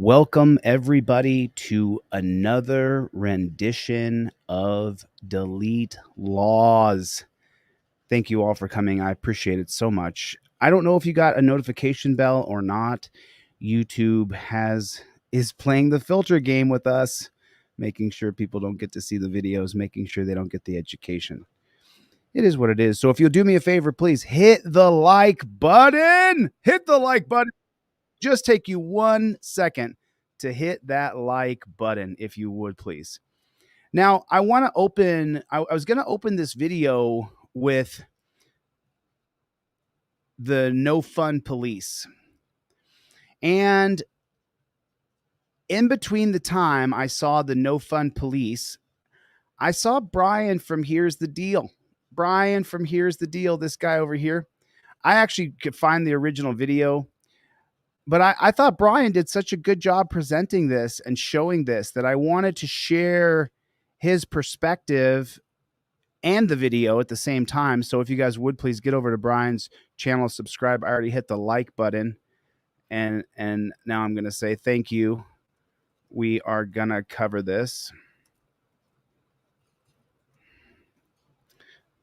Welcome, everybody, to another rendition of Delete Laws. Thank you all for coming. I appreciate it so much. I don't know if you got a notification bell or not. YouTube is playing the filter game with us, making sure people don't get to see the videos, making sure they don't get the education. It is what it is. So if you'll do me a favor, please hit the like button. Hit the like button. Just take you 1 second to hit that like button, if you would, please. Now, I want to open, I was going to open this video with the No Fun Police. And in between the time I saw the No Fun Police, I saw Brian from Here's the Deal. Brian from Here's the Deal, this guy over here. I actually could find the original video. But I thought Brian did such a good job presenting this and showing this that I wanted to share his perspective and the video at the same time. So if you guys would please get over to Brian's channel, subscribe. I already hit the like button. And now I'm going to say thank you. We are going to cover this.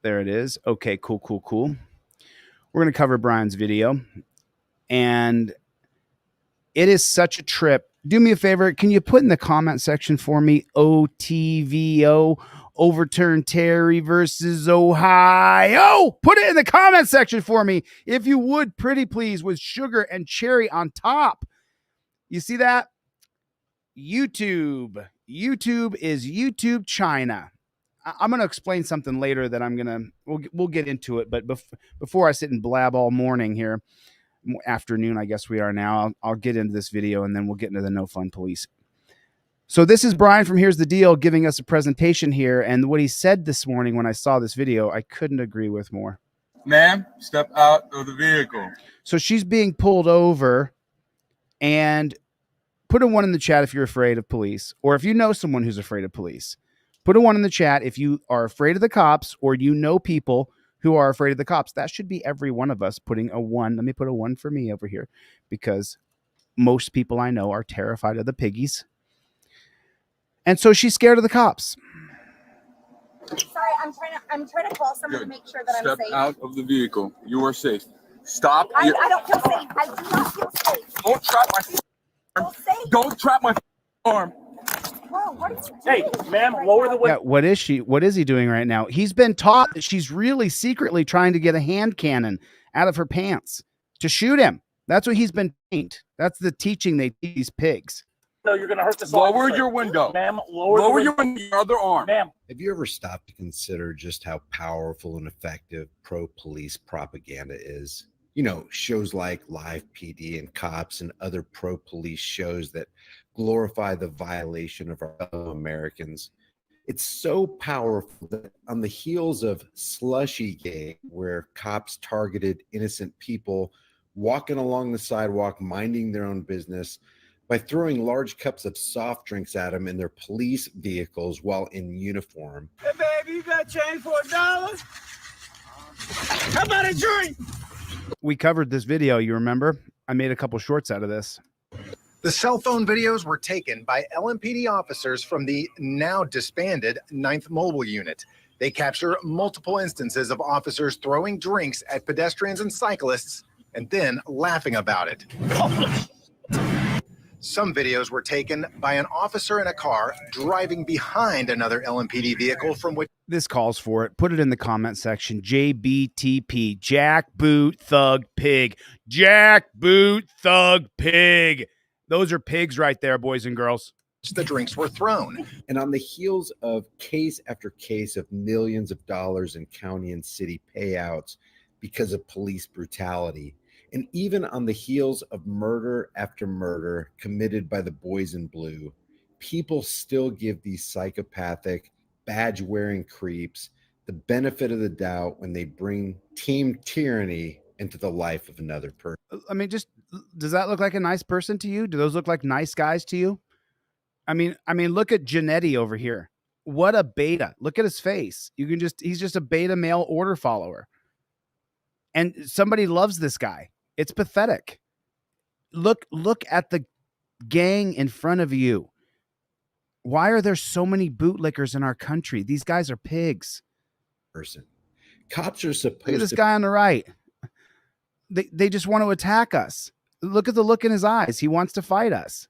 There it is. Okay, cool. We're going to cover Brian's video. And it is such a trip. Do me a favor. Can you put in the comment section for me, OTVO, overturn Terry versus Ohio? Put it in the comment section for me, if you would, pretty please, with sugar and cherry on top. You see that? YouTube. YouTube is YouTube China. I'm going to explain something later that we'll get into it. But before I sit and blab all morning here, afternoon, I guess we are now, I'll get into this video and then we'll get into the No Fun Police. So this is Brian from Here's the Deal giving us a presentation here. And what he said this morning when I saw this video, I couldn't agree with more. Ma'am, step out of the vehicle. So she's being pulled over, and put a 1 in the chat if you're afraid of police, or if you know someone who's afraid of police. Put a 1 in the chat if you are afraid of the cops or you know people who are afraid of the cops. That should be every one of us putting a 1. Let me put a 1 for me over here, because most people I know are terrified of the piggies. And so she's scared of the cops. Sorry, I'm trying to call someone to make sure that I'm safe. Step out of the vehicle. You are safe. Stop. I don't feel safe. I do not feel safe. Don't trap my arm. Don't trap my arm. Whoa, what are you doing? Hey, ma'am, lower the window. Yeah, what is she? What is he doing right now? He's been taught that she's really secretly trying to get a hand cannon out of her pants to shoot him. That's what he's been trained. That's the teaching they teach these pigs. No, you're going to hurt this. Lower your window. Ma'am, lower your window. Your other arm. Ma'am. Have you ever stopped to consider just how powerful and effective pro-police propaganda is? You know, shows like Live PD and Cops and other pro-police shows that glorify the violation of our fellow Americans. It's so powerful that on the heels of Slushygate, where cops targeted innocent people walking along the sidewalk, minding their own business, by throwing large cups of soft drinks at them in their police vehicles while in uniform. Hey, baby, you got change for $1? How about a drink? We covered this video, you remember? I made a couple shorts out of this. The cell phone videos were taken by LMPD officers from the now disbanded 9th Mobile Unit. They capture multiple instances of officers throwing drinks at pedestrians and cyclists and then laughing about it. Some videos were taken by an officer in a car driving behind another LMPD vehicle from which this calls for it. Put it in the comment section. JBTP, Jackboot Thug Pig. Jackboot Thug Pig. Those are pigs right there, boys and girls. the drinks were thrown. And on the heels of case after case of millions of dollars in county and city payouts because of police brutality, and even on the heels of murder after murder committed by the boys in blue, people still give these psychopathic, badge-wearing creeps the benefit of the doubt when they bring team tyranny into the life of another person. I mean, just, does that look like a nice person to you? Do those look like nice guys to you? I mean, look at Janetti over here. What a beta. Look at his face. He's just a beta male order follower. And somebody loves this guy. It's pathetic. Look at the gang in front of you. Why are there so many bootlickers in our country? These guys are pigs. Person. Cops are Look at supposed this to guy on the right. They just want to attack us. Look at the look in his eyes. He wants to fight us.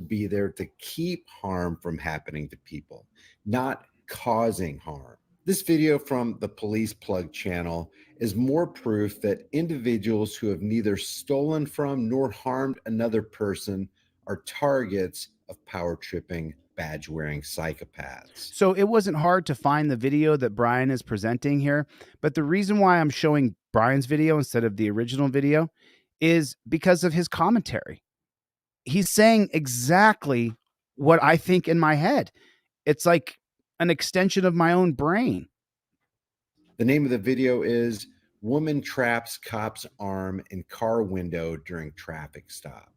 be there to keep harm from happening to people, not causing harm. This video from the Police Plug channel is more proof that individuals who have neither stolen from nor harmed another person are targets of power tripping, badge wearing psychopaths. So it wasn't hard to find the video that Brian is presenting here. But the reason why I'm showing Brian's video instead of the original video is because of his commentary. He's saying exactly what I think in my head. It's like an extension of my own brain. The name of the video is Woman Traps Cop's Arm in Car Window During Traffic Stop.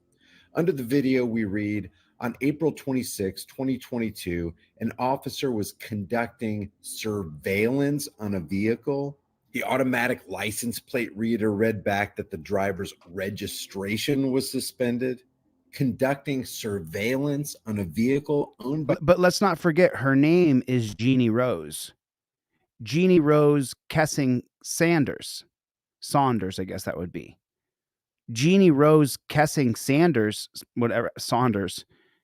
Under the video, we read, on April 26, 2022, an officer was conducting surveillance on a vehicle. The automatic license plate reader read back that the driver's registration was suspended. Conducting surveillance on a vehicle owned by... But let's not forget, her name is Jeannie Rose. Jeannie Rose Kessing Saunders, I guess that would be. Jeannie Rose Kessing Saunders,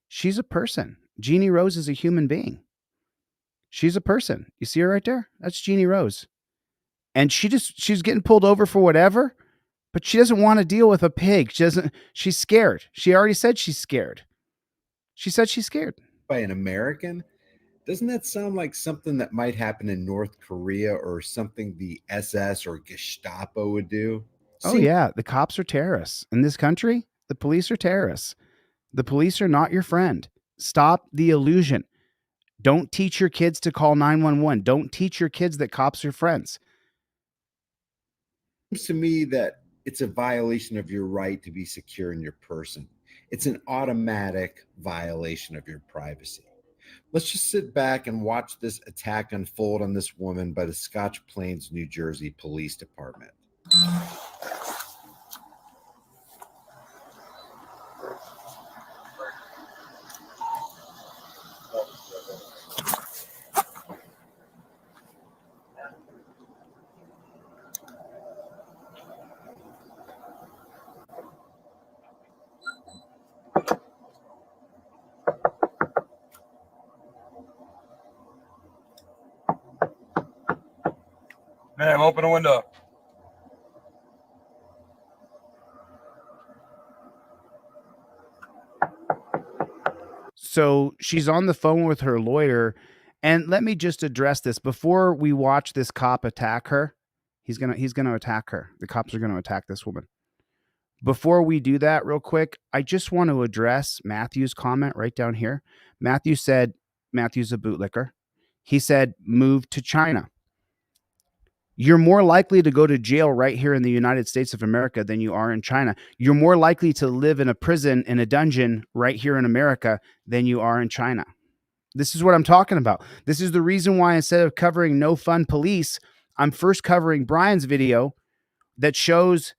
she's a person. Jeannie Rose is a human being. She's a person. You see her right there? That's Jeannie Rose. And she's getting pulled over for whatever, but she doesn't want to deal with a pig. She's scared. She already said she's scared. She said she's scared. By an American? Doesn't that sound like something that might happen in North Korea or something the SS or Gestapo would do? Oh, yeah. The cops are terrorists. In this country, the police are terrorists. The police are not your friend. Stop the illusion. Don't teach your kids to call 911. Don't teach your kids that cops are friends. It seems to me that it's a violation of your right to be secure in your person. It's an automatic violation of your privacy. Let's just sit back and watch this attack unfold on this woman by the Scotch Plains, New Jersey Police Department. Ma'am, open the window. So she's on the phone with her lawyer. And let me just address this before we watch this cop attack her. He's gonna attack her. The cops are gonna attack this woman. Before we do that, real quick, I just want to address Matthew's comment right down here. Matthew's a bootlicker. He said, move to China. You're more likely to go to jail right here in the United States of America than you are in China. You're more likely to live in a prison, in a dungeon right here in America than you are in China. This is what I'm talking about. This is the reason why instead of covering No Fun Police, I'm first covering Brian's video that shows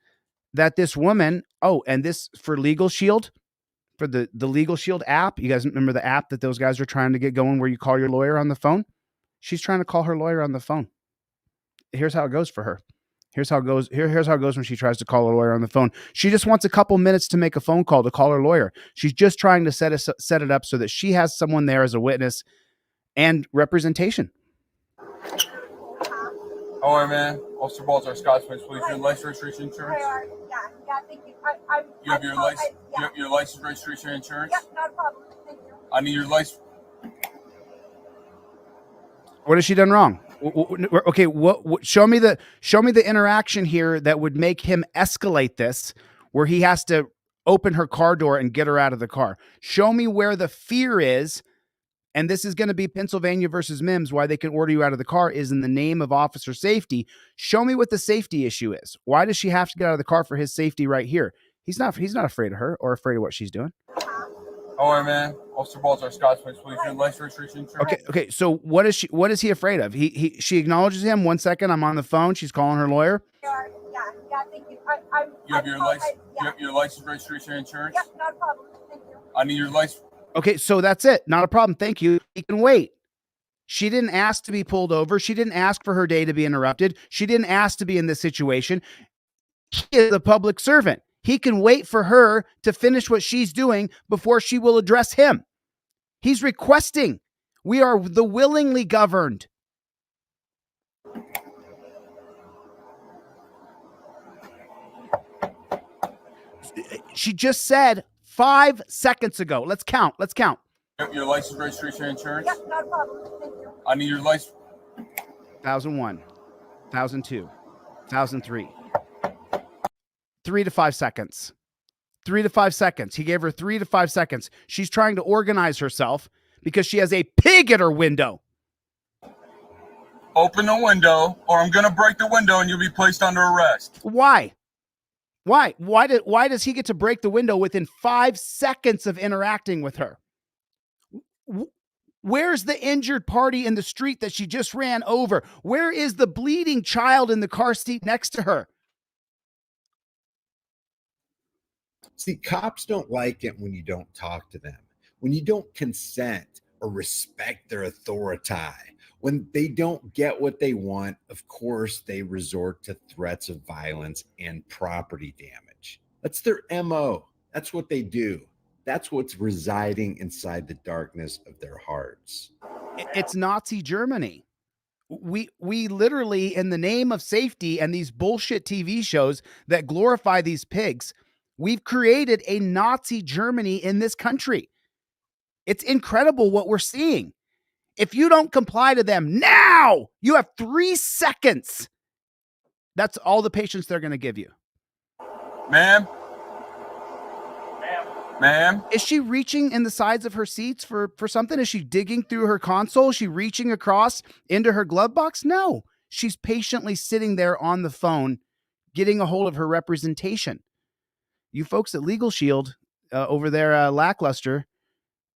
that this woman, and this for Legal Shield, for the Legal Shield app. You guys remember the app that those guys are trying to get going where you call your lawyer on the phone? She's trying to call her lawyer on the phone. Here's how it goes for her. Here's how it goes. Here's how it goes when she tries to call a lawyer on the phone. She just wants a couple minutes to make a phone call to call her lawyer. She's just trying to set it up so that she has someone there as a witness and representation. How are you, man? Officer Baltar, Scotch Plains Police. Your license, registration, insurance? Yeah, thank you. You have your license, your license, registration, insurance? Yep, not a problem. Thank you. I need your license. What has she done wrong? Okay, what show me the interaction here that would make him escalate this, where he has to open her car door and get her out of the car. Show me where the fear is, and this is going to be Pennsylvania versus Mims, why they can order you out of the car is in the name of officer safety. Show me what the safety issue is. Why does she have to get out of the car for his safety right here? He's not afraid of her or afraid of what she's doing. How are you, man? Officer Baltar, Scotch Plains Police. Your license, registration, insurance? Okay. So what is he afraid of? She acknowledges him. 1 second, I'm on the phone. She's calling her lawyer. Yeah, thank you. You have your license, your license, registration, insurance? Yep, not a problem. Thank you. I need your license. Okay, so that's it. Not a problem. Thank you. He can wait. She didn't ask to be pulled over. She didn't ask for her day to be interrupted. She didn't ask to be in this situation. He is a public servant. He can wait for her to finish what she's doing before she will address him. He's requesting. We are the willingly governed. She just said 5 seconds ago. Let's count. Your license, registration, and insurance? Yep, not a problem. Thank you. I need your license. 1001, 1002, 1003. 3 to 5 seconds. 3 to 5 seconds. He gave her 3 to 5 seconds. She's trying to organize herself because she has a pig at her window. Open the window, or I'm going to break the window and you'll be placed under arrest. Why? Why does he get to break the window within 5 seconds of interacting with her? Where's the injured party in the street that she just ran over? Where is the bleeding child in the car seat next to her? See, cops don't like it when you don't talk to them, when you don't consent or respect their authority. When they don't get what they want, of course, they resort to threats of violence and property damage. That's their MO. That's what they do. That's what's residing inside the darkness of their hearts. It's Nazi Germany. We literally, in the name of safety and these bullshit TV shows that glorify these pigs, we've created a Nazi Germany in this country. It's incredible what we're seeing. If you don't comply to them now, you have 3 seconds. That's all the patience they're going to give you. Ma'am? Ma'am? Is she reaching in the sides of her seats for something? Is she digging through her console? Is she reaching across into her glove box? No. She's patiently sitting there on the phone, getting a hold of her representation. You folks at Legal Shield over there, Lackluster,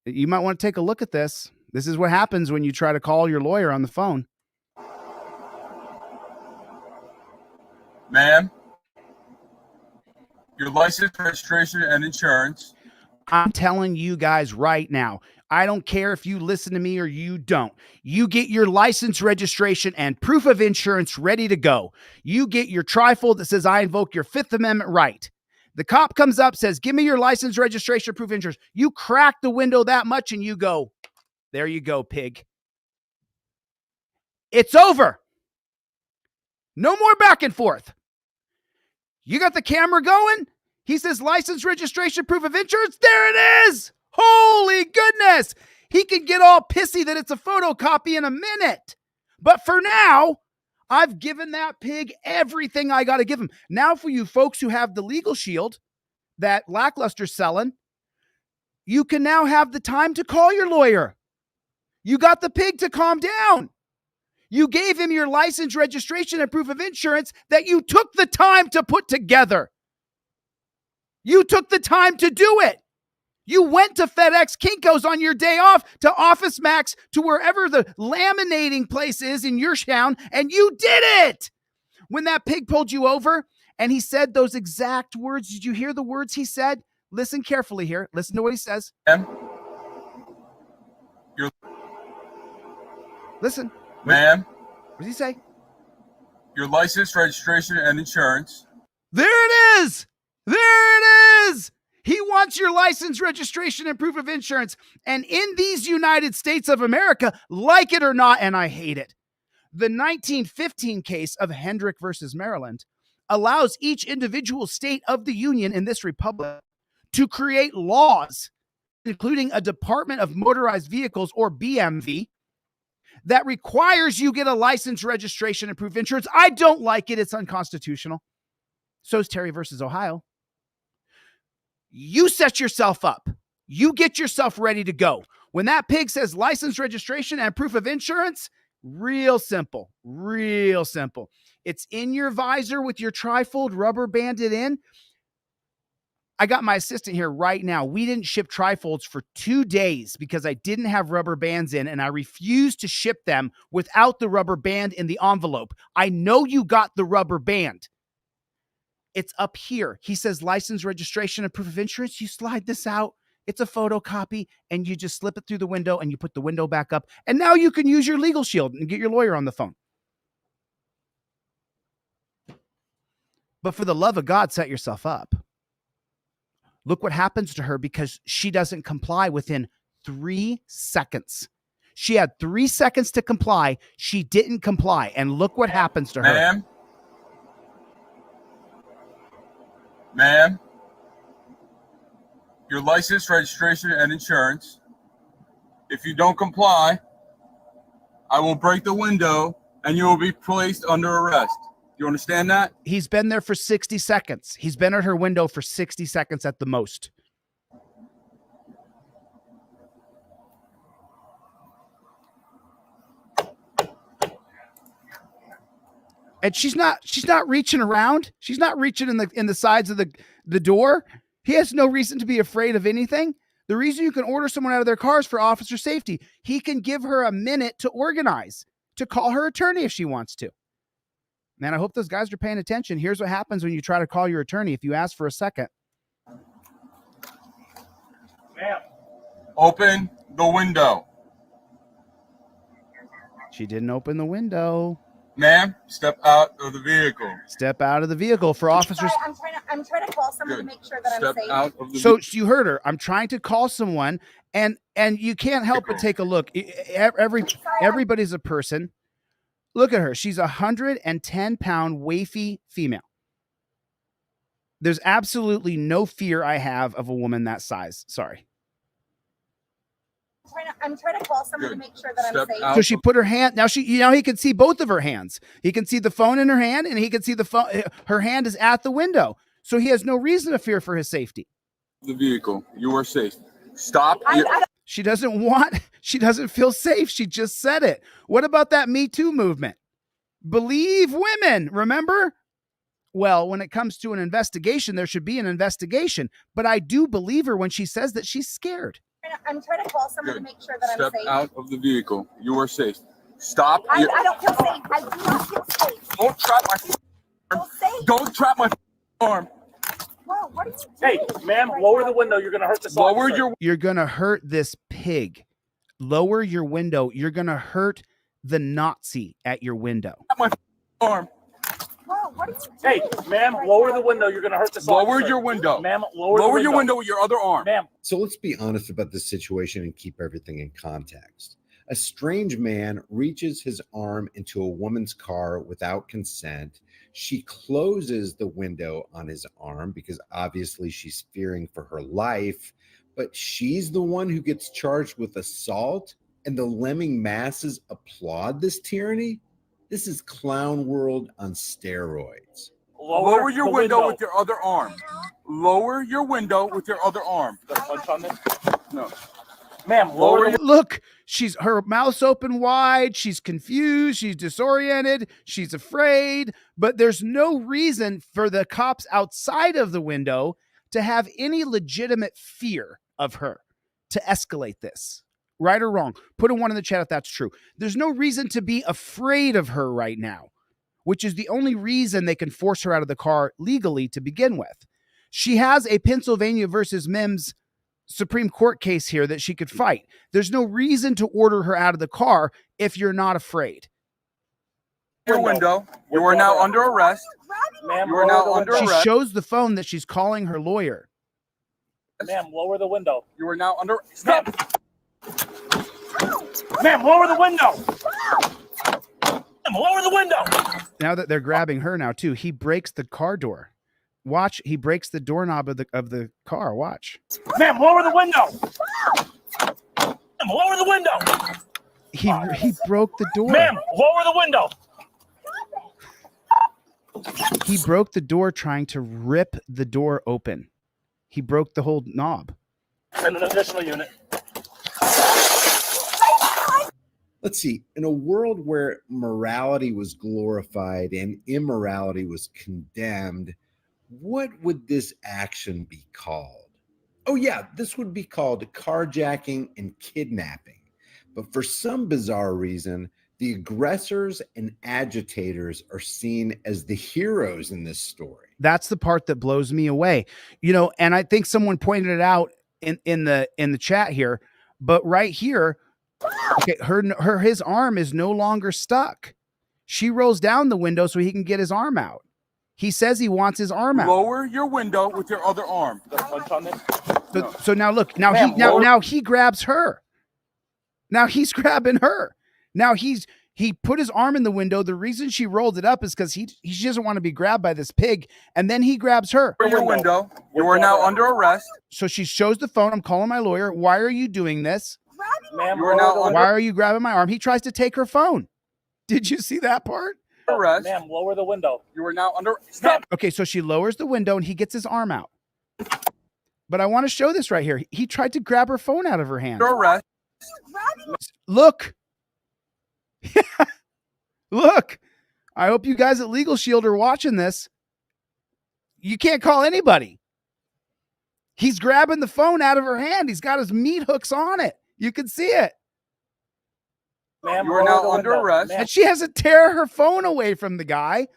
you might want to take a look at this. This is what happens when you try to call your lawyer on the phone. Ma'am? Your license, registration, and insurance. I'm telling you guys right now, I don't care if you listen to me or you don't. You get your license, registration, and proof of insurance ready to go. You get your trifold that says, I invoke your Fifth Amendment right. The cop comes up, says, give me your license, registration, proof of insurance. You crack the window that much and you go, there you go, pig. It's over. No more back and forth. You got the camera going? He says license, registration, proof of insurance. There it is. Holy goodness. He can get all pissy that it's a photocopy in a minute. But for now, I've given that pig everything I got to give him. Now for you folks who have the Legal Shield that Lackluster's selling, you can now have the time to call your lawyer. You got the pig to calm down. You gave him your license, registration, and proof of insurance that you took the time to put together. You took the time to do it. You went to FedEx Kinko's on your day off, to Office Max, to wherever the laminating place is in your town, and you did it. When that pig pulled you over and he said those exact words, did you hear the words he said? Listen carefully here. Listen to what he says. Ma'am? Listen. Ma'am? What does he say? Your license, registration, and insurance. There it is. There it is. He wants your license, registration, and proof of insurance. And in these United States of America, like it or not, and I hate it, the 1915 case of Hendrick versus Maryland allows each individual state of the union in this republic to create laws, including a Department of Motorized Vehicles, or BMV, that requires you get a license, registration, and proof of insurance. I don't like it. It's unconstitutional. So is Terry versus Ohio. You set yourself up. You get yourself ready to go. When that pig says license, registration, and proof of insurance, real simple, real simple. It's in your visor with your trifold rubber banded in. I got my assistant here right now. We didn't ship trifolds for 2 days because I didn't have rubber bands in, and I refused to ship them without the rubber band in the envelope. I know you got the rubber band. It's up here. He says license, registration, and proof of insurance. You slide this out It's a photocopy, and you just slip it through the window and you put the window back up. And now you can use your legal shield and get your lawyer on the phone. But for the love of God, set yourself up. Look what happens to her because she doesn't comply within 3 seconds. She had 3 seconds to comply. She didn't comply. And look what happens to her. Ma'am, your license, registration, and insurance. If you don't comply, I will break the window and you will be placed under arrest. You understand that? He's been there for 60 seconds. He's been at her window for 60 seconds at the most. And she's not reaching around. She's not reaching in the sides of the door. He has no reason to be afraid of anything. The reason you can order someone out of their car is for officer safety. He can give her a minute to organize, to call her attorney if she wants to. Man, I hope those guys are paying attention. Here's what happens when you try to call your attorney if you ask for a second. Ma'am, open the window. She didn't open the window. Ma'am, step out of the vehicle. Step out of the vehicle for officers. Sorry, I'm trying to call someone to make sure that I'm safe. Out of the So you heard her. I'm trying to call someone, and you can't help but take a look. Everybody's a person. Look at her. She's a 110-pound wafy female. There's absolutely no fear I have of a woman that size. Sorry. I'm trying to call someone to make sure that I'm safe. So she put her hand. Now he can see both of her hands. He can see the phone in her hand, and he can see the phone. Her hand is at the window, so he has no reason to fear for his safety. The vehicle. You are safe. Stop. She doesn't feel safe. She just said it. What about that Me Too movement? Believe women, remember? Well, when it comes to an investigation, there should be an investigation. But I do believe her when she says that she's scared. I'm trying to call someone to make sure that I'm safe. Step out of the vehicle. You are safe. Stop. I don't feel safe. I do not feel safe. Don't trap my arm. Don't trap my arm. Whoa, what are you doing? Hey, ma'am, lower the window. You're going to hurt this officer. You're going to hurt this pig. Lower your window. You're going to hurt the Nazi at your window. My arm. Whoa, what are you doing? Hey, ma'am, lower the window. You're going to hurt this officer. Lower your window. Ma'am, lower your window with your other arm. Ma'am. So let's be honest about this situation and keep everything in context. A strange man reaches his arm into a woman's car without consent. She closes the window on his arm because obviously she's fearing for her life, but she's the one who gets charged with assault, and the lemming masses applaud this tyranny? This is clown world on steroids. Lower your window with your other arm. Lower your window with your other arm. Got a punch on this? No. Ma'am, lower the Look, her mouth's open wide. She's confused. She's disoriented. She's afraid. But there's no reason for the cops outside of the window to have any legitimate fear of her to escalate this. Right or wrong? Put a 1 in the chat if that's true. There's no reason to be afraid of her right now, which is the only reason they can force her out of the car legally to begin with. She has a Pennsylvania versus Mims Supreme Court case here that she could fight. There's no reason to order her out of the car if you're not afraid. Your window. You are now under arrest. Ma'am, you are now under She arrest. shows the phone that she's calling her lawyer. Ma'am, lower the window. You are now under. Stop. Ma'am, lower the window. Ma'am, lower the window. Now that they're grabbing her now too, he breaks the car door. Watch, he breaks the doorknob of the car. Watch. Ma'am, lower the window. Ma'am, lower the window. He broke the door. Ma'am, lower the window. He broke the door trying to rip the door open. He broke the whole knob. And an additional unit. Let's see, in a world where morality was glorified and immorality was condemned, what would this action be called? Oh yeah, this would be called carjacking and kidnapping. But for some bizarre reason, the aggressors and agitators are seen as the heroes in this story. That's the part that blows me away. And I think someone pointed it out in the chat here, but right here, okay, his arm is no longer stuck. She rolls down the window so he can get his arm out. He says he wants his arm out. Lower your window with your other arm. So now look, now he grabs her. Now he's grabbing her. Now he put his arm in the window. The reason she rolled it up is because he doesn't want to be grabbed by this pig, and then he grabs her. Your window. You are now under arrest. So she shows the phone. I'm calling my lawyer. Why are you doing this? Ma'am, You are now under Why are you grabbing my arm? He tries to take her phone. Did you see that part? arrest. Ma'am, lower the window. You are now under stop. Okay, so she lowers the window and he gets his arm out. But I want to show this right here. He tried to grab her phone out of her hand. Under arrest. Look. Look. I hope you guys at Legal Shield are watching this. You can't call anybody. He's grabbing the phone out of her hand. He's got his meat hooks on it. You can see it. Ma'am, You are lower now the under window. arrest. Ma'am, And she has to tear her phone away from the guy.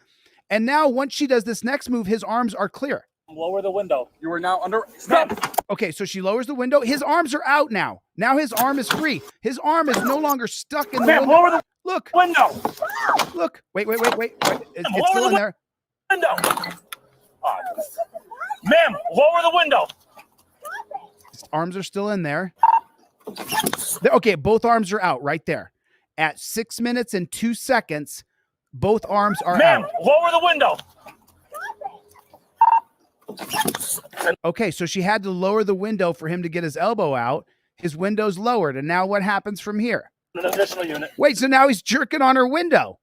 And now once she does this next move, his arms are clear. lower the window. You are now under stop. Okay, so she lowers the window. His arms are out now. Now his arm is free. His arm is no longer stuck in the Ma'am, window. lower the Look, window. look. Wait. It's Lower still the in there. Window. Ma'am, lower the window. His arms are still in there. Okay, both arms are out right there. At 6 minutes and 2 seconds, both arms are Ma'am, out. lower the window. Okay, so she had to lower the window for him to get his elbow out. His window's lowered. And now what happens from here? An additional unit. Wait, so now he's jerking on her window.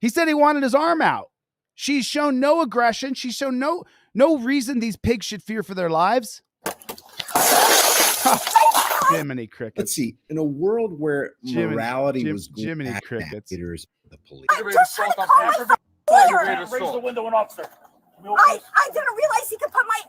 He said he wanted his arm out. She's shown no aggression. She's shown no reason these pigs should fear for their lives. Jiminy crickets. Let's see. In a world where morality was going Jiminy back crickets. the police. Aggravated assault on police. Aggravated Raise the assault. window and officer. Can we open this? I didn't realize he could put my.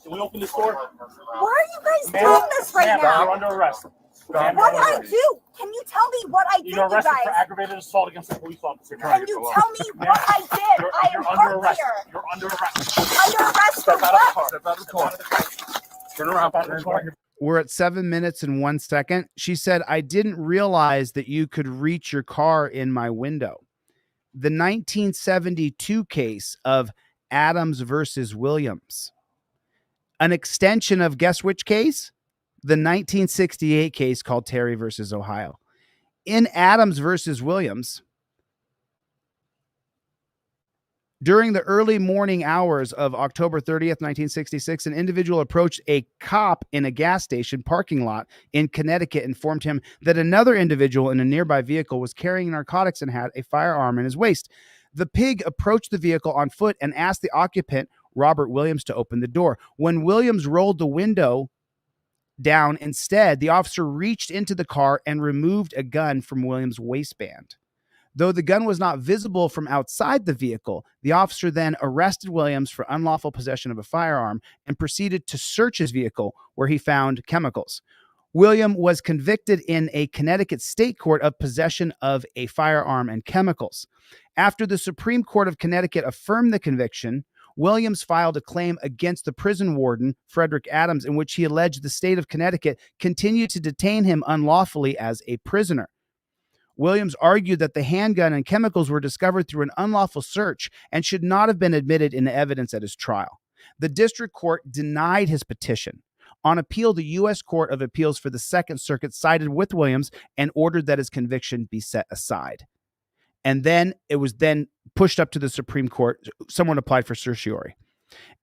Can we open this door? Why are you guys Ma'am, doing this right ma'am, now? you're under arrest. Ma'am, What you're did I under arrest. do? Can you tell me what I did, You're you arrested for guys? aggravated assault against a police officer. Can you tell me what I did? I am You're under hurt arrest. here. You're under arrest. Under arrest for Step out of the what? car. Step out of the car. Turn around. Step out of the car. We're at 7 minutes and 1 second. She said, I didn't realize that you could reach your car in my window. The 1972 case of Adams versus Williams. An extension of guess which case? The 1968 case called Terry versus Ohio. In Adams versus Williams, during the early morning hours of October 30th, 1966, an individual approached a cop in a gas station parking lot in Connecticut, informed him that another individual in a nearby vehicle was carrying narcotics and had a firearm in his waist. The pig approached the vehicle on foot and asked the occupant, Robert Williams, to open the door. When Williams rolled the window down instead, the officer reached into the car and removed a gun from Williams' waistband. Though the gun was not visible from outside the vehicle, the officer then arrested Williams for unlawful possession of a firearm and proceeded to search his vehicle, where he found chemicals. William was convicted in a Connecticut state court of possession of a firearm and chemicals. After the Supreme Court of Connecticut affirmed the conviction, Williams filed a claim against the prison warden, Frederick Adams, in which he alleged the state of Connecticut continued to detain him unlawfully as a prisoner. Williams argued that the handgun and chemicals were discovered through an unlawful search and should not have been admitted into evidence at his trial. The district court denied his petition. On appeal, the U.S. Court of Appeals for the Second Circuit sided with Williams and ordered that his conviction be set aside. And then it was then pushed up to the Supreme Court. Someone applied for certiorari.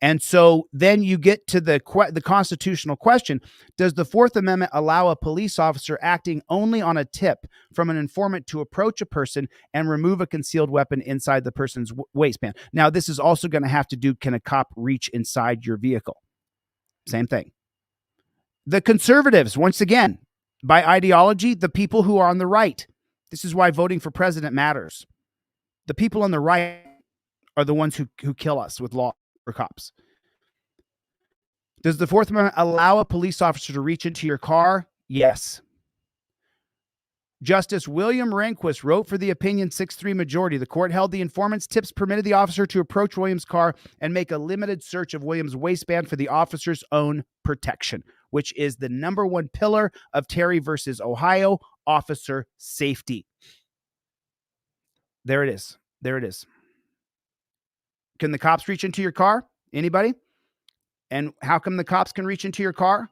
And so then you get to the constitutional question. Does the Fourth Amendment allow a police officer acting only on a tip from an informant to approach a person and remove a concealed weapon inside the person's waistband? Now, this is also going to have to do, can a cop reach inside your vehicle? Same thing. The conservatives, once again, by ideology, the people who are on the right. This is why voting for president matters. The people on the right are the ones who kill us with law or cops. Does the Fourth Amendment allow a police officer to reach into your car? Yes. Justice William Rehnquist wrote for the opinion 6-3 majority. The court held the informant's tips permitted the officer to approach Williams' car and make a limited search of Williams' waistband for the officer's own protection, which is the number one pillar of Terry versus Ohio, officer safety. There it is. There it is. Can the cops reach into your car? Anybody? And how come the cops can reach into your car?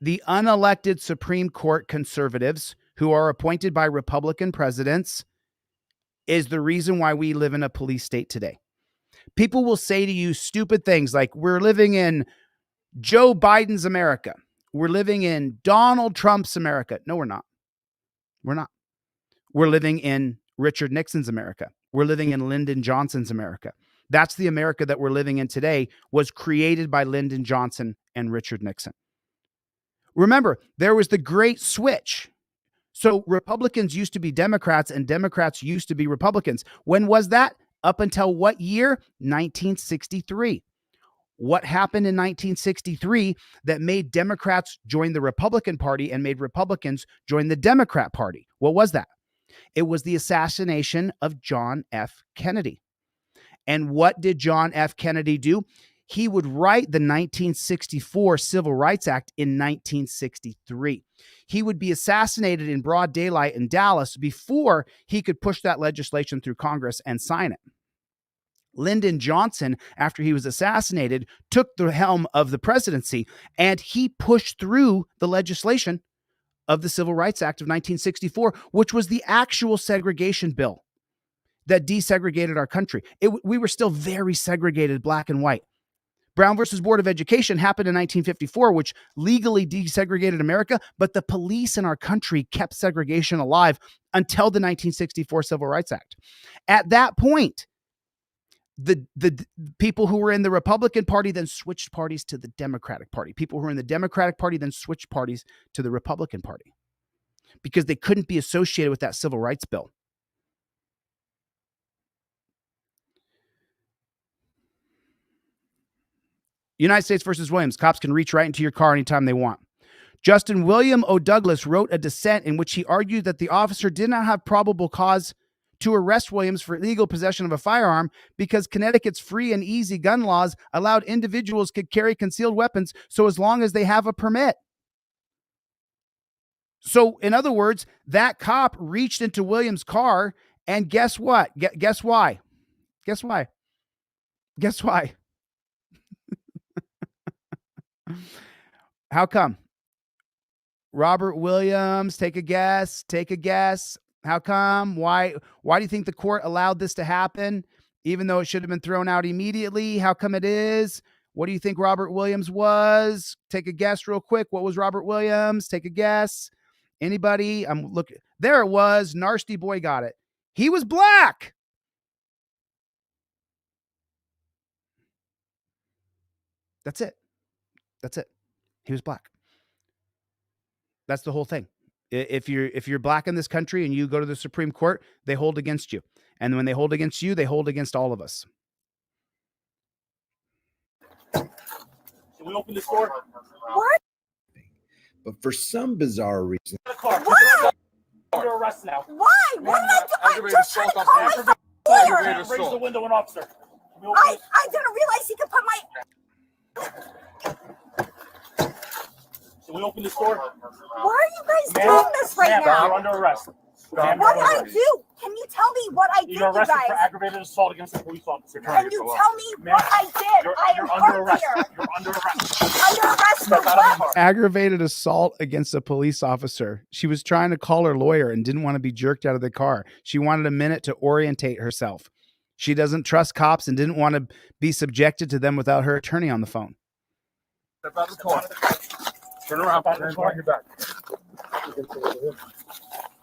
The unelected Supreme Court conservatives who are appointed by Republican presidents is the reason why we live in a police state today. People will say to you stupid things like, we're living in Joe Biden's America. We're living in Donald Trump's America. No, we're not. We're not. We're living in Richard Nixon's America. We're living in Lyndon Johnson's America. That's the America that we're living in today, was created by Lyndon Johnson and Richard Nixon. Remember, there was the great switch. So Republicans used to be Democrats and Democrats used to be Republicans. When was that? Up until what year? 1963. What happened in 1963 that made Democrats join the Republican Party and made Republicans join the Democrat Party? What was that? It was the assassination of John F. Kennedy. And what did John F. Kennedy do? He would write the 1964 Civil Rights Act in 1963. He would be assassinated in broad daylight in Dallas before he could push that legislation through Congress and sign it. Lyndon Johnson, after he was assassinated, took the helm of the presidency and he pushed through the legislation of the Civil Rights Act of 1964, which was the actual segregation bill that desegregated our country. We were still very segregated, black and white. Brown versus Board of Education happened in 1954, which legally desegregated America, but the police in our country kept segregation alive until the 1964 Civil Rights Act. At that point, the people who were in the Republican Party then switched parties to the Democratic Party. People who were in the Democratic Party then switched parties to the Republican Party because they couldn't be associated with that civil rights bill. United States versus Williams. Cops can reach right into your car anytime they want. Justin William O. Douglas wrote a dissent in which he argued that the officer did not have probable cause to arrest Williams for illegal possession of a firearm because Connecticut's free and easy gun laws allowed individuals could carry concealed weapons so as long as they have a permit. So, in other words, that cop reached into Williams' car and guess what? Guess why? Guess why? Guess why? How come? Robert Williams, take a guess. Take a guess. How come? Why do you think the court allowed this to happen, even though it should have been thrown out immediately? How come it is? What do you think Robert Williams was? Take a guess real quick. What was Robert Williams? Take a guess. Anybody? I'm looking. There it was. Nasty boy got it. He was black. That's it. That's it. He was black. That's the whole thing. If you're black in this country and you go to the Supreme Court, they hold against you. And when they hold against you, they hold against all of us. Can we open this door? What? But for some bizarre reason, Why? Under arrest now. Why? What did I do? I'm just trying to call my Aggravated lawyer. assault. Raise the window, an officer. Can we open I didn't realize he could put my... Can we open this door? Why are you guys Ma'am, doing this right ma'am, now? you're under arrest. Ma'am, What you're did I under arrest. do? Can you tell me what I did, You're you arrested for guys? aggravated assault against a police officer. Can you tell me what I did? I am You're under hurt arrest. here. You're under arrest. Under arrest for Step out of the what? car. Aggravated assault against a police officer. She was trying to call her lawyer and didn't want to be jerked out of the car. She wanted a minute to orientate herself. She doesn't trust cops and didn't want to be subjected to them without her attorney on the phone. Step out of the car. Turn around. Turn your back.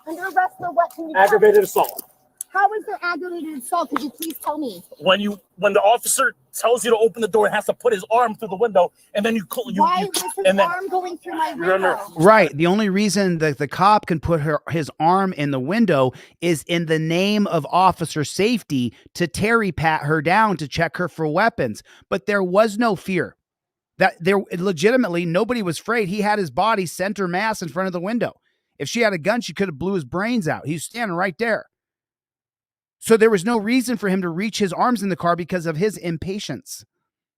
Under arrest for what? Can you tell me? Aggravated assault. How is there aggravated assault? Could you please tell me? When the officer tells you to open the door and has to put his arm through the window, and then Why was his and then arm going through my You're under- window? Right. The only reason that the cop can put his arm in the window is in the name of officer safety to Terry pat her down to check her for weapons. But there was no fear. That there legitimately nobody was afraid. He had his body center mass in front of the window. If she had a gun, she could have blew his brains out. He's standing right there. So there was no reason for him to reach his arms in the car because of his impatience.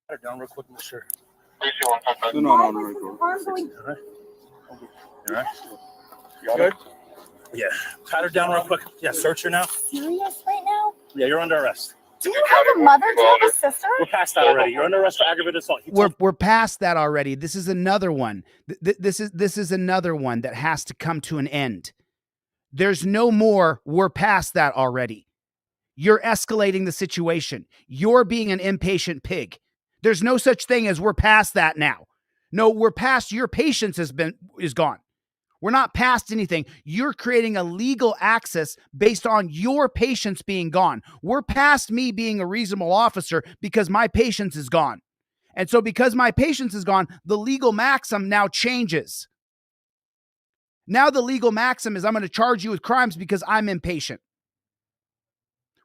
Pat her down real quick, Mr. No. Why was his arm going? All right. You all right? You good? Yeah. Pat her down real quick. Yeah, search her now. Serious right now? Yeah, you're under arrest. Do you have a mother? Do you have a sister? We're past that already. You're under arrest for aggravated assault. We're past that already. This is another one. This is another one that has to come to an end. There's no more. We're past that already. You're escalating the situation. You're being an impatient pig. There's no such thing as we're past that now. No, we're past. Your patience is gone. We're not past anything. You're creating a legal access based on your patience being gone. We're past me being a reasonable officer because my patience is gone. And so because my patience is gone, the legal maxim now changes. Now the legal maxim is I'm going to charge you with crimes because I'm impatient.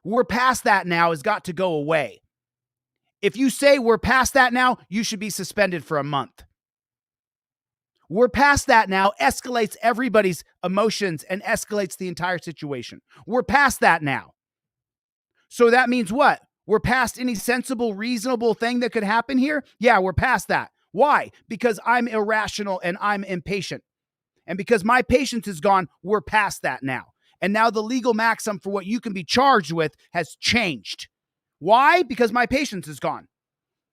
We're past that now has got to go away. If you say we're past that now, you should be suspended for a month. We're past that now escalates everybody's emotions and escalates the entire situation. We're past that now. So that means what? We're past any sensible, reasonable thing that could happen here? Yeah, we're past that. Why? Because I'm irrational and I'm impatient. And because my patience is gone, we're past that now. And now the legal maxim for what you can be charged with has changed. Why? Because my patience is gone.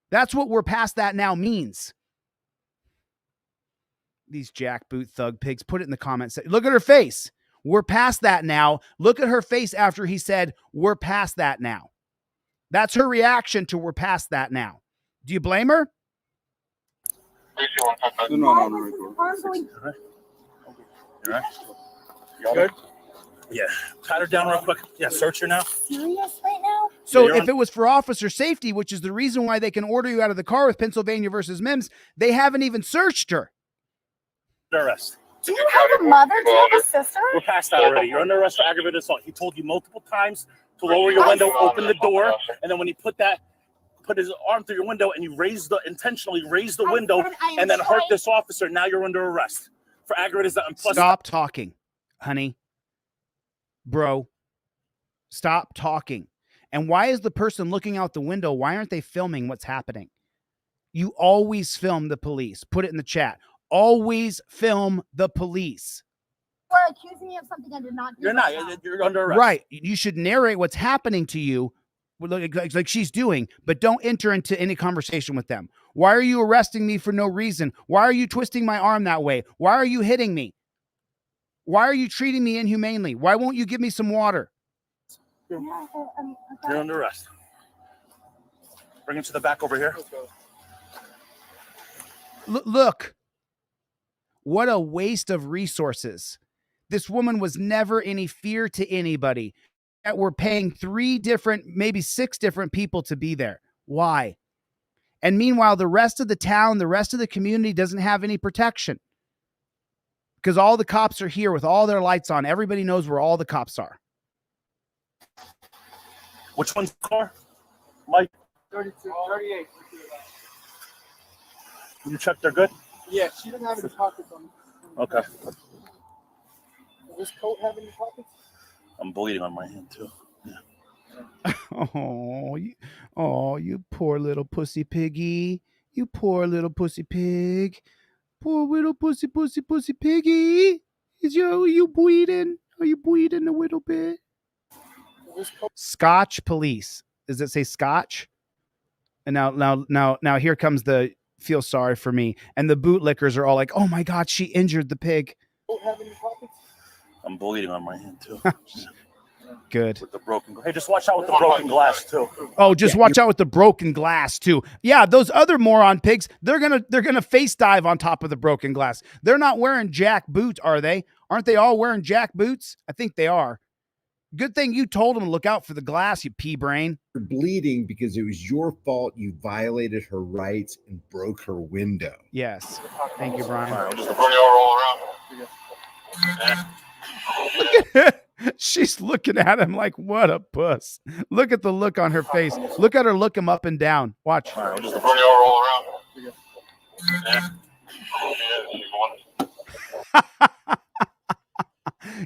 That's what we're past that now means. These jackboot thug pigs, put it in the comments. Look at her face. We're past that now. Look at her face after he said, we're past that now. That's her reaction to we're past that now. Do you blame her? No. You all right? You good? Yeah. Pat her down real quick. Yeah, search her now. Serious right now? So if it was for officer safety, which is the reason why they can order you out of the car with Pennsylvania versus Mims, they haven't even searched her. Under arrest. Do you have a mother? Do you have a sister? We're past that already. You're under arrest for aggravated assault. He told you multiple times to lower your window, open the door, and then when he put his arm through your window and you intentionally raised the window and then hurt this officer, now you're under arrest for aggravated assault. Stop talking, honey. Bro, stop talking. And why is the person looking out the window? Why aren't they filming what's happening? You always film the police. Put it in the chat. Always film the police. You are accusing me of something I did not do. You're not. You're under arrest. Right. You should narrate what's happening to you like she's doing, but don't enter into any conversation with them. Why are you arresting me for no reason? Why are you twisting my arm that way? Why are you hitting me? Why are you treating me inhumanely? Why won't you give me some water? You're under arrest. Bring him to the back over here. Look. What a waste of resources. This woman was never any fear to anybody. That we're paying 3 different, maybe 6 different people to be there. Why? And meanwhile, the rest of the town, the rest of the community doesn't have any protection. Because all the cops are here with all their lights on. Everybody knows where all the cops are. Which one's the car? Mike? 32, 38. You checked they're good? Yeah, she didn't have any pockets on. Okay. Does this coat have any pockets? I'm bleeding on my hand too. Yeah. You poor little pussy piggy. You poor little pussy pig. Poor little pussy piggy. Are you bleeding? Are you bleeding a little bit? Scotch police. Does it say Scotch? And now here comes the feel sorry for me. And the bootlickers are all like, oh my God, she injured the pig. I'm bleeding on my hand too. Good. With the broken. Hey, just watch out with the broken glass too. Oh, just watch out with the broken glass too. Yeah, those other moron pigs, they're gonna face dive on top of the broken glass. They're not wearing jack boots, are they? Aren't they all wearing jack boots? I think they are. Good thing you told them to look out for the glass, you pea brain. You're bleeding because it was your fault. You violated her rights and broke her window. Yes. Thank you, Brian. Look at her. She's looking at him like, what a puss. Look at the look on her face. Look at her look him up and down. Watch.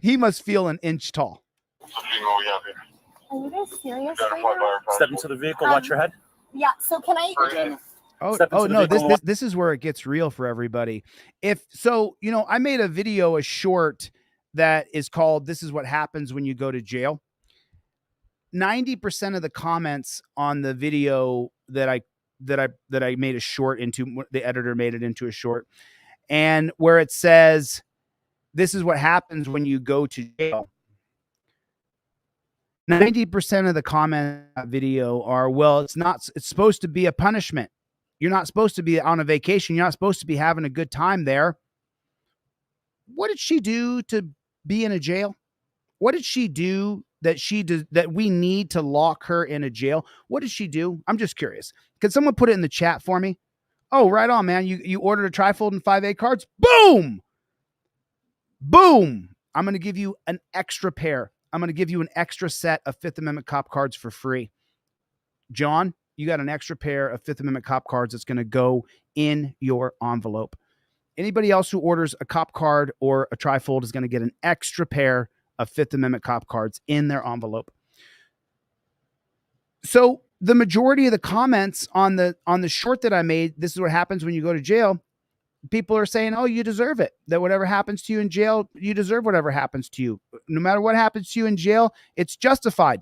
He must feel an inch tall. Are you guys serious right now? Step into the vehicle. Watch your head. Yeah. So can I? Oh no, this is where it gets real for everybody. If so, you know, I made a video, a short that is called "This is what happens when you go to jail." 90% of the comments on the video that I made a short into, the editor made it into a short, and where it says, "This is what happens when you go to jail." 90% of the comments on that video are, well, it's supposed to be a punishment. You're not supposed to be on a vacation. You're not supposed to be having a good time there. What did she do to be in a jail? What did she do that we need to lock her in a jail? What did she do? I'm just curious. Could someone put it in the chat for me? Oh, right on, man. You ordered a trifold and 5A cards. Boom. Boom. I'm going to give you an extra pair. I'm going to give you an extra set of Fifth Amendment cop cards for free. John, you got an extra pair of Fifth Amendment cop cards that's going to go in your envelope. Anybody else who orders a cop card or a trifold is going to get an extra pair of Fifth Amendment cop cards in their envelope. So the majority of the comments on the short that I made, "This is what happens when you go to jail," people are saying, "Oh, you deserve it. That whatever happens to you in jail, you deserve whatever happens to you. No matter what happens to you in jail, it's justified."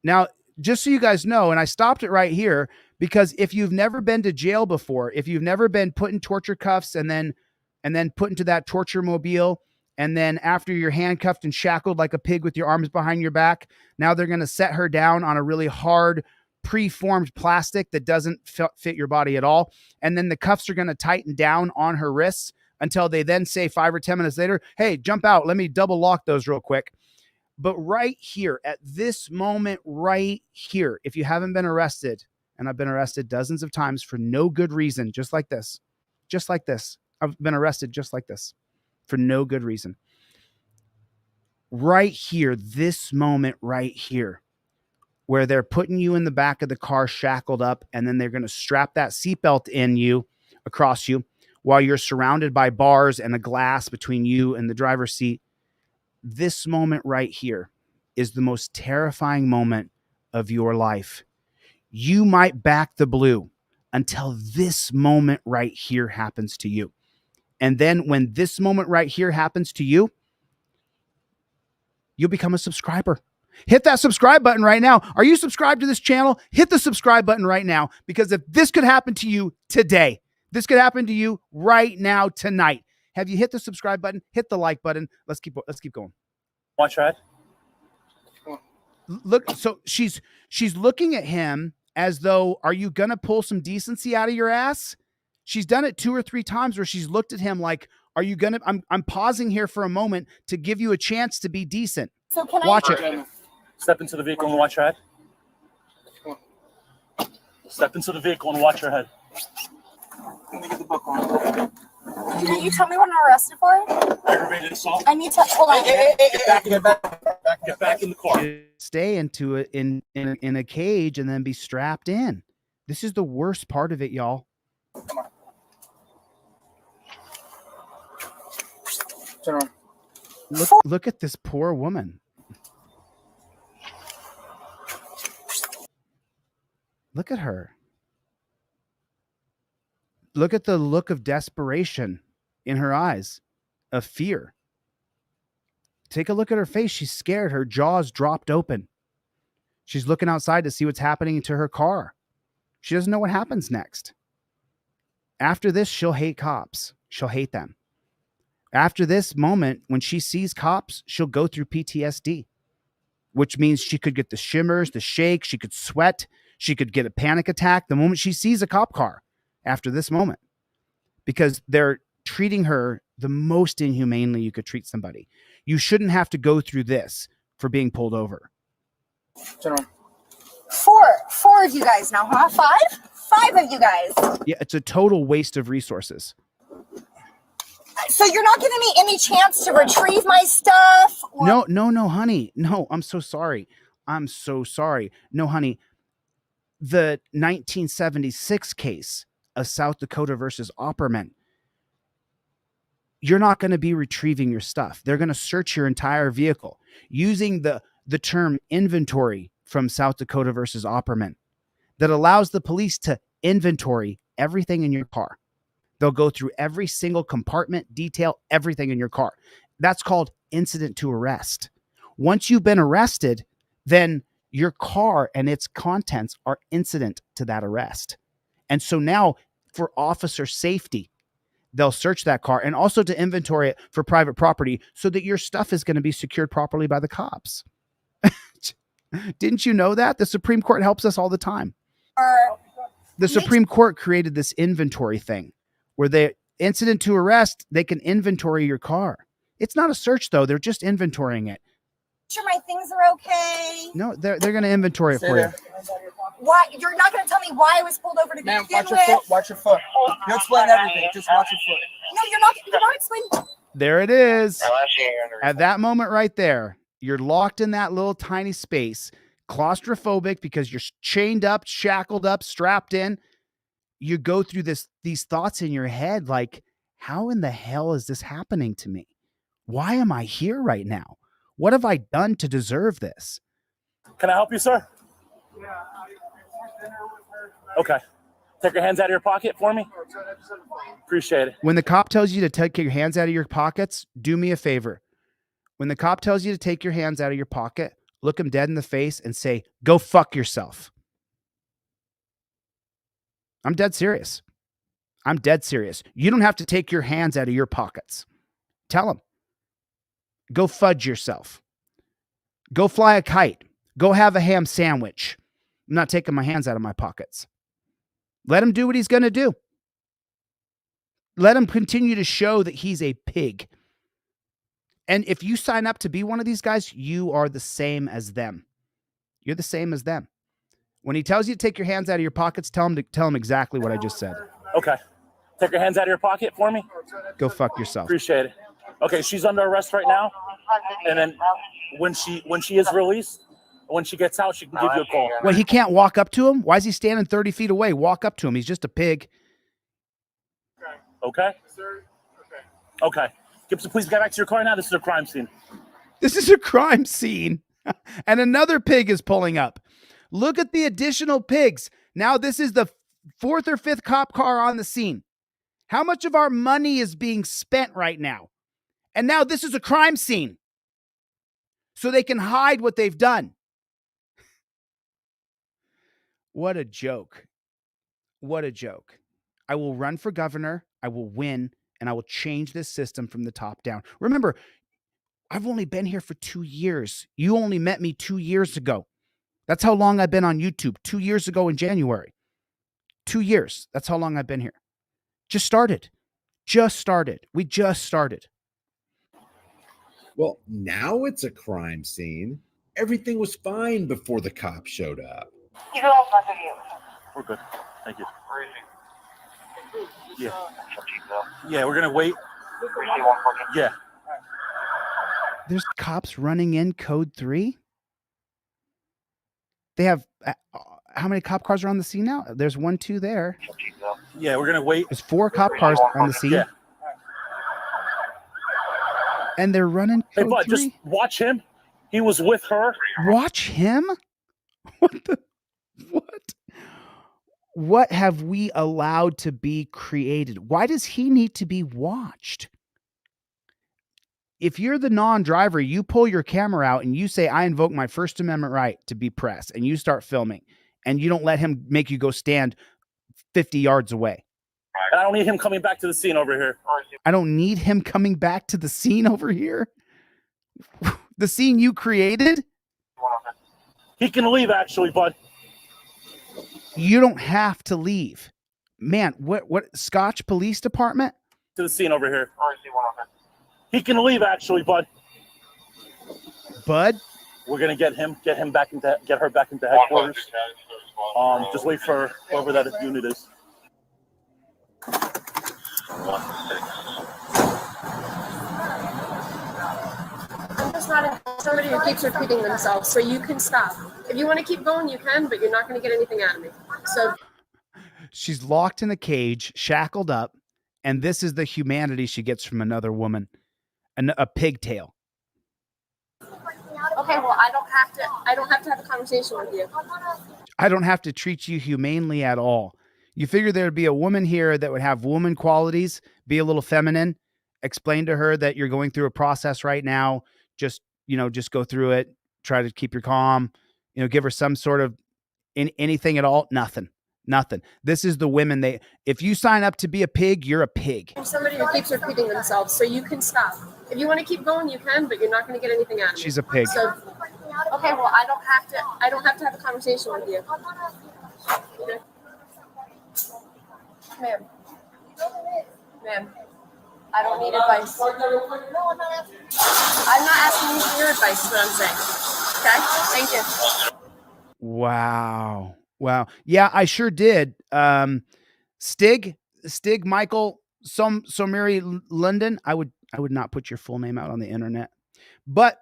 Now, just so you guys know, and I stopped it right here because if you've never been to jail before, if you've never been put in torture cuffs and then put into that torture mobile, and then after you're handcuffed and shackled like a pig with your arms behind your back, now they're going to set her down on a really hard preformed plastic that doesn't fit your body at all. And then the cuffs are going to tighten down on her wrists until they then say 5 or 10 minutes later, "Hey, jump out. Let me double lock those real quick." But right here, at this moment right here, if you haven't been arrested, and I've been arrested dozens of times for no good reason, just like this. I've been arrested just like this for no good reason. Right here, this moment right here, where they're putting you in the back of the car shackled up, and then they're going to strap that seatbelt across you while you're surrounded by bars and a glass between you and the driver's seat. This moment right here is the most terrifying moment of your life. You might back the blue until this moment right here happens to you. And then when this moment right here happens to you, you'll become a subscriber. Hit that subscribe button right now. Are you subscribed to this channel? Hit the subscribe button right now, because if this could happen to you today, this could happen to you right now, tonight. Have you hit the subscribe button? Hit the like button. Let's keep going. Watch your head. Look, so she's looking at him as though, are you going to pull some decency out of your ass? She's done it 2 or 3 times where she's looked at him like, are you going to, I'm pausing here for a moment to give you a chance to be decent. So can Watch I? it. Step into the vehicle and watch your head. Step into the vehicle and watch your head. Let me get the book on. Can you tell me what I'm arrested for? Aggravated assault. I need to hold on. Get back in the car. Stay into it in a cage and then be strapped in. This is the worst part of it, y'all. Come on. Turn on. Look at this poor woman. Look at her. Look at the look of desperation in her eyes, of fear. Take a look at her face. She's scared. Her jaw's dropped open. She's looking outside to see what's happening to her car. She doesn't know what happens next. After this, she'll hate cops. She'll hate them. After this moment, when she sees cops, she'll go through PTSD, which means she could get the shimmers, the shakes, she could sweat, she could get a panic attack the moment she sees a cop car after this moment, because they're treating her the most inhumanely you could treat somebody. You shouldn't have to go through this for being pulled over. Turn on. Four of you guys now, huh? Five of you guys. Yeah, it's a total waste of resources. So you're not giving me any chance to retrieve my stuff? Or... No, honey. No, I'm so sorry. No, honey. The 1976 case of South Dakota versus Opperman. you're not going to be retrieving your stuff. They're going to search your entire vehicle using the term inventory from South Dakota versus Opperman that allows the police to inventory everything in your car. They'll go through every single compartment, detail everything in your car. That's called incident to arrest. Once you've been arrested, then your car and its contents are incident to that arrest. And so now for officer safety, they'll search that car and also to inventory it for private property so that your stuff is going to be secured properly by the cops. Didn't you know that? The Supreme Court helps us all the time. The Supreme Court created this inventory thing where the incident to arrest, they can inventory your car. It's not a search though. They're just inventorying it. Sure, my things are okay. No, they're going to inventory it for you. Why? You're not going to tell me why I was pulled over to begin with? Watch your foot. You explain everything. Just watch your foot. No, you're not explaining. There it is. At that moment right there, you're locked in that little tiny space, claustrophobic because you're chained up, shackled up, strapped in. You go through these thoughts in your head like, how in the hell is this happening to me? Why am I here right now? What have I done to deserve this? Can I help you, sir? Okay. Take your hands out of your pocket for me. Appreciate it. When the cop tells you to take your hands out of your pockets, do me a favor. When the cop tells you to take your hands out of your pocket, look him dead in the face and say, go fuck yourself. I'm dead serious. I'm dead serious. You don't have to take your hands out of your pockets. Tell him. Go fudge yourself. Go fly a kite. Go have a ham sandwich. I'm not taking my hands out of my pockets. Let him do what he's going to do. Let him continue to show that he's a pig. And if you sign up to be one of these guys, you are the same as them. You're the same as them. When he tells you to take your hands out of your pockets, tell him exactly what I just said. Okay. Take your hands out of your pocket for me. Go fuck yourself. Appreciate it. Okay, she's under arrest right now. And then when she is released, when she gets out, she can give you a call. Well, he can't walk up to him? Why is he standing 30 feet away? Walk up to him. He's just a pig. Okay? Okay. Gibson, please get back to your car now. This is a crime scene. This is a crime scene. And another pig is pulling up. Look at the additional pigs. Now this is the fourth or fifth cop car on the scene. How much of our money is being spent right now? And now this is a crime scene. So they can hide what they've done. What a joke. What a joke. I will run for governor. I will win. And I will change this system from the top down. Remember, I've only been here for 2 years. You only met me 2 years ago. That's how long I've been on YouTube. 2 years ago in January. 2 years. That's how long I've been here. Just started. We just started. Well, now it's a crime scene. Everything was fine before the cops showed up. We're good. Thank you. Yeah. Yeah, we're going to wait. Yeah. There's cops running in code 3. They have, how many cop cars are on the scene now? There's 1, 2 there. Yeah, we're going to wait. There's 4 cop cars on the scene. Yeah. And they're running code Hey, bud, 3? just watch him. He was with her. Watch him? What? What have we allowed to be created? Why does he need to be watched? If you're the non-driver, you pull your camera out and you say, I invoke my First Amendment right to be press, and you start filming, and you don't let him make you go stand 50 yards away. And I don't need him coming back to the scene over here. I don't need him coming back to the scene over here. The scene you created? He can leave, actually, bud. You don't have to leave. Man, what Scotch Police Department? To the scene over here. He can leave, actually, bud. Bud? We're gonna get her back into headquarters. Just wait for whoever that unit is. I'm just not somebody who keeps repeating themselves, so you can stop. If you want to keep going, you can, but you're not going to get anything out of me. So she's locked in a cage, shackled up, And this is the humanity she gets from another woman, a pigtail. Okay, well, I don't have to have a conversation with you. I don't have to treat you humanely at all. You figure there'd be a woman here that would have woman qualities, be a little feminine, explain to her that you're going through a process right now. Just go through it. Try to keep your calm, give her some sort of anything at all. Nothing. This is the women if you sign up to be a pig, you're a pig. I'm somebody who keeps repeating themselves, so you can stop. If you want to keep going, you can, but you're not going to get anything out of me. She's a pig. So, okay, well, I don't have to have a conversation with you. Okay. Ma'am, I don't need advice. I'm not asking you for your advice, is what I'm saying. Okay? Thank you. Wow. Yeah, I sure did. Stig Michael Someri London. I would not put your full name out on the internet. But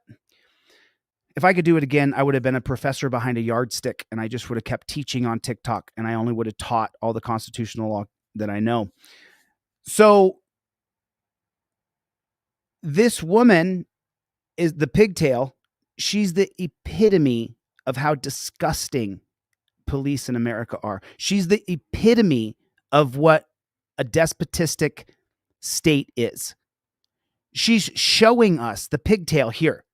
if I could do it again, I would have been a professor behind a yardstick, and I just would have kept teaching on TikTok, and I only would have taught all the constitutional law that I know. So this woman is the pigtail. She's the epitome of how disgusting police in America are. She's the epitome of what a despotistic state is. She's showing us the pigtail here,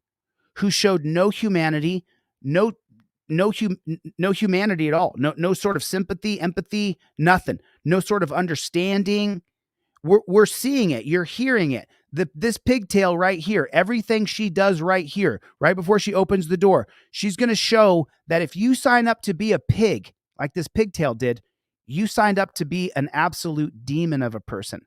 who showed no humanity, no humanity at all. No sort of sympathy, empathy, nothing. No sort of understanding. We're seeing it. You're hearing it. This pigtail right here, everything she does right here, right before she opens the door, she's going to show that if you sign up to be a pig, like this pigtail did, you signed up to be an absolute demon of a person.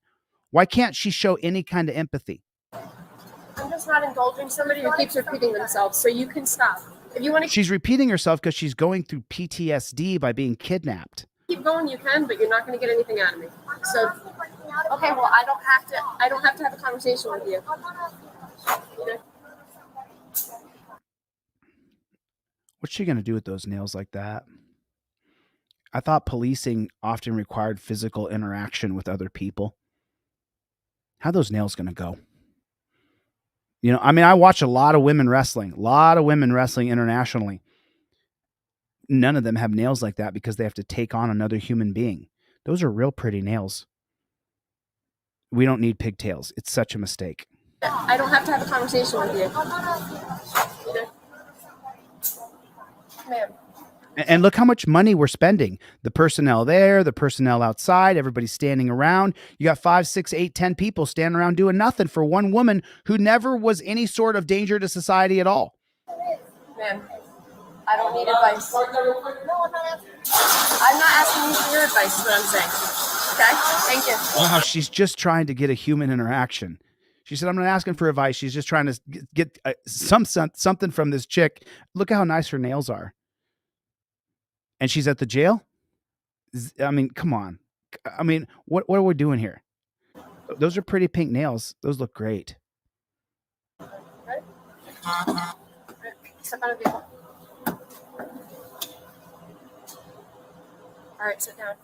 Why can't she show any kind of empathy? I'm just not indulging somebody who keeps repeating themselves, so you can stop. If you want to She's repeating herself because she's going through PTSD by being kidnapped. keep going, you can, but you're not going to get anything out of me. So, okay, well, I don't have to have a conversation with you. Okay? What's she going to do with those nails like that? I thought policing often required physical interaction with other people. How are those nails going to go? I watch a lot of women wrestling internationally. None of them have nails like that because they have to take on another human being. Those are real pretty nails. We don't need pigtails. It's such a mistake. I don't have to have a conversation with you. Okay? Ma'am. And look how much money we're spending. The personnel there, the personnel outside, everybody's standing around. You got 5, 6, 8, 10 people standing around doing nothing for one woman who never was any sort of danger to society at all. Ma'am, I don't need advice. I'm not asking you for your advice, is what I'm saying. Okay? Thank you. Wow, she's just trying to get a human interaction. She said, I'm not asking for advice. She's just trying to get something from this chick. Look at how nice her nails are. And she's at the jail? I mean, come on. I mean, what are we doing here? Those are pretty pink nails. Those look great. Right? Step out of the vehicle. All right, sit down.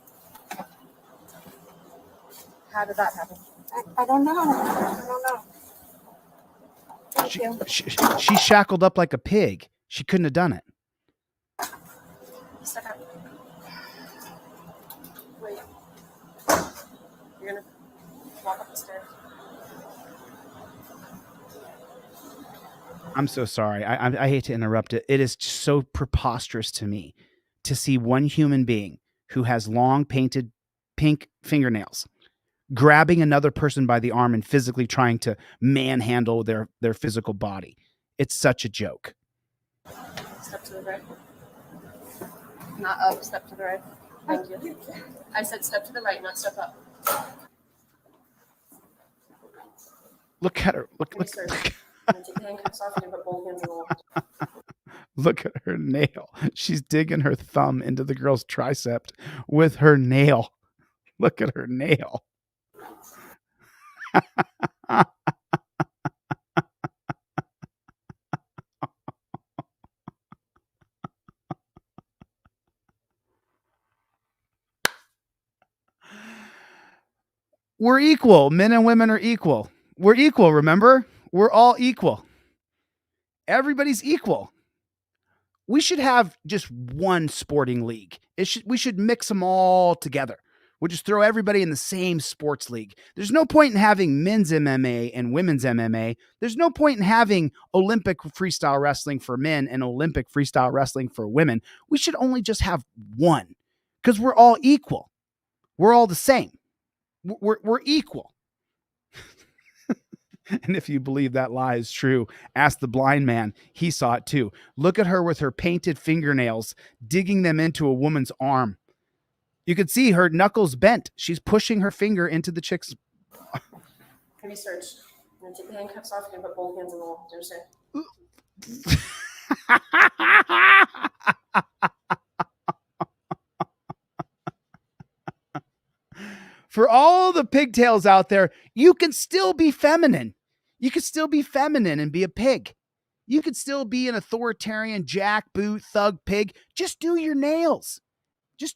How did that happen? I don't know. Thank you. She's shackled up like a pig. She couldn't have done it. Step out. Wait. You're going to walk up the stairs. I'm so sorry. I hate to interrupt it. It is so preposterous to me to see one human being who has long painted pink fingernails grabbing another person by the arm and physically trying to manhandle their physical body. It's such a joke. Step to the right. Not up, step to the right. Thank you. I said step to the right, not step up. Look at her. Look. Look at her nail. She's digging her thumb into the girl's tricep with her nail. Look at her nail. We're equal. Men and women are equal. We're equal, remember? We're all equal. Everybody's equal. We should have just one sporting league. We should mix them all together. We'll just throw everybody in the same sports league. There's no point in having men's MMA and women's MMA. There's no point in having Olympic freestyle wrestling for men and Olympic freestyle wrestling for women. We should only just have one because we're all equal. We're all the same. We're equal. And if you believe that lie is true, ask the blind man. He saw it too. Look at her with her painted fingernails, digging them into a woman's arm. You could see her knuckles bent. She's pushing her finger into the chick's. Have you searched? I'm gonna take the handcuffs off and put both hands on the wall. Do you understand? For all the pigtails out there, you can still be feminine. You can still be feminine and be a pig. You could still be an authoritarian jackboot thug pig. Just do your nails. Just,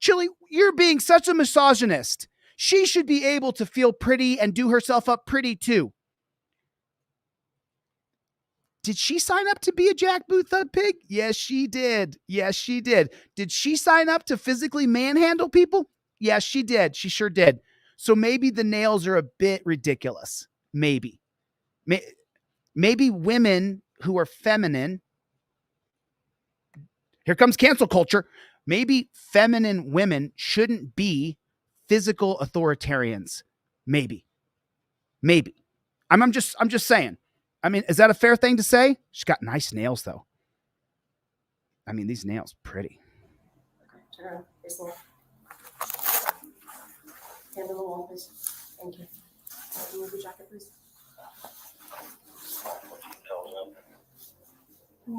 Chille, you're being such a misogynist. She should be able to feel pretty and do herself up pretty too. Did she sign up to be a jackboot thug pig? Yes, she did. Yes, she did. Did she sign up to physically manhandle people? Yes, she did. She sure did. So maybe the nails are a bit ridiculous. Maybe women who are feminine. Here comes cancel culture. Maybe feminine women shouldn't be physical authoritarians. Maybe. I'm just saying. I mean, is that a fair thing to say? She's got nice nails though. I mean, these nails pretty. Okay, turn around. Face the wall. Hand on the wall, please. Thank you. Remove your jacket, please.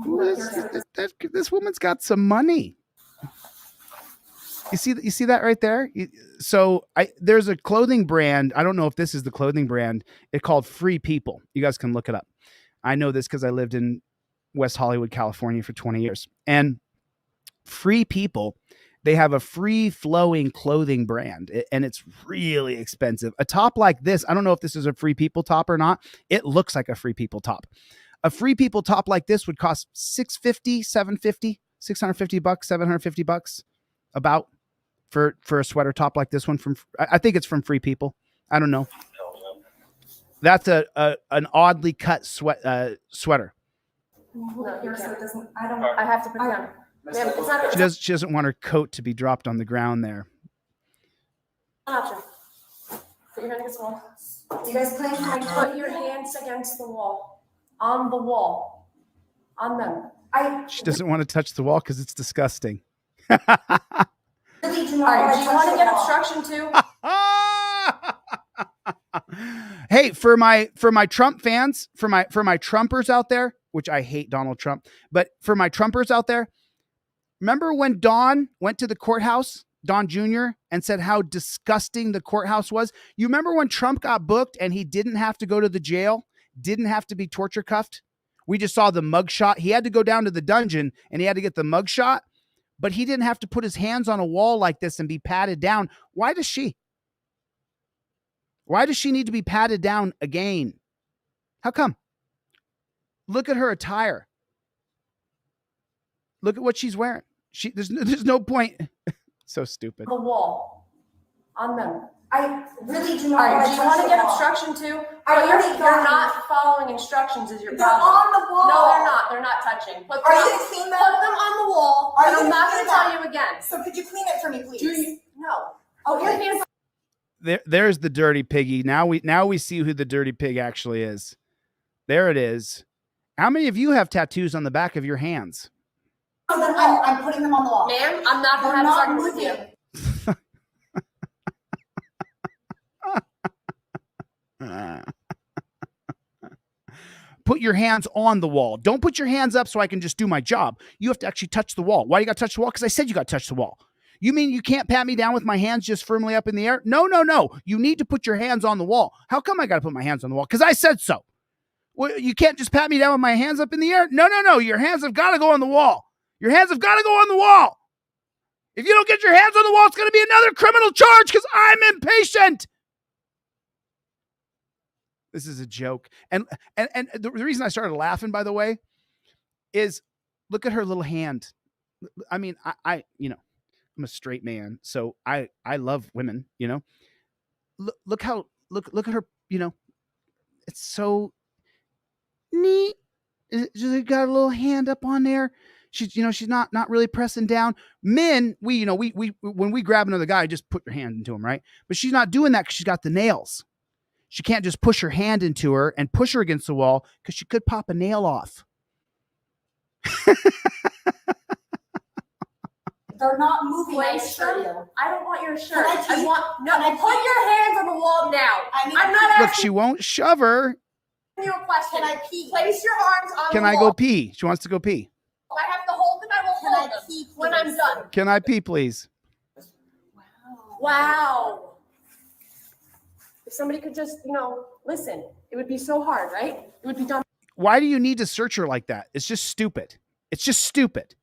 Ooh, this woman's got some money. You see that right there? There's a clothing brand. I don't know if this is the clothing brand. It's called Free People. You guys can look it up. I know this because I lived in West Hollywood, California for 20 years. And Free People, they have a free-flowing clothing brand, and it's really expensive. A top like this, I don't know if this is a Free People top or not. It looks like a Free People top. A Free People top like this would cost $650, $750, $650, $750 about for a sweater top like this one from. I think it's from Free People. I don't know. That's an oddly cut sweater. No, you can't. I have to put it down. Ma'am, it's not She doesn't want her coat to be dropped on the ground there. an option. Put your hand against the wall. Do you guys plan to put your hands against the wall? On the wall. On them. She doesn't want to touch the wall because it's disgusting. All right, do you want to get obstruction too? Hey, for my Trump fans, for my Trumpers out there, which I hate Donald Trump, but for my Trumpers out there, remember when Don went to the courthouse, Don Jr., and said how disgusting the courthouse was? You remember when Trump got booked and he didn't have to go to the jail, didn't have to be torture cuffed? We just saw the mugshot. He had to go down to the dungeon and he had to get the mugshot, but he didn't have to put his hands on a wall like this and be patted down. Why does she? Why does she need to be patted down again? How come? Look at her attire. Look at what she's wearing. There's no point. So stupid. The wall. On them. I really do not. All right, do you want to get obstruction too? You're not following instructions is your They're problem. on the wall. No, they're not. They're not touching. Put Are them, you going to clean them? put them on the wall. Are And you I'm not gonna going to clean tell you again. So could you clean it for me, please? No. Put your hands There's the dirty piggy. Now we see who the dirty pig actually is. There it is. How many of you have tattoos on the back of your hands? So then I'm putting them on the wall. Ma'am, I'm not going to have sex with you. Put your hands on the wall. Don't put your hands up so I can just do my job. You have to actually touch the wall. Why do you got to touch the wall? Because I said you got to touch the wall. You mean you can't pat me down with my hands just firmly up in the air? No. You need to put your hands on the wall. How come I got to put my hands on the wall? Because I said so. Well, you can't just pat me down with my hands up in the air? No. Your hands have got to go on the wall. Your hands have got to go on the wall. If you don't get your hands on the wall, it's going to be another criminal charge because I'm impatient. This is a joke. And the reason I started laughing, by the way, is look at her little hand. I mean, I I'm a straight man, so I love women, Look at her, it's so neat. She's got a little hand up on there. She's not really pressing down. Men, we when we grab another guy, just put your hand into him, right? But she's not doing that because she's got the nails. She can't just push her hand into her and push her against the wall because she could pop a nail off. They're not moving. Place them. I don't want your shirt. Can I put your hands on the wall now. I'm not Look, asking she won't shove her. you a question. Can I pee? Place your arms on Can the I wall. go pee? She wants to go pee. If I have to hold them, I will Can hold I them pee, when I'm please? done. Can I pee, please? Wow. If somebody could just, listen, it would be so hard, right? It would be done Why do you need to search her like that? It's just stupid. It's just stupid.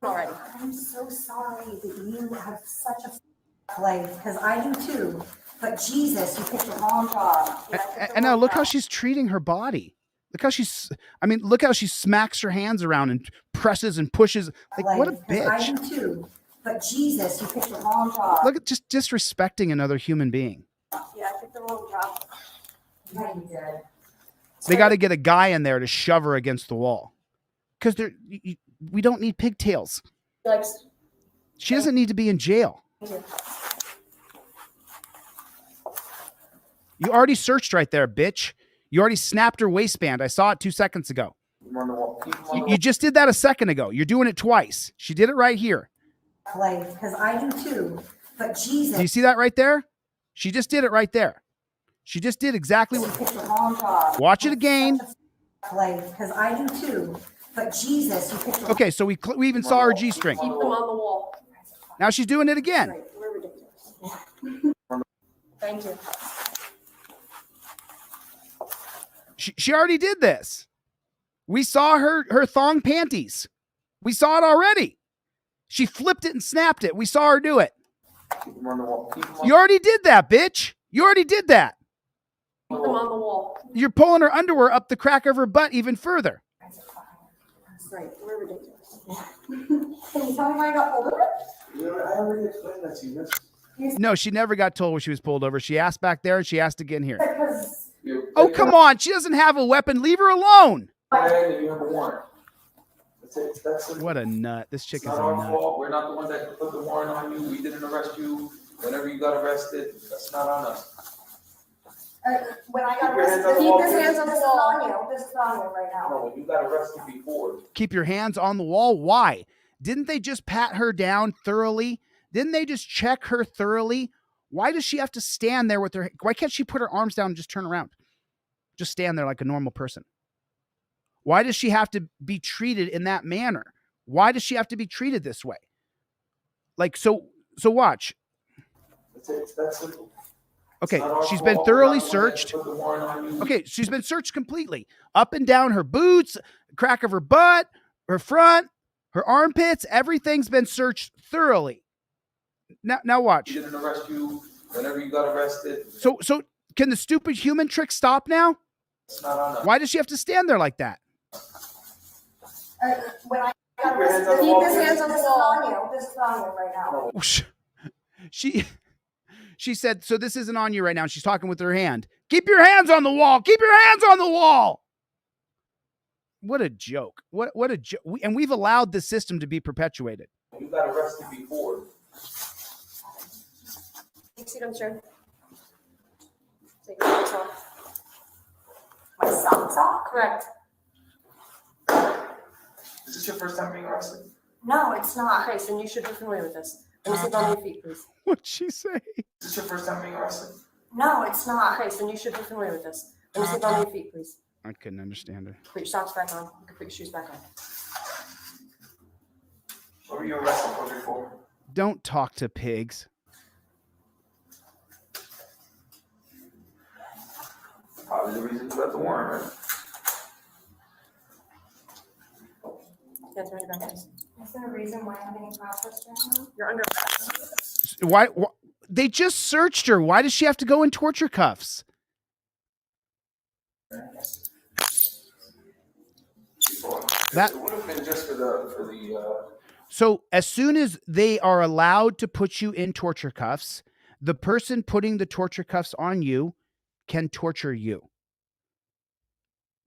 already. I'm so sorry that you have such a life, because I do too. But Jesus, you picked the wrong job. And now look how she's treating her body. Look how look how she smacks her hands around and presses and pushes. Like, what a bitch. I do too. But Jesus, you picked the wrong job. Look at just disrespecting another human being. Yeah, I picked the wrong job. Yeah, you did. They got to get a guy in there to shove her against the wall. Because we don't need pigtails. She doesn't need to be in jail. You already searched right there, bitch. You already snapped her waistband. I saw it 2 seconds ago. You just did that a second ago. You're doing it twice. She did it right here. Because I do too. But Jesus. Do you see that right there? She just did it right there. She just did exactly You what. picked the wrong job. Watch it again. Because I do too. But Jesus, you picked the Okay, so we even saw her G-string. Keep them on the wall. Now she's doing it again. Right, we're ridiculous. Thank you. She already did this. We saw her thong panties. We saw it already. She flipped it and snapped it. We saw her do it. You already did that, bitch. You already did that. Keep them on the wall. You're pulling her underwear up the crack of her butt even further. Right, we're ridiculous. Can you tell me why I got pulled over? I already explained that to you. No, she never got told when she was pulled over. She asked back there and she asked again here. Because Oh, come on. She doesn't have a weapon. Leave her alone. You have a warrant. That's it. That's it. What a nut. This chick It's is a not our nut. fault. We're not the ones that put the warrant on you. We didn't arrest you. Whenever you got arrested, that's not on us. when I got Keep your hands arrested, on the Keep wall. your hands on the this is wall. on you. This is on you right now. No, when you got arrested before. Keep your hands on the wall. Why? Didn't they just pat her down thoroughly? Didn't they just check her thoroughly? Why does she have to stand there with her? Why can't she put her arms down and just turn around? Just stand there like a normal person. Why does she have to be treated in that manner? Why does she have to be treated this way? Like, so watch. That's it. That's simple. Okay, It's not our she's fault. been We're thoroughly not the ones that searched. put the warrant on you. Okay, she's been searched completely. Up and down her boots, crack of her butt, her front, her armpits, everything's been searched thoroughly. Now watch. We didn't arrest you. Whenever you got arrested, So can the stupid human trick stop now? it's not on us. Why does she have to stand there like that? When I got Keep your hands on arrested, the wall. Keep his hands on the this is wall. on you. This is on you right now. She said, so this isn't on you right now. She's talking with her hand. Keep your hands on the wall. Keep your hands on the wall. What a joke. What a joke. And we've allowed this system to be perpetuated. You got arrested before. Take a seat on the chair. Take your socks off. My socks off? Correct. Is this your first time being arrested? No, it's not. Okay, so you should be familiar with this. Let me sit on your feet, please. What'd she say? Is this your first time being arrested? No, it's not. Okay, so you should be familiar with this. Let me sit on your feet, please. I couldn't understand her. Put your socks back on. You can put your shoes back on. What were you arrested for before? Don't talk to pigs. Probably the reason you got the warrant, right? Hands behind your back, please. Is there a reason why I'm being processed right now? You're under arrest. Why they just searched her. Why does she have to go in torture cuffs? That It would have been just for the So as soon as they are allowed to put you in torture cuffs, the person putting the torture cuffs on you can torture you.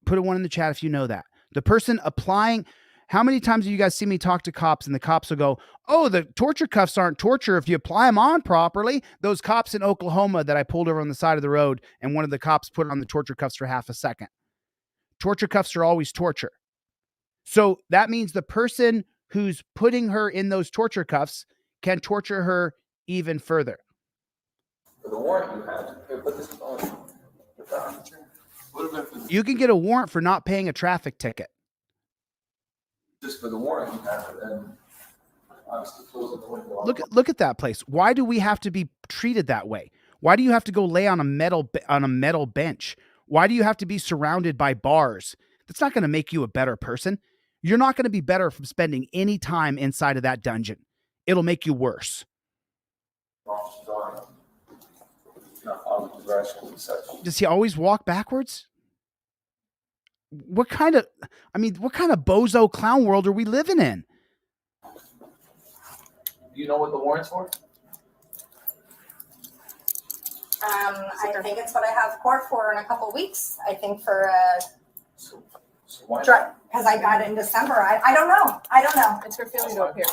Put a 1 in the chat if you know that. The person applying, how many times have you guys seen me talk to cops and the cops will go, oh, the torture cuffs aren't torture if you apply them on properly. Those cops in Oklahoma that I pulled over on the side of the road and one of the cops put on the torture cuffs for half a second. Torture cuffs are always torture. So that means the person who's putting her in those torture cuffs can torture her even further. for the warrant you had. Here, put this on. Would have been for You can get a warrant for not paying a traffic ticket. just for the warrant you had, and obviously closing the window. Look at that place. Why do we have to be treated that way? Why do you have to go lay on a metal bench? Why do you have to be surrounded by bars? That's not going to make you a better person. You're not going to be better from spending any time inside of that dungeon. It'll make you worse. Does he always walk backwards? What kind of bozo clown world are we living in? Do you know what the warrant's for? I think it's what I have court for in a couple weeks. I think for So why because I got it in December. I don't know. I don't know. It's for failing to appear.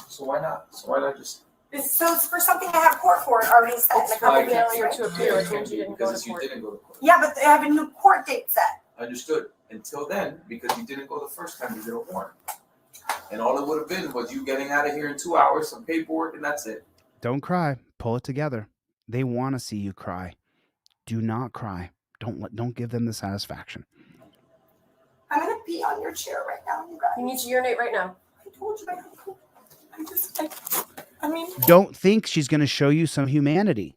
So why not? So why not just? So it's for something I have court for. It already set. It's for failure to appear, which means you didn't go Because to you court. didn't go to court. Yeah, but they have a new court date set. Understood. Until then, because you didn't go the first time you did a warrant. And all it would have been was you getting out of here in 2 hours, some paperwork, and that's it. Don't cry. Pull it together. They want to see you cry. Do not cry. Don't give them the satisfaction. I'm gonna be on your chair right now, you guys. You need to urinate right now. I told you I mean, Don't think she's going to show you some humanity.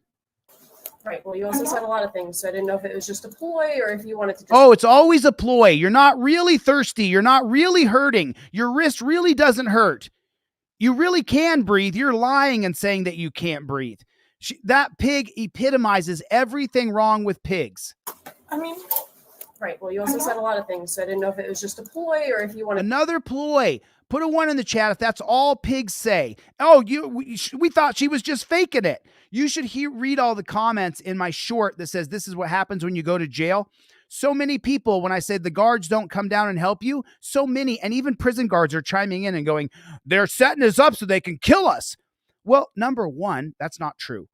Right. Well, you also said a lot of things, so I didn't know if it was just a ploy or if you wanted to just. Oh, it's always a ploy. You're not really thirsty. You're not really hurting. Your wrist really doesn't hurt. You really can breathe. You're lying and saying that you can't breathe. That pig epitomizes everything wrong with pigs. I mean. Right. Well, you also said a lot of things, so I didn't know if it was just a ploy or if you wanted. Another ploy. Put a 1 in the chat if that's all pigs say. Oh, we thought she was just faking it. You should read all the comments in my short that says this is what happens when you go to jail. So many people, when I say the guards don't come down and help you, so many, and even prison guards are chiming in and going, they're setting us up so they can kill us. Well, number one, that's not true.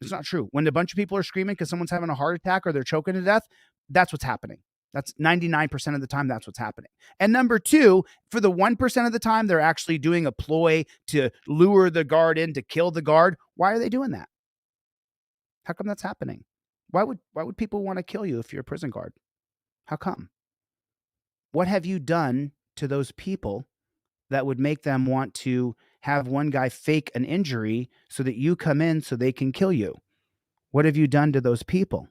It's not true. When a bunch of people are screaming because someone's having a heart attack or they're choking to death, that's what's happening. That's 99% of the time, that's what's happening. And number two, for the 1% of the time, they're actually doing a ploy to lure the guard in to kill the guard. Why are they doing that? How come that's happening? Why would people want to kill you if you're a prison guard? How come? What have you done to those people that would make them want to have one guy fake an injury so that you come in so they can kill you? What have you done to those people?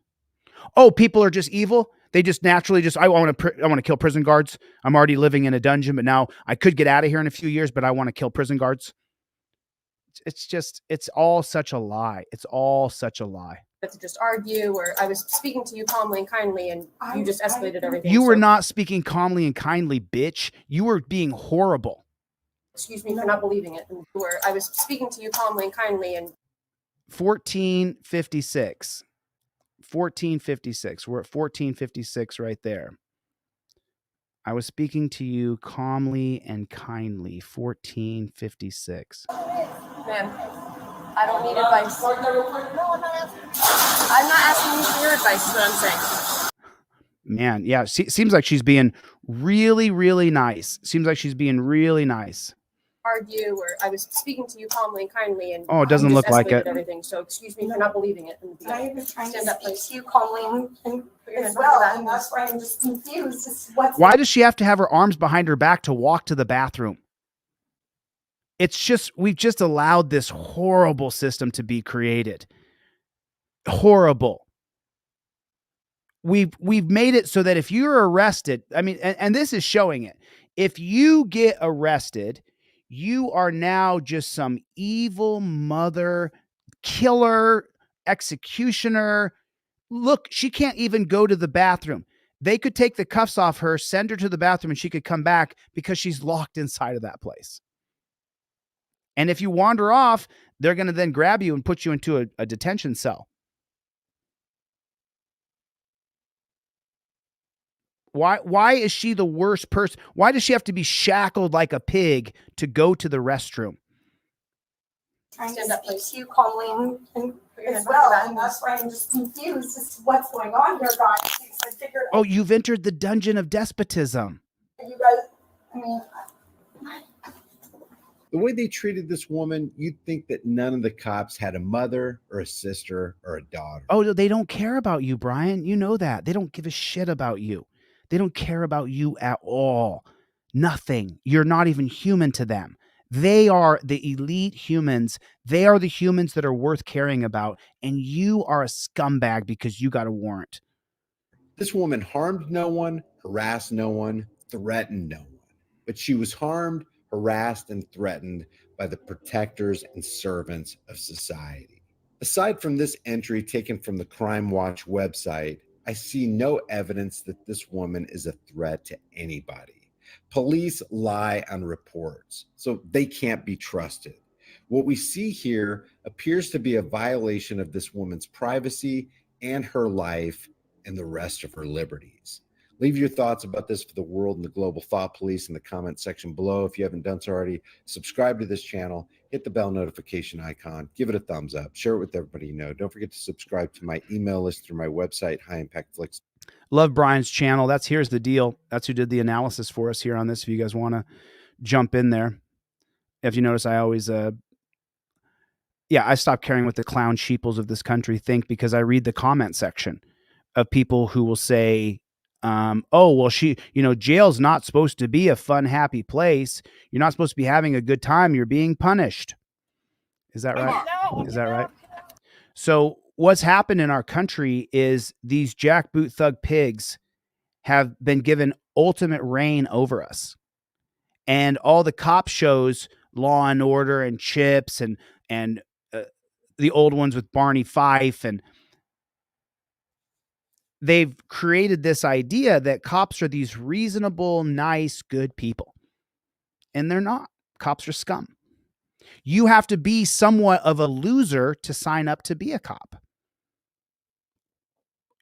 Oh, people are just evil. They just naturally I want to kill prison guards. I'm already living in a dungeon, but now I could get out of here in a few years, but I want to kill prison guards. It's all such a lie. It's all such a lie. To just argue, or I was speaking to you calmly and kindly, and you just escalated everything. You were not speaking calmly and kindly, bitch. You were being horrible. Excuse me for not believing it. I was speaking to you calmly and kindly, and 1456. 1456. We're at 1456 right there. I was speaking to you calmly and kindly. 1456. Ma'am, I don't need advice. No, I'm not asking you for your advice, is what I'm saying. Man, yeah, seems like she's being really, really nice. Seems like she's being really nice. Argue, or I was speaking to you calmly and kindly, and oh, it doesn't look like it. Everything. So excuse me for not believing it. I even trying to speak to you calmly and as well, and that's why I'm just confused. Why does she have to have her arms behind her back to walk to the bathroom? It's just, we've just allowed this horrible system to be created. Horrible. We've made it so that if you're arrested, I mean, and this is showing it. If you get arrested, you are now just some evil mother, killer, executioner. Look, she can't even go to the bathroom. They could take the cuffs off her, send her to the bathroom, and she could come back because she's locked inside of that place. And if you wander off, they're going to then grab you and put you into a detention cell. Why is she the worst person? Why does she have to be shackled like a pig to go to the restroom? Trying to speak to you calmly and as well, and that's why I'm just confused as to what's going on here, guys. Because I figured, Oh, you've entered the dungeon of despotism. you guys, I mean, The way they treated this woman, you'd think that none of the cops had a mother or a sister or a daughter. Oh, they don't care about you, Brian. You know that. They don't give a shit about you. They don't care about you at all. Nothing. You're not even human to them. They are the elite humans. They are the humans that are worth caring about. And you are a scumbag because you got a warrant. This woman harmed no one, harassed no one, threatened no one. But she was harmed, harassed, and threatened by the protectors and servants of society. Aside from this entry taken from the Crime Watch website, I see no evidence that this woman is a threat to anybody. Police lie on reports, so they can't be trusted. What we see here appears to be a violation of this woman's privacy and her life and the rest of her liberties. Leave your thoughts about this for the world and the global thought police in the comment section below. If you haven't done so already, subscribe to this channel, hit the bell notification icon, give it a thumbs up, share it with everybody you know. Don't forget to subscribe to my email list through my website, High Impact Flicks. Love Brian's channel. Here's the deal. That's who did the analysis for us here on this. If you guys want to jump in there. If you notice, I always, I stopped caring what the clown sheeples of this country think because I read the comment section of people who will say, oh, well, jail's not supposed to be a fun, happy place. You're not supposed to be having a good time. You're being punished. Is that right? Is that right? So what's happened in our country is these jackboot thug pigs have been given ultimate reign over us. And all the cop shows, Law and Order and Chips and the old ones with Barney Fife, and they've created this idea that cops are these reasonable, nice, good people. And they're not. Cops are scum. You have to be somewhat of a loser to sign up to be a cop.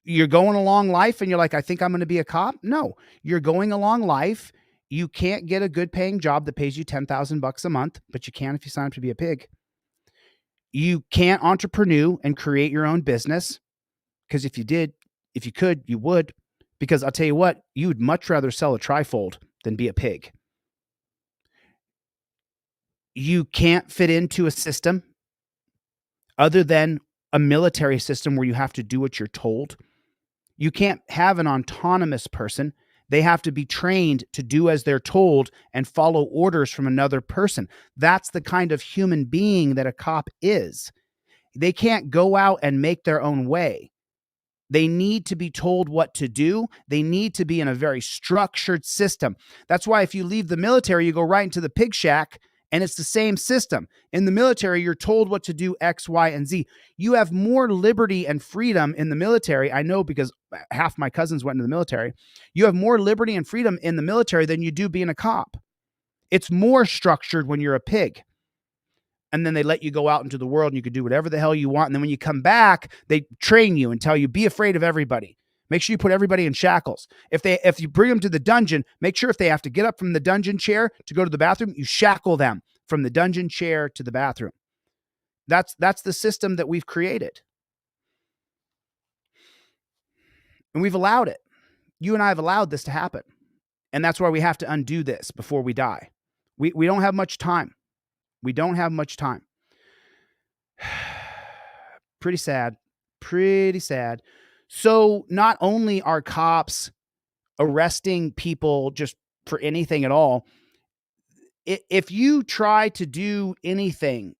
You're going along life and you're like, I think I'm going to be a cop. No, you're going along life. You can't get a good paying job that pays you $10,000 a month, but you can if you sign up to be a pig. You can't entrepreneur and create your own business, because if you could, you would. Because I'll tell you what, you would much rather sell a trifold than be a pig. You can't fit into a system other than a military system where you have to do what you're told. You can't have an autonomous person. They have to be trained to do as they're told and follow orders from another person. That's the kind of human being that a cop is. They can't go out and make their own way. They need to be told what to do. They need to be in a very structured system. That's why if you leave the military, you go right into the pig shack, and it's the same system. In the military, you're told what to do X, Y, and Z. You have more liberty and freedom in the military. I know because half my cousins went into the military. You have more liberty and freedom in the military than you do being a cop. It's more structured when you're a pig. And then they let you go out into the world and you can do whatever the hell you want. And then when you come back, they train you and tell you, be afraid of everybody. Make sure you put everybody in shackles. If you bring them to the dungeon, make sure if they have to get up from the dungeon chair to go to the bathroom, you shackle them from the dungeon chair to the bathroom. That's the system that we've created. And we've allowed it. You and I have allowed this to happen. And that's why we have to undo this before we die. We don't have much time. We don't have much time. Pretty sad. Pretty sad. So not only are cops arresting people just for anything at all, if you try to do anything,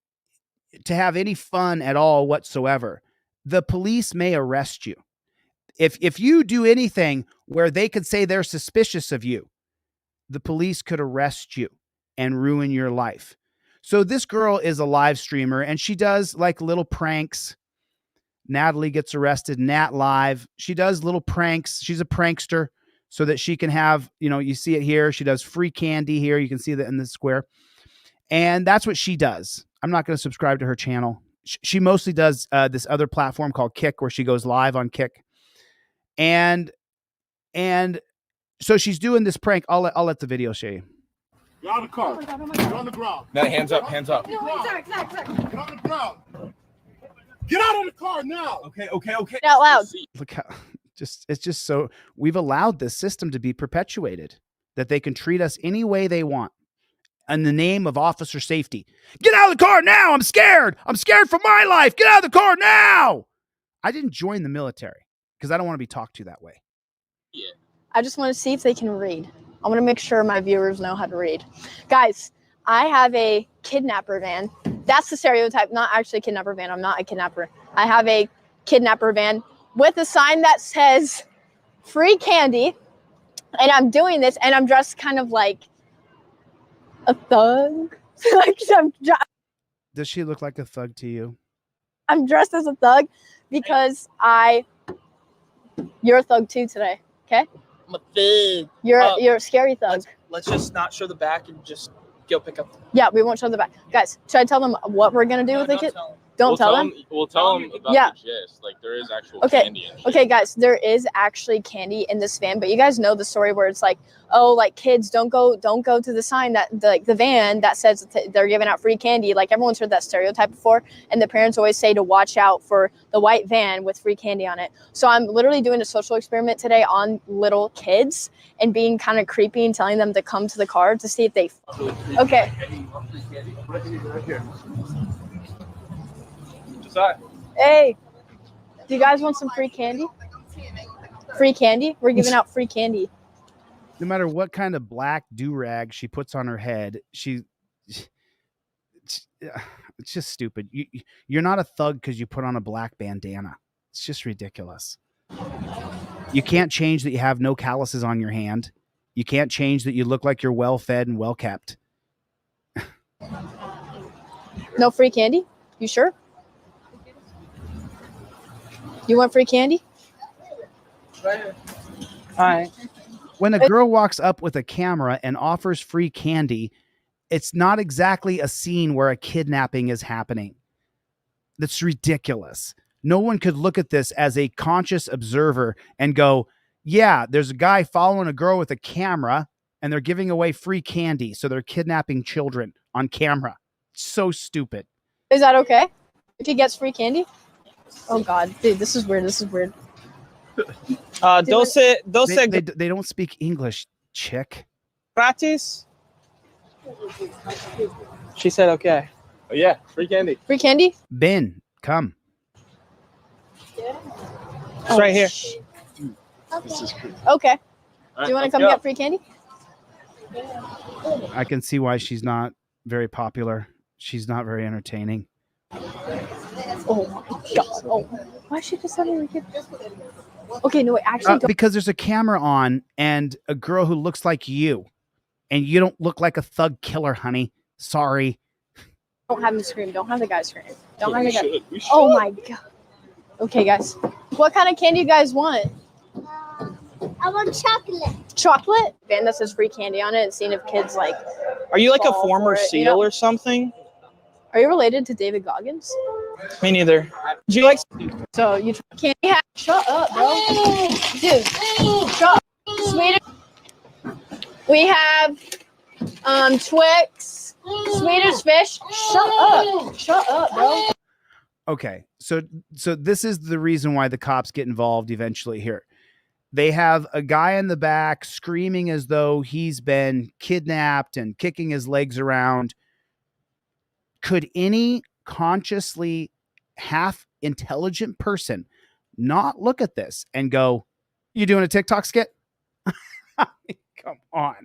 to have any fun at all whatsoever, the police may arrest you. If you do anything where they could say they're suspicious of you, the police could arrest you and ruin your life. So this girl is a live streamer and she does like little pranks. Natalie gets arrested, Nat Live. She does little pranks. She's a prankster so that she can have, you see it here. She does free candy here. You can see that in the square. And that's what she does. I'm not going to subscribe to her channel. She mostly does this other platform called Kick, where she goes live on Kick. And so she's doing this prank. I'll let the video show you. Get on the car. Get on the ground. No, hands up, hands up. Get on the ground. Get out of the car now. Okay. Out loud. Look how it's just so we've allowed this system to be perpetuated, that they can treat us any way they want in the name of officer safety. Get out of the car now. I'm scared. I'm scared for my life. Get out of the car now. I didn't join the military because I don't want to be talked to that way. Yeah. I just want to see if they can read. I want to make sure my viewers know how to read. Guys, I have a kidnapper van. That's the stereotype, not actually a kidnapper van. I'm not a kidnapper. I have a kidnapper van with a sign that says free candy. And I'm doing this and I'm dressed kind of like a thug. Does she look like a thug to you? I'm dressed as a thug because you're a thug too today, okay? I'm a thug. You're a scary thug. Let's just not show the back and just go pick up. Yeah, we won't show the back. Guys, should I tell them what we're going to do with the kid? Don't tell them. We'll tell them about the gist. Like, there is actual candy in shit. Okay, guys, there is actually candy in this van, but you guys know the story where it's like, oh, like kids don't go to the sign that the van that says they're giving out free candy. Like everyone's heard that stereotype before, and the parents always say to watch out for the white van with free candy on it. So I'm literally doing a social experiment today on little kids and being kind of creepy and telling them to come to the car to see if they. Okay. Hey, do you guys want some free candy? Free candy? We're giving out free candy. No matter what kind of black do-rag she puts on her head, it's just stupid. You're not a thug because you put on a black bandana. It's just ridiculous. You can't change that you have no calluses on your hand. You can't change that you look like you're well-fed and well-kept. No free candy? You sure? You want free candy? Hi. When a girl walks up with a camera and offers free candy, it's not exactly a scene where a kidnapping is happening. That's ridiculous. No one could look at this as a conscious observer and go, yeah, there's a guy following a girl with a camera and they're giving away free candy. So they're kidnapping children on camera. So stupid. Is that okay? If he gets free candy? Oh God, dude, this is weird. They don't speak English, chick. Gratis? She said okay. Oh, yeah, free candy. Free candy? Ben, come. It's right here. Okay. Do you want to come get free candy? I can see why she's not very popular. She's not very entertaining. Oh my God. Oh, why is she just suddenly get? Okay, no, wait, actually, because there's a camera on and a girl who looks like you, and you don't look like a thug killer, honey. Sorry. Don't have him scream. Don't have the guy scream. Don't have the guy. Oh my God. Okay, guys. What kind of candy you guys want? I want chocolate. Chocolate? Van that says free candy on it and seeing if kids like. Are you like a former SEAL or something? Are you related to David Goggins? Me neither. Do you like? So you can't have. Shut up, bro. Dude, shut up. Swedish. We have Twix, Swedish fish. Shut up, bro. Okay, so this is the reason why the cops get involved eventually here. They have a guy in the back screaming as though he's been kidnapped and kicking his legs around. Could any consciously half intelligent person not look at this and go, you doing a TikTok skit? Come on.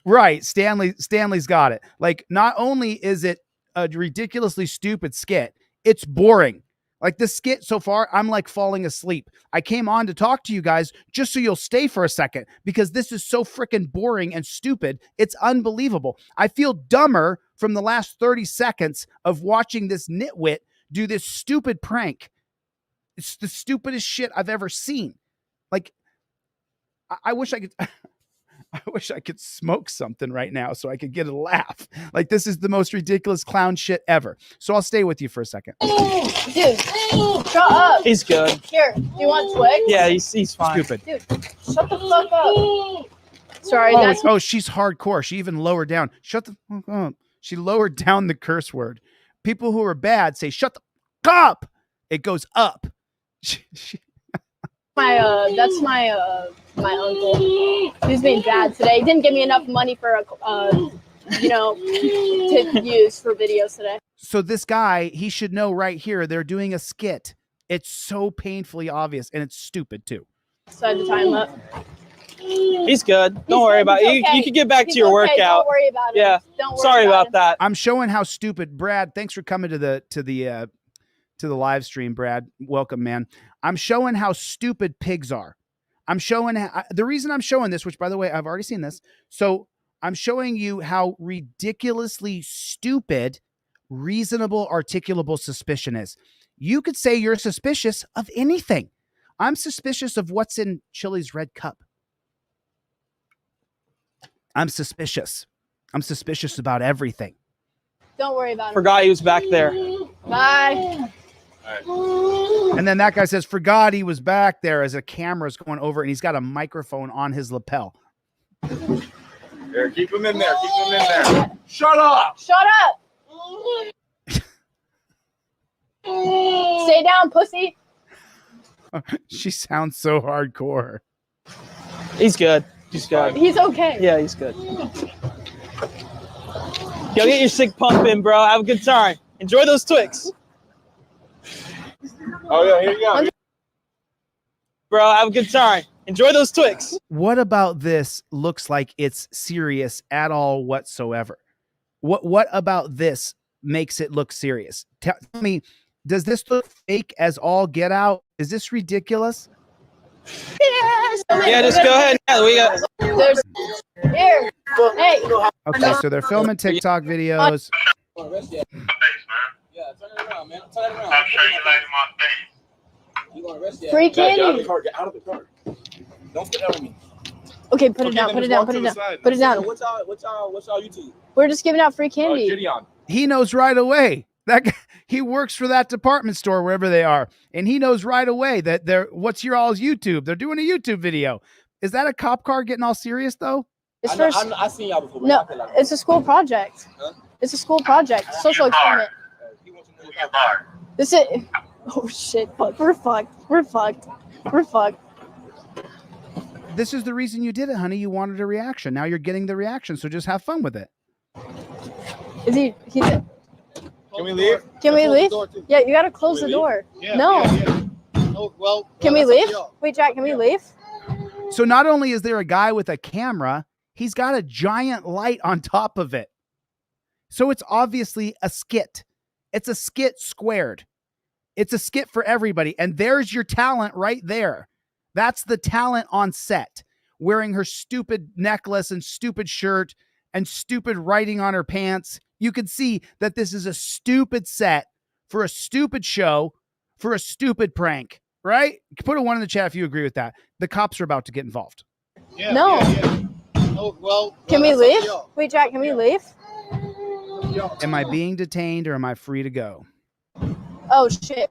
Right. Stanley's got it. Like, not only is it a ridiculously stupid skit, it's boring. Like the skit so far, I'm like falling asleep. I came on to talk to you guys just so you'll stay for a second because this is so freaking boring and stupid. It's unbelievable. I feel dumber from the last 30 seconds of watching this nitwit do this stupid prank. It's the stupidest shit I've ever seen. Like, I wish I could. I wish I could smoke something right now so I could get a laugh. Like, this is the most ridiculous clown shit ever. So I'll stay with you for a second. Dude, shut up. He's good. Here, do you want Twix? Yeah, he's fine. Stupid. Dude, shut the fuck up. Sorry, that's Oh, she's hardcore. She even lowered down. Shut the fuck up. She lowered down the curse word. People who are bad say, shut the fuck up. It goes up. that's my uncle. He's being bad today. He didn't give me enough money for to use for videos today. So this guy, he should know right here, they're doing a skit. It's so painfully obvious, and it's stupid too. So I had to tie him up. He's good. Don't worry about it. You can get back to your workout. Don't worry about it. Yeah. Don't worry Sorry about that. I'm showing how stupid. Brad, thanks for coming to the live stream, Brad. Welcome, man. I'm showing how stupid pigs are. I'm showing the reason I'm showing this, which by the way, I've already seen this. So I'm showing you how ridiculously stupid reasonable articulable suspicion is. You could say you're suspicious of anything. I'm suspicious of what's in Chille's red cup. I'm suspicious. I'm suspicious about everything. Don't worry about it. Forgot he was back there. Bye. And then that guy says, forgot he was back there as a camera's going over and he's got a microphone on his lapel. There, keep him in there. Keep him in there. Shut up. Shut up. Stay down, pussy. She sounds so hardcore. He's good. He's good. He's okay. Yeah, he's good. Go get your sick pump in, bro. Have a good time. Enjoy those Twix. Oh, yeah, here you go. Bro, have a good time. Enjoy those Twix. What about this looks like it's serious at all whatsoever? What about this makes it look serious? Tell me, does this look fake as all get out? Is this ridiculous? Yeah, just go ahead. Yeah, we got. There's here. Hey. Okay, so they're filming TikTok videos. Yeah, turn it around, man. Turn it around. I'll show you later my face. You gonna arrest Free candy. Get out of the car. Get out of the car. Don't put that on me. Okay, put it down. Put it down. Put it down. Put it down. What's y'all YouTube? We're just giving out free candy. Gideon. He knows right away. That guy, he works for that department store wherever they are, and he knows right away that they're what's your all's YouTube? They're doing a YouTube video. Is that a cop car getting all serious though? It's I seen y'all before. No, it's a school project. Huh? It's a school project. Social experiment. This is. Oh shit! Fuck. We're fucked. We're fucked. We're fucked. This is the reason you did it, honey. You wanted a reaction. Now you're getting the reaction, so just have fun with it. Is he? He's. Can we leave? Can we leave? Yeah, you gotta close the door. No. Oh, well, Can we leave? Wait, Jack, can we leave? So not only is there a guy with a camera, he's got a giant light on top of it. So it's obviously a skit. It's a skit squared. It's a skit for everybody. And there's your talent right there. That's the talent on set, wearing her stupid necklace and stupid shirt and stupid writing on her pants. You can see that this is a stupid set for a stupid show for a stupid prank, right? Put a 1 in the chat if you agree with that. The cops are about to get involved. Yeah, No. Oh, well, Can we leave? Wait, Jack, can we leave? Am I being detained or am I free to go? Oh shit.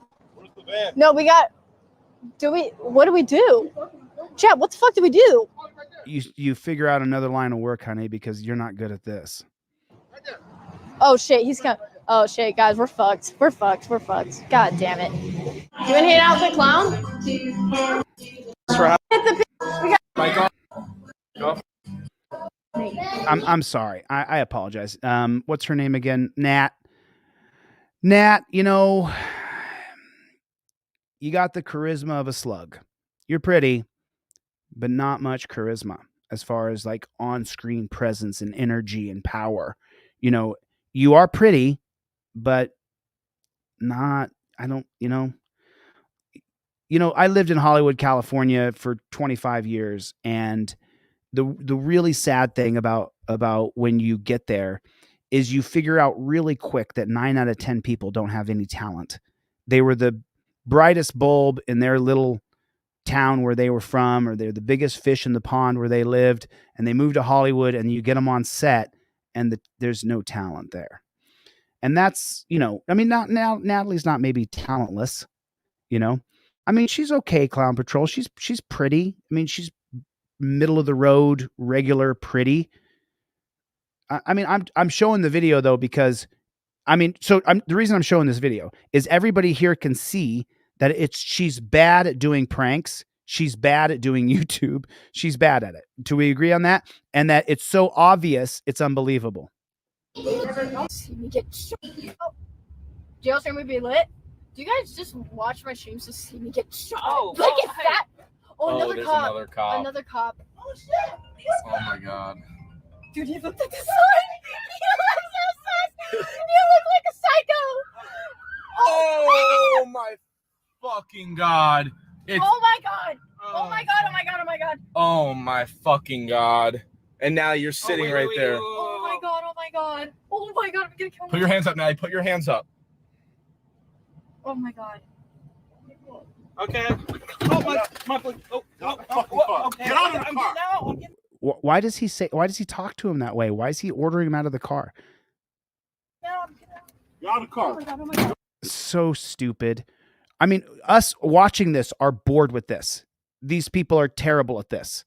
No, we got. What do we do? Chat, what the fuck do we do? You figure out another line of work, honey, because you're not good at this. Oh shit, he's coming. Oh shit, guys, we're fucked. We're fucked. We're fucked. God damn it. You wanna hit out the clown? I'm sorry. I apologize. What's her name again? Nat. Nat, you know, you got the charisma of a slug. You're pretty, but not much charisma as far as like on-screen presence and energy and power. You know, you are pretty, but not, I don't you know, I lived in Hollywood, California for 25 years, and the really sad thing about when you get there is you figure out really quick that 9 out of 10 people don't have any talent. They were the brightest bulb in their little town where they were from, or they're the biggest fish in the pond where they lived, and they moved to Hollywood, and you get them on set and there's no talent there. And that's, you know, I mean, not now Natalie's not maybe talentless, you know. I mean, she's okay, Clown Patrol. She's pretty. I mean, she's middle of the road, regular pretty. I mean, I'm showing the video though because the reason I'm showing this video is everybody here can see that she's bad at doing pranks. She's bad at doing YouTube. She's bad at it. Do we agree on that? And that it's so obvious, it's unbelievable. See me get shot. Oh, jail stream would be lit. Do you guys just watch my streams to see me get shot? Oh, look at that! Oh, there's another cop. Another cop. Oh my god. Dude, he looked at the sign. You look like a psycho. Oh my fucking god. Oh my god. Oh my god. Oh my god. Oh my god. Oh my fucking god. And now you're sitting right there. Oh my god. Oh my god. Oh my god. I'm gonna kill Put your hands up, Natty. Put your hands up. Oh my god. Okay. Oh my. Okay. Get out of the car. Why does he talk to him that way? Why is he ordering him out of the car? Get out of the car. Oh my god. Oh my god. So stupid. I mean, us watching this are bored with this. These people are terrible at this.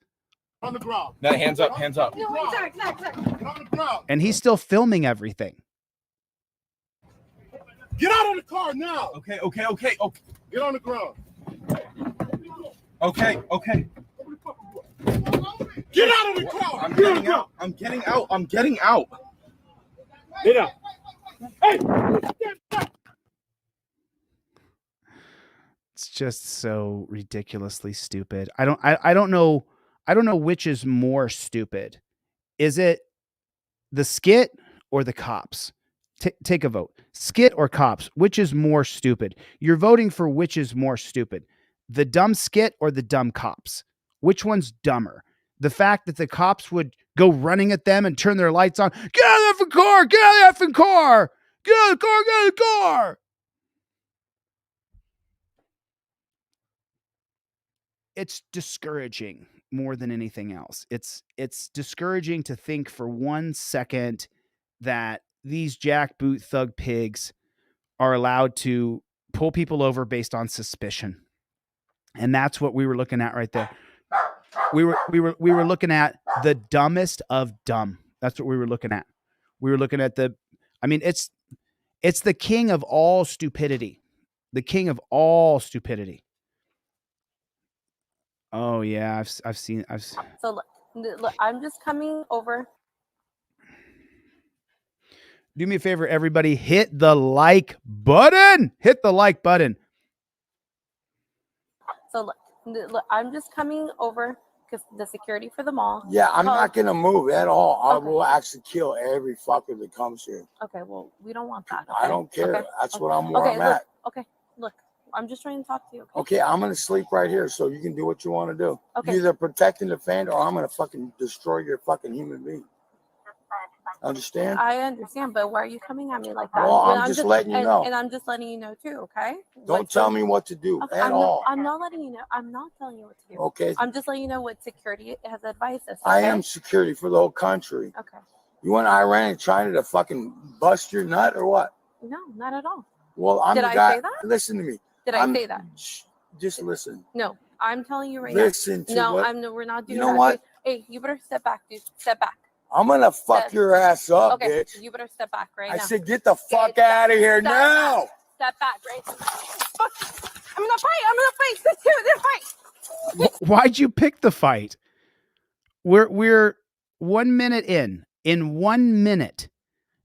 On the ground. Now hands up, hands up. No, exact. Get on the ground. And he's still filming everything. Get out of the car now. Okay. Get on the ground. Okay. Get out of the car. I'm getting out. I'm getting out. Get out. Hey. It's just so ridiculously stupid. I don't know which is more stupid. Is it the skit or the cops? Take a vote. Skit or cops? Which is more stupid? You're voting for which is more stupid. The dumb skit or the dumb cops? Which one's dumber? The fact that the cops would go running at them and turn their lights on. Get out of the effing car! Get out of the effing car! Get out of the car! Get out of the car! It's discouraging more than anything else. It's discouraging to think for 1 second that these jackboot thug pigs are allowed to pull people over based on suspicion. And that's what we were looking at right there. We were looking at the dumbest of dumb. That's what we were looking at. We were looking at it's the king of all stupidity. The king of all stupidity. Oh yeah, I've seen. So look, I'm just coming over. Do me a favor, everybody. Hit the like button. Hit the like button. So look, I'm just coming over because the security for the mall. Yeah, I'm not gonna move at all. I will actually kill every fucker that comes here. Okay, well, we don't want that. I don't care. Okay. That's what I'm where I'm look, at. Okay, look, I'm just trying to talk to you. Okay, I'm gonna sleep right here, so you can do what you want to do. Okay. You either protect and defend, or I'm gonna fucking destroy your fucking human being. Understand? I understand, but why are you coming at me like that? Well, I'm just letting you know. And I'm just letting you know too, okay? Don't tell me what to do at all. I'm not letting you know. I'm not telling you what to do. Okay. I'm just letting you know what security has advised us. Okay? I am security for the whole country. Okay. You want Iran and China to fucking bust your nut or what? No, not at all. Well, I'm Did the I guy. say that? Listen to me. Did I say that? Just listen. No, I'm telling you right Listen now. to what? No, we're not doing You know that. what? Hey, you better step back, dude. Step back. I'm gonna fuck your ass up, Okay, bitch. you better step back right I now. said, get the fuck out of here now. Step back right now. I'm gonna fight. Let's do it. Why'd you pick the fight? We're 1 minute in. In 1 minute,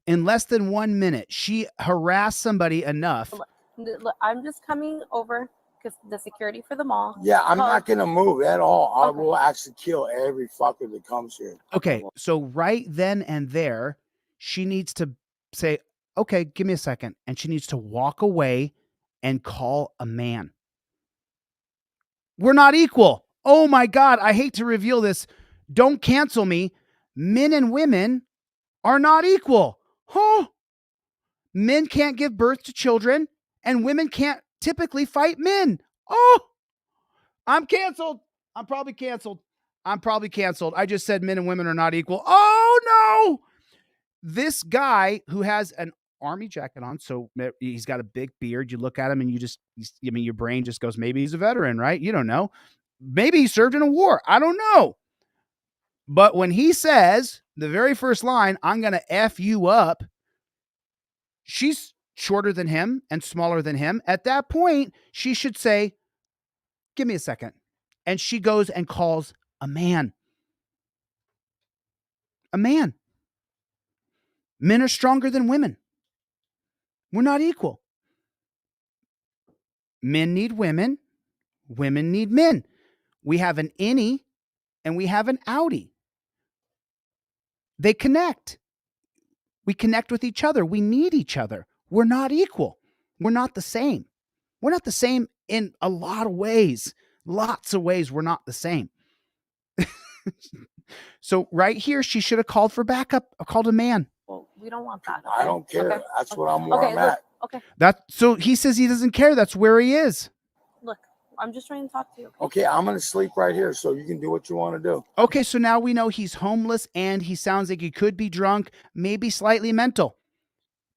in less than 1 minute, she harassed somebody enough. Look, I'm just coming over because the security for the mall. Yeah, I'm not gonna move at all. I will actually kill every fucker that comes here. Okay, so right then and there, she needs to say, okay, give me a second. And she needs to walk away and call a man. We're not equal. Oh my God, I hate to reveal this. Don't cancel me. Men and women are not equal. Huh? Men can't give birth to children, and women can't typically fight men. Oh, I'm canceled. I'm probably canceled. I just said men and women are not equal. Oh no. This guy who has an army jacket on, so he's got a big beard. You look at him and your brain just goes, maybe he's a veteran, right? You don't know. Maybe he served in a war. I don't know. But when he says the very first line, I'm going to F you up, she's shorter than him and smaller than him. At that point, she should say, give me a second. And she goes and calls a man. A man. Men are stronger than women. We're not equal. Men need women. Women need men. We have an innie and we have an outie. They connect. We connect with each other. We need each other. We're not equal. We're not the same. We're not the same in a lot of ways. Lots of ways we're not the same. So right here, she should have called for backup, called a man. Well, we don't want that. Okay? I don't care. Okay. That's what I'm where I'm at. Okay. So he says he doesn't care. That's where he is. Look, I'm just trying to talk to you. Okay, I'm going to sleep right here so you can do what you want to do. Okay, so now we know he's homeless and he sounds like he could be drunk, maybe slightly mental.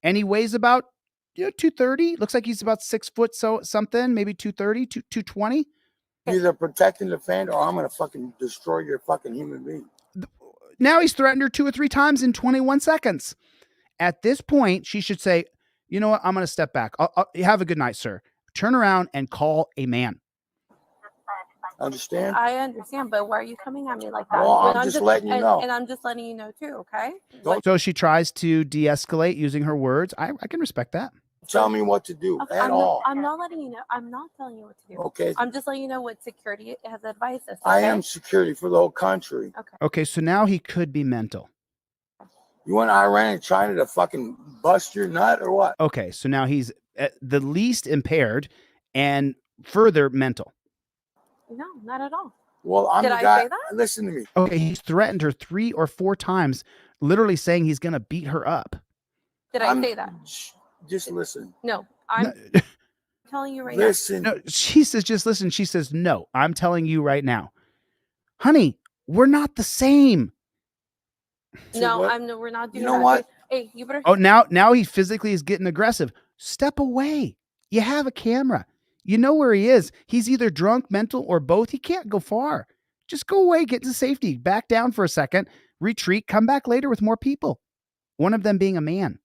And he weighs about 230. Looks like he's about 6 foot something, maybe 230, 220. Either protecting the fan or I'm going to fucking destroy your fucking human being. Now he's threatened her 2 or 3 times in 21 seconds. At this point, she should say, you know what? I'm going to step back. I'll have a good night, sir. Turn around and call a man. Understand? I understand, but why are you coming at me like that? Well, I'm just letting you know. And I'm just letting you know too, okay? So she tries to de-escalate using her words. I can respect that. Tell me what to do at all. I'm not letting you know. I'm not telling you what to do. Okay. I'm just letting you know what security has advised us. Okay? I am security for the whole country. Okay, so now he could be mental. You want Iran and China to fucking bust your nut or what? Okay, so now he's at the least impaired and further mental. No, not at all. Well, I'm Did the I guy. say that? Listen to me. Okay, he's threatened her 3 or 4 times, literally saying he's going to beat her up. Did I say that? Just listen. No, I'm telling you right Listen. No, she says, just listen. She says, no, I'm telling you right now. Honey, we're not the same. now. No, we're not doing You know that. what? Hey, you better. Oh, now he physically is getting aggressive. Step away. You have a camera. You know where he is. He's either drunk, mental, or both. He can't go far. Just go away, get to safety, back down for a second, retreat, come back later with more people. One of them being a man.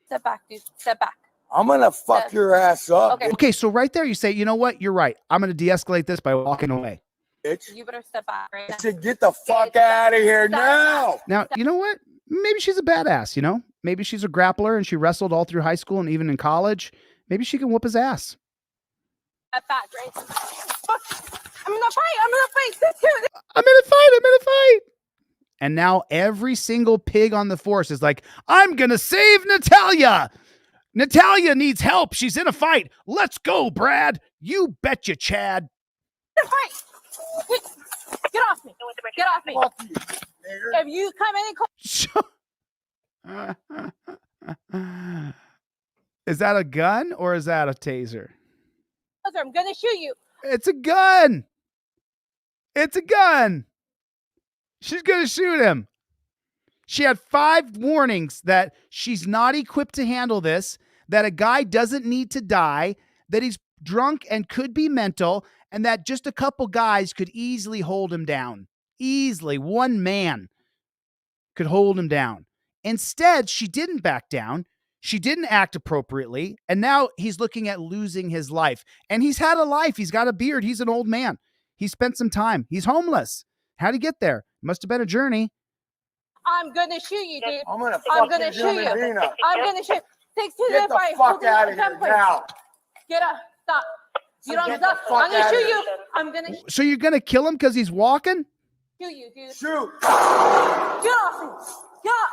Step back, dude. Step back. I'm going to fuck your ass up. Okay, so right there you say, you know what? You're right. I'm going to de-escalate this by walking away. You better step back right now. Get the fuck out of here now. Now, you know what? Maybe she's a badass, you know? Maybe she's a grappler and she wrestled all through high school and even in college. Maybe she can whoop his ass. Step back, right? I'm in a fight. I'm in a fight. And now every single pig on the force is like, I'm going to save Natalia. Natalia needs help. She's in a fight. Let's go, Brad. You betcha, Chad. Fight. Get off me. Get off me. If you come any closer. Is that a gun or is that a taser? I'm going to shoot you. It's a gun. It's a gun. She's going to shoot him. She had 5 warnings that she's not equipped to handle this, that a guy doesn't need to die, that he's drunk and could be mental, and that just a couple guys could easily hold him down. Easily. One man could hold him down. Instead, she didn't back down. She didn't act appropriately. And now he's looking at losing his life. And he's had a life. He's got a beard. He's an old man. He spent some time. He's homeless. How'd he get there? Must have been a journey. I'm going to shoot you, dude. I'm going to shoot you. I'm going to shoot. 6 to Get the fuck out of here now. Get up. Stop. You don't stop. I'm going to shoot you. I'm going to So you're going to kill him because he's walking? shoot you, dude. Shoot. Get off me. Get up.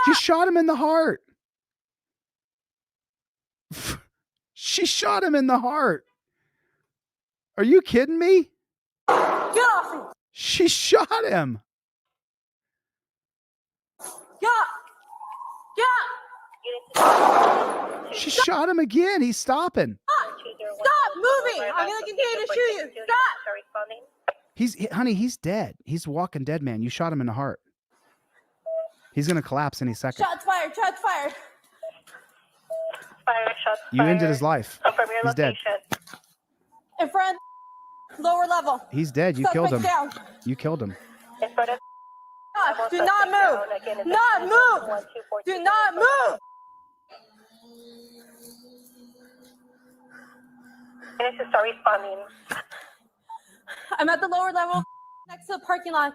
She shot him in the heart. She shot him in the heart. Are you kidding me? Get off me. She shot him. Get up. She shot him again. He's stopping. Stop moving. I'm going to continue to shoot you. Stop. Honey, he's dead. He's a walking dead man. You shot him in the heart. He's going to collapse any second. Shots fired. Shots fired. You ended his life. He's dead. In front. Lower level. He's dead. You killed him. Down. You killed him. Do not move. Not move. Do not move. Finish to start responding. I'm at the lower level next to the parking lot.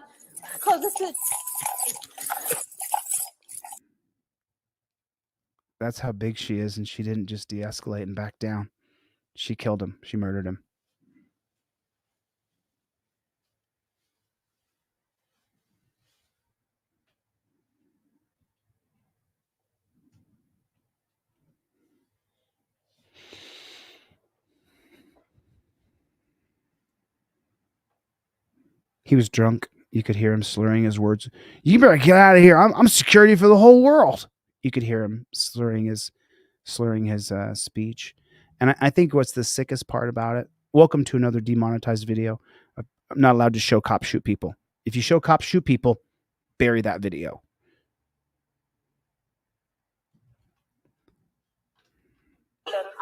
Closest to. That's how big she is, and she didn't just de-escalate and back down. She killed him. She murdered him. He was drunk. You could hear him slurring his words. You better get out of here. I'm security for the whole world. You could hear him slurring his speech. And I think what's the sickest part about it, welcome to another demonetized video. I'm not allowed to show cops shoot people. If you show cops shoot people, bury that video.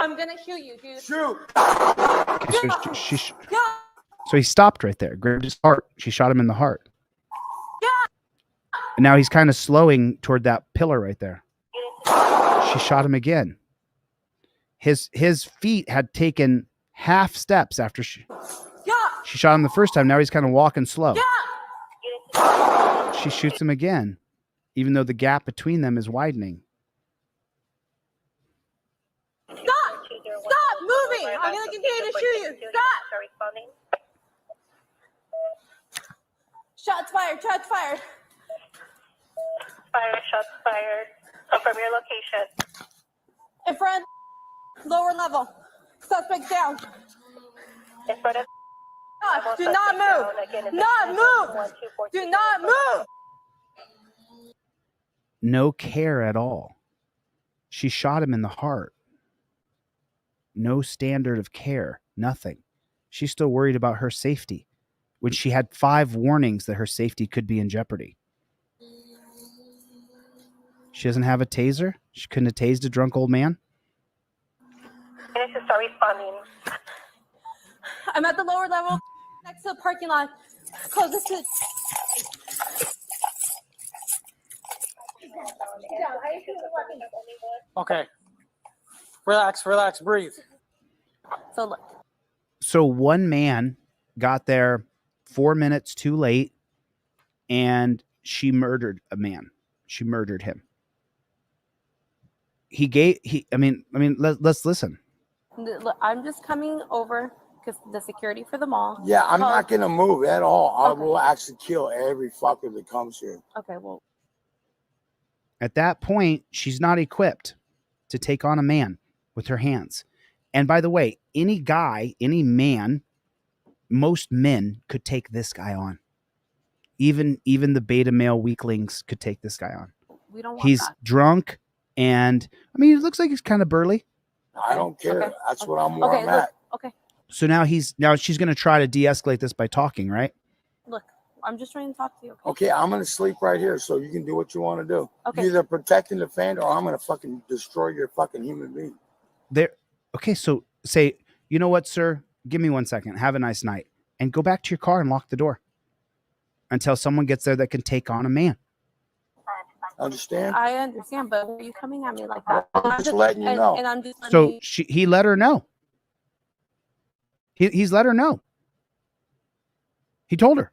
I'm going to shoot you, dude. Shoot. Okay, so he stopped right there, grabbed his heart. She shot him in the heart. And now he's kind of slowing toward that pillar right there. She shot him again. His feet had taken half steps after she shot him the first time. Now he's kind of walking slow. She shoots him again, even though the gap between them is widening. Stop moving. I'm going to continue to shoot you. Stop. Shots fired. Shots fired. Shots fired. Confirm your location. In front. Lower level. Suspect down. In front of. Do not move. Not move. Do not move. No care at all. She shot him in the heart. No standard of care. Nothing. She's still worried about her safety when she had 5 warnings that her safety could be in jeopardy. She doesn't have a taser. She couldn't have tased a drunk old man. Finish to start responding. I'm at the lower level next to the parking lot. Closest to. Okay. Relax, breathe. So one man got there 4 minutes too late, and she murdered a man. She murdered him. Let's listen. I'm just coming over because the security for the mall. Yeah, I'm not going to move at all. I will actually kill every fucker that comes here. Okay, well. At that point, she's not equipped to take on a man with her hands. And by the way, any guy, any man, most men could take this guy on. Even the beta male weaklings could take this guy on. We don't want He's that. drunk, and it looks like he's kind of burly. I don't care. Okay. That's what I'm where I'm at. Okay. So now she's going to try to de-escalate this by talking, right? Look, I'm just trying to talk to you. Okay, I'm going to sleep right here so you can do what you want to do. Okay. You either protect and defend, or I'm going to fucking destroy your fucking human being. Okay, so say, you know what, sir? Give me 1 second. Have a nice night. And go back to your car and lock the door until someone gets there that can take on a man. Understand? I understand, but why are you coming at me like that? I'm just letting you know. And I'm just letting So he let her know. He's let her know. He told her.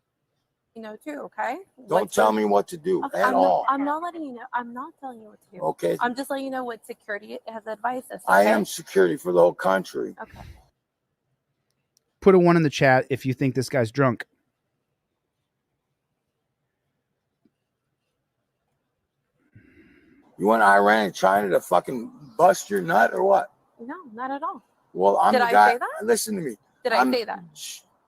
you know too, okay? Don't tell me what to do at all. I'm not letting you know. I'm not telling you what to do. Okay. I'm just letting you know what security has advised us. I okay? am security for the whole country. Okay. Put a 1 in the chat if you think this guy's drunk. You want Iran and China to fucking bust your nut or what? No, not at all. Well, I'm Did the I guy. say that? Listen to me. Did I say that?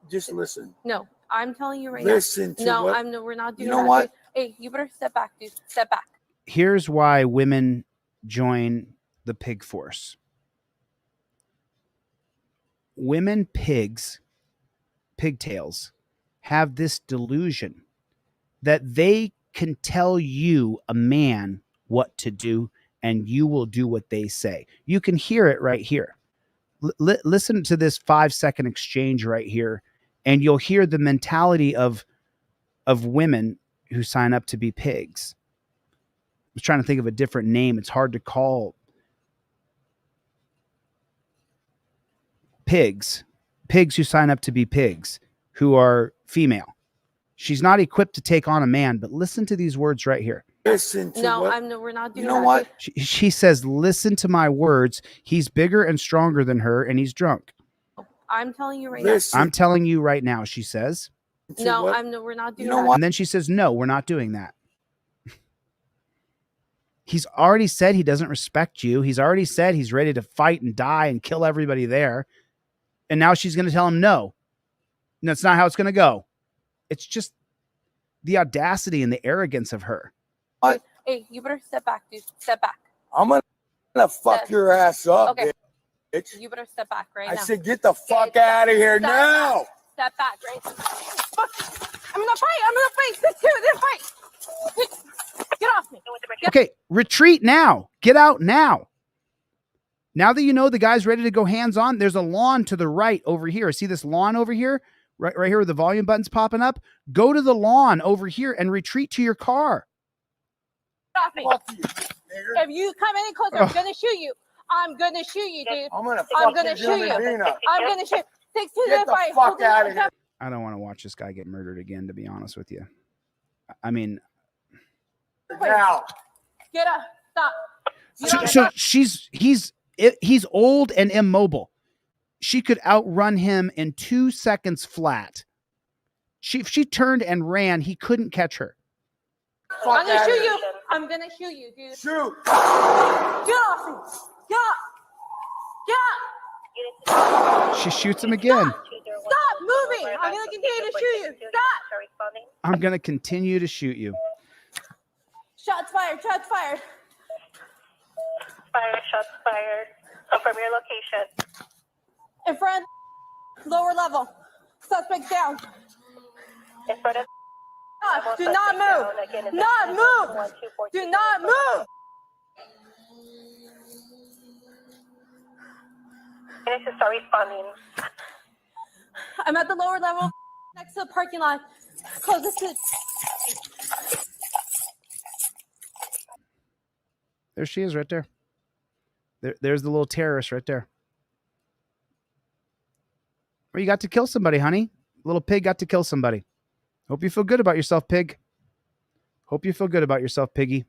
Just listen. No, I'm telling you right Listen to now. what- No, we're not doing You know that. what? Hey, you better step back, dude. Step back. Here's why women join the pig force. Women pigtails, have this delusion that they can tell you, a man, what to do, and you will do what they say. You can hear it right here. Listen to this 5-second exchange right here, and you'll hear the mentality of women who sign up to be pigs. I was trying to think of a different name. It's hard to call pigs who sign up to be pigs, who are female. She's not equipped to take on a man, but listen to these words right here. Listen to No, what? we're not doing You know that. what? She says, listen to my words. He's bigger and stronger than her, and he's drunk. I'm telling you right I'm telling you right now, she says. now. No, we're not doing that. And then she says, no, we're not doing that. He's already said he doesn't respect you. He's already said he's ready to fight and die and kill everybody there. And now she's going to tell him no. No, it's not how it's going to go. It's just the audacity and the arrogance of her. Hey, you better step back, dude. Step back. I'm gonna fuck your ass up, Okay. bitch. You better step back right I now. said, get the fuck out of here Step now. back. Step back right now. I'm gonna fight. I'm gonna fight. This two, then fight. Get off me. Okay, retreat now. Get out now. Now that you know the guy's ready to go hands on, there's a lawn to the right over here. See this lawn over here? Right here where the volume button's popping up? Go to the lawn over here and retreat to your car. Get off me. If you come any closer, I'm gonna shoot you. I'm gonna shoot you, dude. I'm gonna shoot you. I'm gonna shoot. 6-2, Get then the fight. fuck out of here. I don't want to watch this guy get murdered again, to be honest with you. I mean, Now. Get up. Stop. so he's old and immobile. She could outrun him in 2 seconds flat. If she turned and ran, he couldn't catch her. I'm gonna shoot you. I'm gonna shoot you, dude. Shoot. Get off me. Get up. Get up. She shoots him again. Stop moving. I'm gonna continue to shoot you. Stop. I'm going to continue to shoot you. Shots fired. Shots fired. Shots fired. Confirm your location. In front. Lower level. Suspect down. In front of. Do not move. Not move. Do not move. Finish to start responding. I'm at the lower level next to the parking lot. Closest to. There she is right there. There's the little terrorist right there. Well, you got to kill somebody, honey. Little pig got to kill somebody. Hope you feel good about yourself, pig. Hope you feel good about yourself, piggy.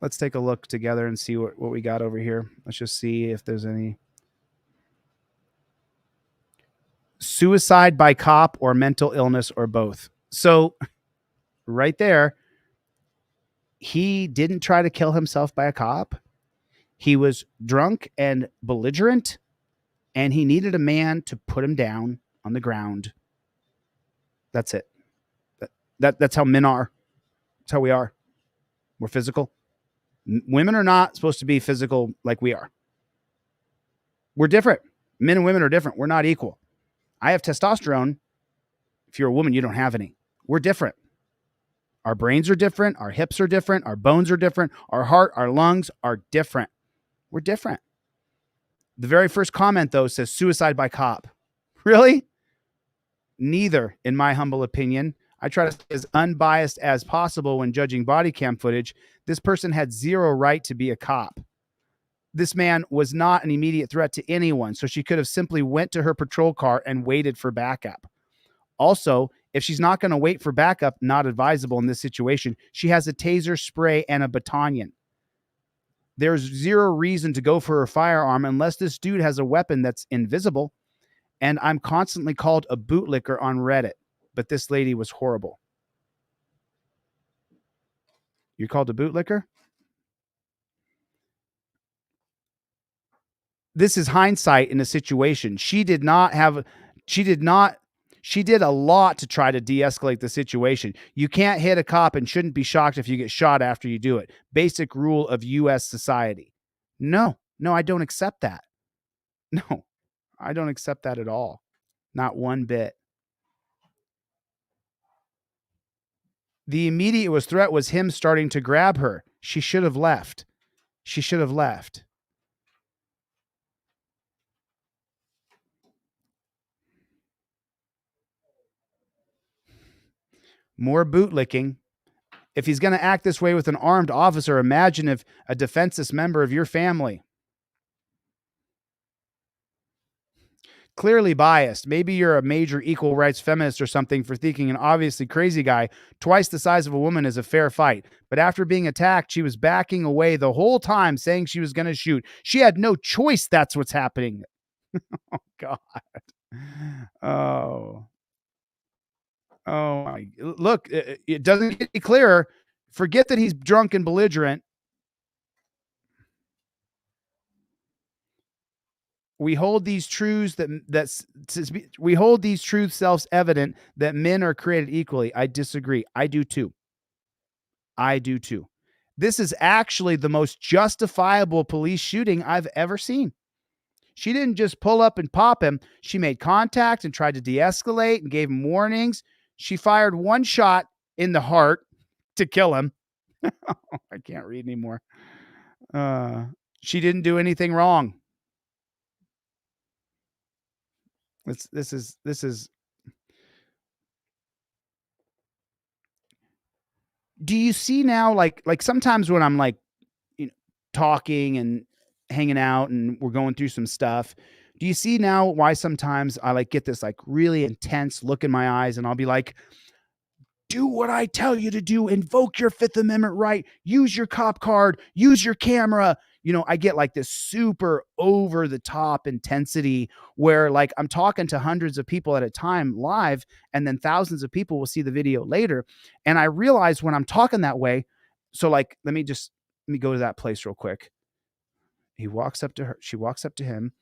Let's take a look together and see what we got over here. Let's just see if there's any. Suicide by cop or mental illness or both. So right there, he didn't try to kill himself by a cop. He was drunk and belligerent, and he needed a man to put him down on the ground. That's it. That's how men are. That's how we are. We're physical. Women are not supposed to be physical like we are. We're different. Men and women are different. We're not equal. I have testosterone. If you're a woman, you don't have any. We're different. Our brains are different. Our hips are different. Our bones are different. Our heart, our lungs are different. We're different. The very first comment, though, says suicide by cop. Really? Neither, in my humble opinion. I try to stay as unbiased as possible when judging body cam footage. This person had zero right to be a cop. This man was not an immediate threat to anyone, so she could have simply went to her patrol car and waited for backup. Also, if she's not going to wait for backup, not advisable in this situation, she has a taser spray and a battalion. There's zero reason to go for her firearm unless this dude has a weapon that's invisible. And I'm constantly called a bootlicker on Reddit, but this lady was horrible. You're called a bootlicker? this is hindsight in a situation. She did a lot to try to de-escalate the situation. You can't hit a cop and shouldn't be shocked if you get shot after you do it. Basic rule of U.S. society. No, I don't accept that. No, I don't accept that at all. Not one bit. The immediate threat was him starting to grab her. She should have left. More bootlicking. If he's going to act this way with an armed officer, imagine if a defenseless member of your family. Clearly biased. Maybe you're a major equal rights feminist or something for thinking an obviously crazy guy twice the size of a woman is a fair fight. But after being attacked, she was backing away the whole time, saying she was going to shoot. She had no choice. That's what's happening. Oh, God. Oh, my. Look, it doesn't get any clearer. Forget that he's drunk and belligerent. We hold these truths we hold these truths self-evident that men are created equally. I disagree. I do too. This is actually the most justifiable police shooting I've ever seen. She didn't just pull up and pop him. She made contact and tried to de-escalate and gave him warnings. She fired one shot in the heart to kill him. I can't read anymore. She didn't do anything wrong. This is. Do you see now, like sometimes when I'm like, talking and hanging out and we're going through some stuff, do you see now why sometimes I like get this like really intense look in my eyes and I'll be like, do what I tell you to do, invoke your Fifth Amendment right, use your cop card, use your camera. I get like this super over the top intensity where like I'm talking to hundreds of people at a time live, and then thousands of people will see the video later. And I realize when I'm talking that way, so like, let me go to that place real quick. He walks up to her. She walks up to him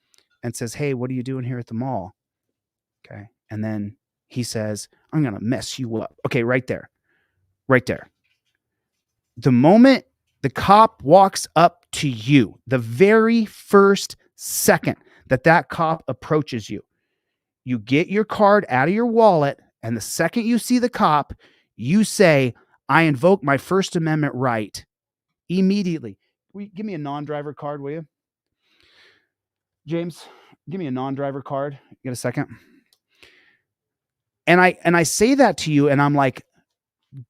and says, "Hey, what are you doing here at the mall?" Okay. And then he says, "I'm going to mess you up." Okay. Right there. The moment the cop walks up to you, the very first second that cop approaches you, you get your card out of your wallet. And the second you see the cop, you say, "I invoke my First Amendment right." Immediately. Give me a non-driver card, will you? James, give me a non-driver card. You got a second? And I say that to you and I'm like,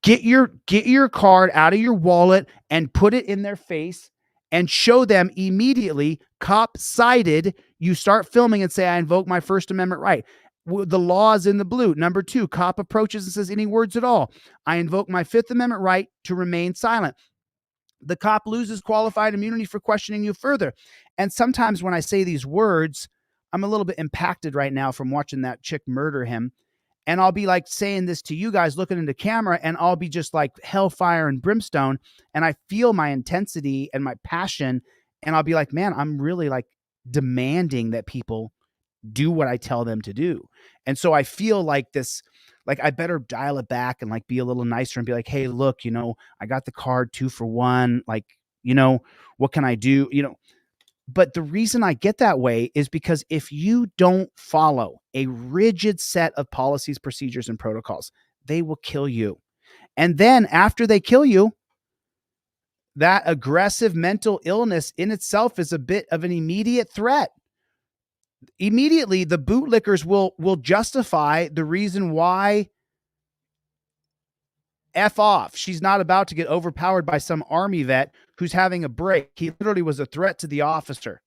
get your card out of your wallet and put it in their face and show them immediately, cop cited. You start filming and say, "I invoke my First Amendment right." The law is in the blue. Number 2, cop approaches and says any words at all. "I invoke my Fifth Amendment right to remain silent." The cop loses qualified immunity for questioning you further. And sometimes when I say these words, I'm a little bit impacted right now from watching that chick murder him. And I'll be like saying this to you guys looking into camera, and I'll be just like hellfire and brimstone. And I feel my intensity and my passion. And I'll be like, man, I'm really like demanding that people do what I tell them to do. And so I feel like this, like I better dial it back and like be a little nicer and be like, "Hey, look, I got the card 2 for 1. Like, what can I do?" But the reason I get that way is because if you don't follow a rigid set of policies, procedures, and protocols, they will kill you. And then after they kill you, that aggressive mental illness in itself is a bit of an immediate threat. Immediately, the bootlickers will justify the reason why F off. She's not about to get overpowered by some army vet who's having a break. He literally was a threat to the officer.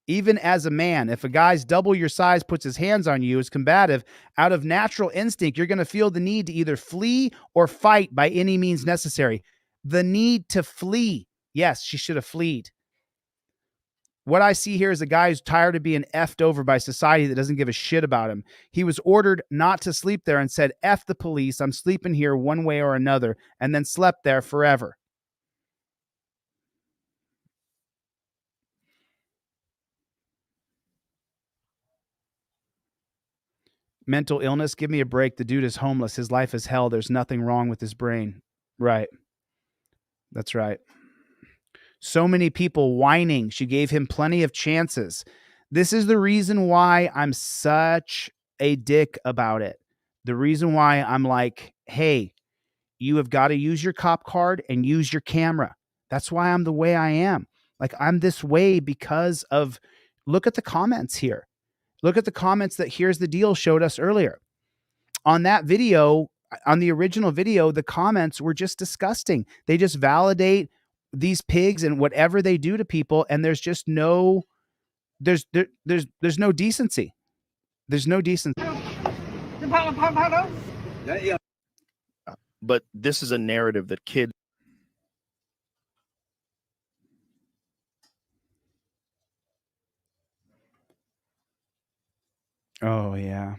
Even as a man, if a guy's double your size puts his hands on you, is combative, out of natural instinct, you're going to feel the need to either flee or fight by any means necessary. The need to flee. Yes, she should have fled. What I see here is a guy who's tired of being effed over by society that doesn't give a shit about him. He was ordered not to sleep there and said, "F the police, I'm sleeping here one way or another," and then slept there forever. Mental illness, give me a break. The dude is homeless. His life is hell. There's nothing wrong with his brain. Right. That's right. So many people whining. She gave him plenty of chances. This is the reason why I'm such a dick about it. The reason why I'm like, hey, you have got to use your cop card and use your camera. That's why I'm the way I am. Like, I'm this way because of, look at the comments here. Look at the comments that Here's the Deal showed us earlier. On that video, on the original video, the comments were just disgusting. They just validate these pigs and whatever they do to people, and there's just no there's no decency. There's no decency. But this is a narrative that kids. Oh yeah.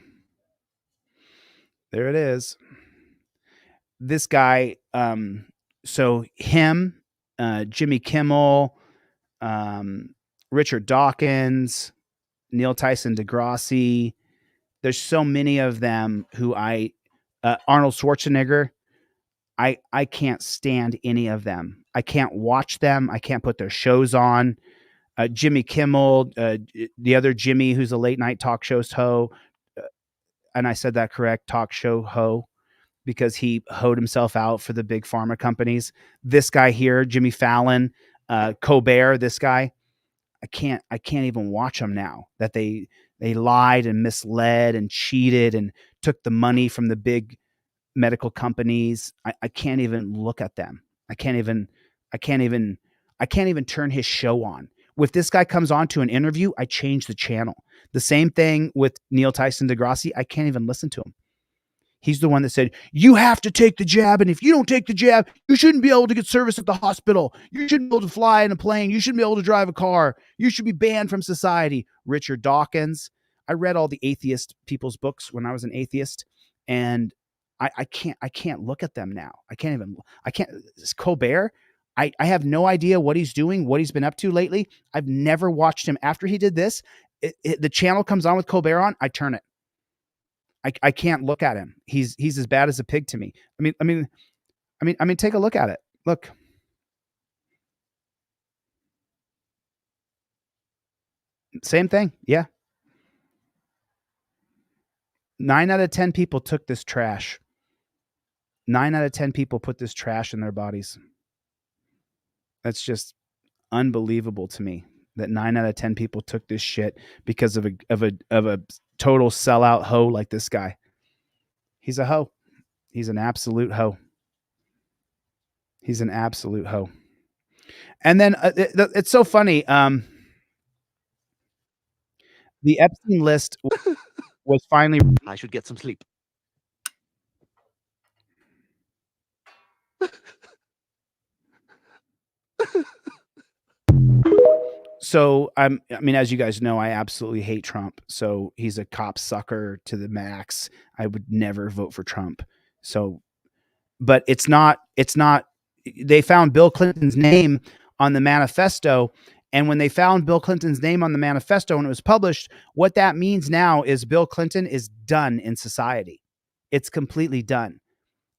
There it is. This guy, so him, Jimmy Kimmel, Richard Dawkins, Neil Tyson DeGrassi. There's so many of them who Arnold Schwarzenegger. I can't stand any of them. I can't watch them. I can't put their shows on. Jimmy Kimmel, the other Jimmy, who's a late night talk show ho, and I said that correct, talk show ho, because he hoed himself out for the big pharma companies. This guy here, Jimmy Fallon, Colbert, this guy, I can't even watch them now. That they lied and misled and cheated and took the money from the big medical companies. I can't even look at them. I can't even turn his show on. If this guy comes on to an interview, I change the channel. The same thing with Neil Tyson DeGrassi. I can't even listen to him. He's the one that said, you have to take the jab. And if you don't take the jab, you shouldn't be able to get service at the hospital. You shouldn't be able to fly in a plane. You shouldn't be able to drive a car. You should be banned from society. Richard Dawkins. I read all the atheist people's books when I was an atheist, and I can't look at them now. I can't. Colbert. I have no idea what he's doing, what he's been up to lately. I've never watched him. After he did this, the channel comes on with Colbert on, I turn it. I can't look at him. He's as bad as a pig to me. I mean, take a look at it. Look. Same thing. Yeah. 9 out of 10 people took this trash. 9 out of 10 people put this trash in their bodies. That's just unbelievable to me that 9 out of 10 people took this shit because of a total sellout hoe like this guy. He's a hoe. He's an absolute hoe. He's an absolute hoe. And then it's so funny. The Epstein list was finally. I should get some sleep. So I mean, as you guys know, I absolutely hate Trump. So he's a cop sucker to the max. I would never vote for Trump. So, but it's not, they found Bill Clinton's name on the manifesto. And when they found Bill Clinton's name on the manifesto and it was published, what that means now is Bill Clinton is done in society. It's completely done.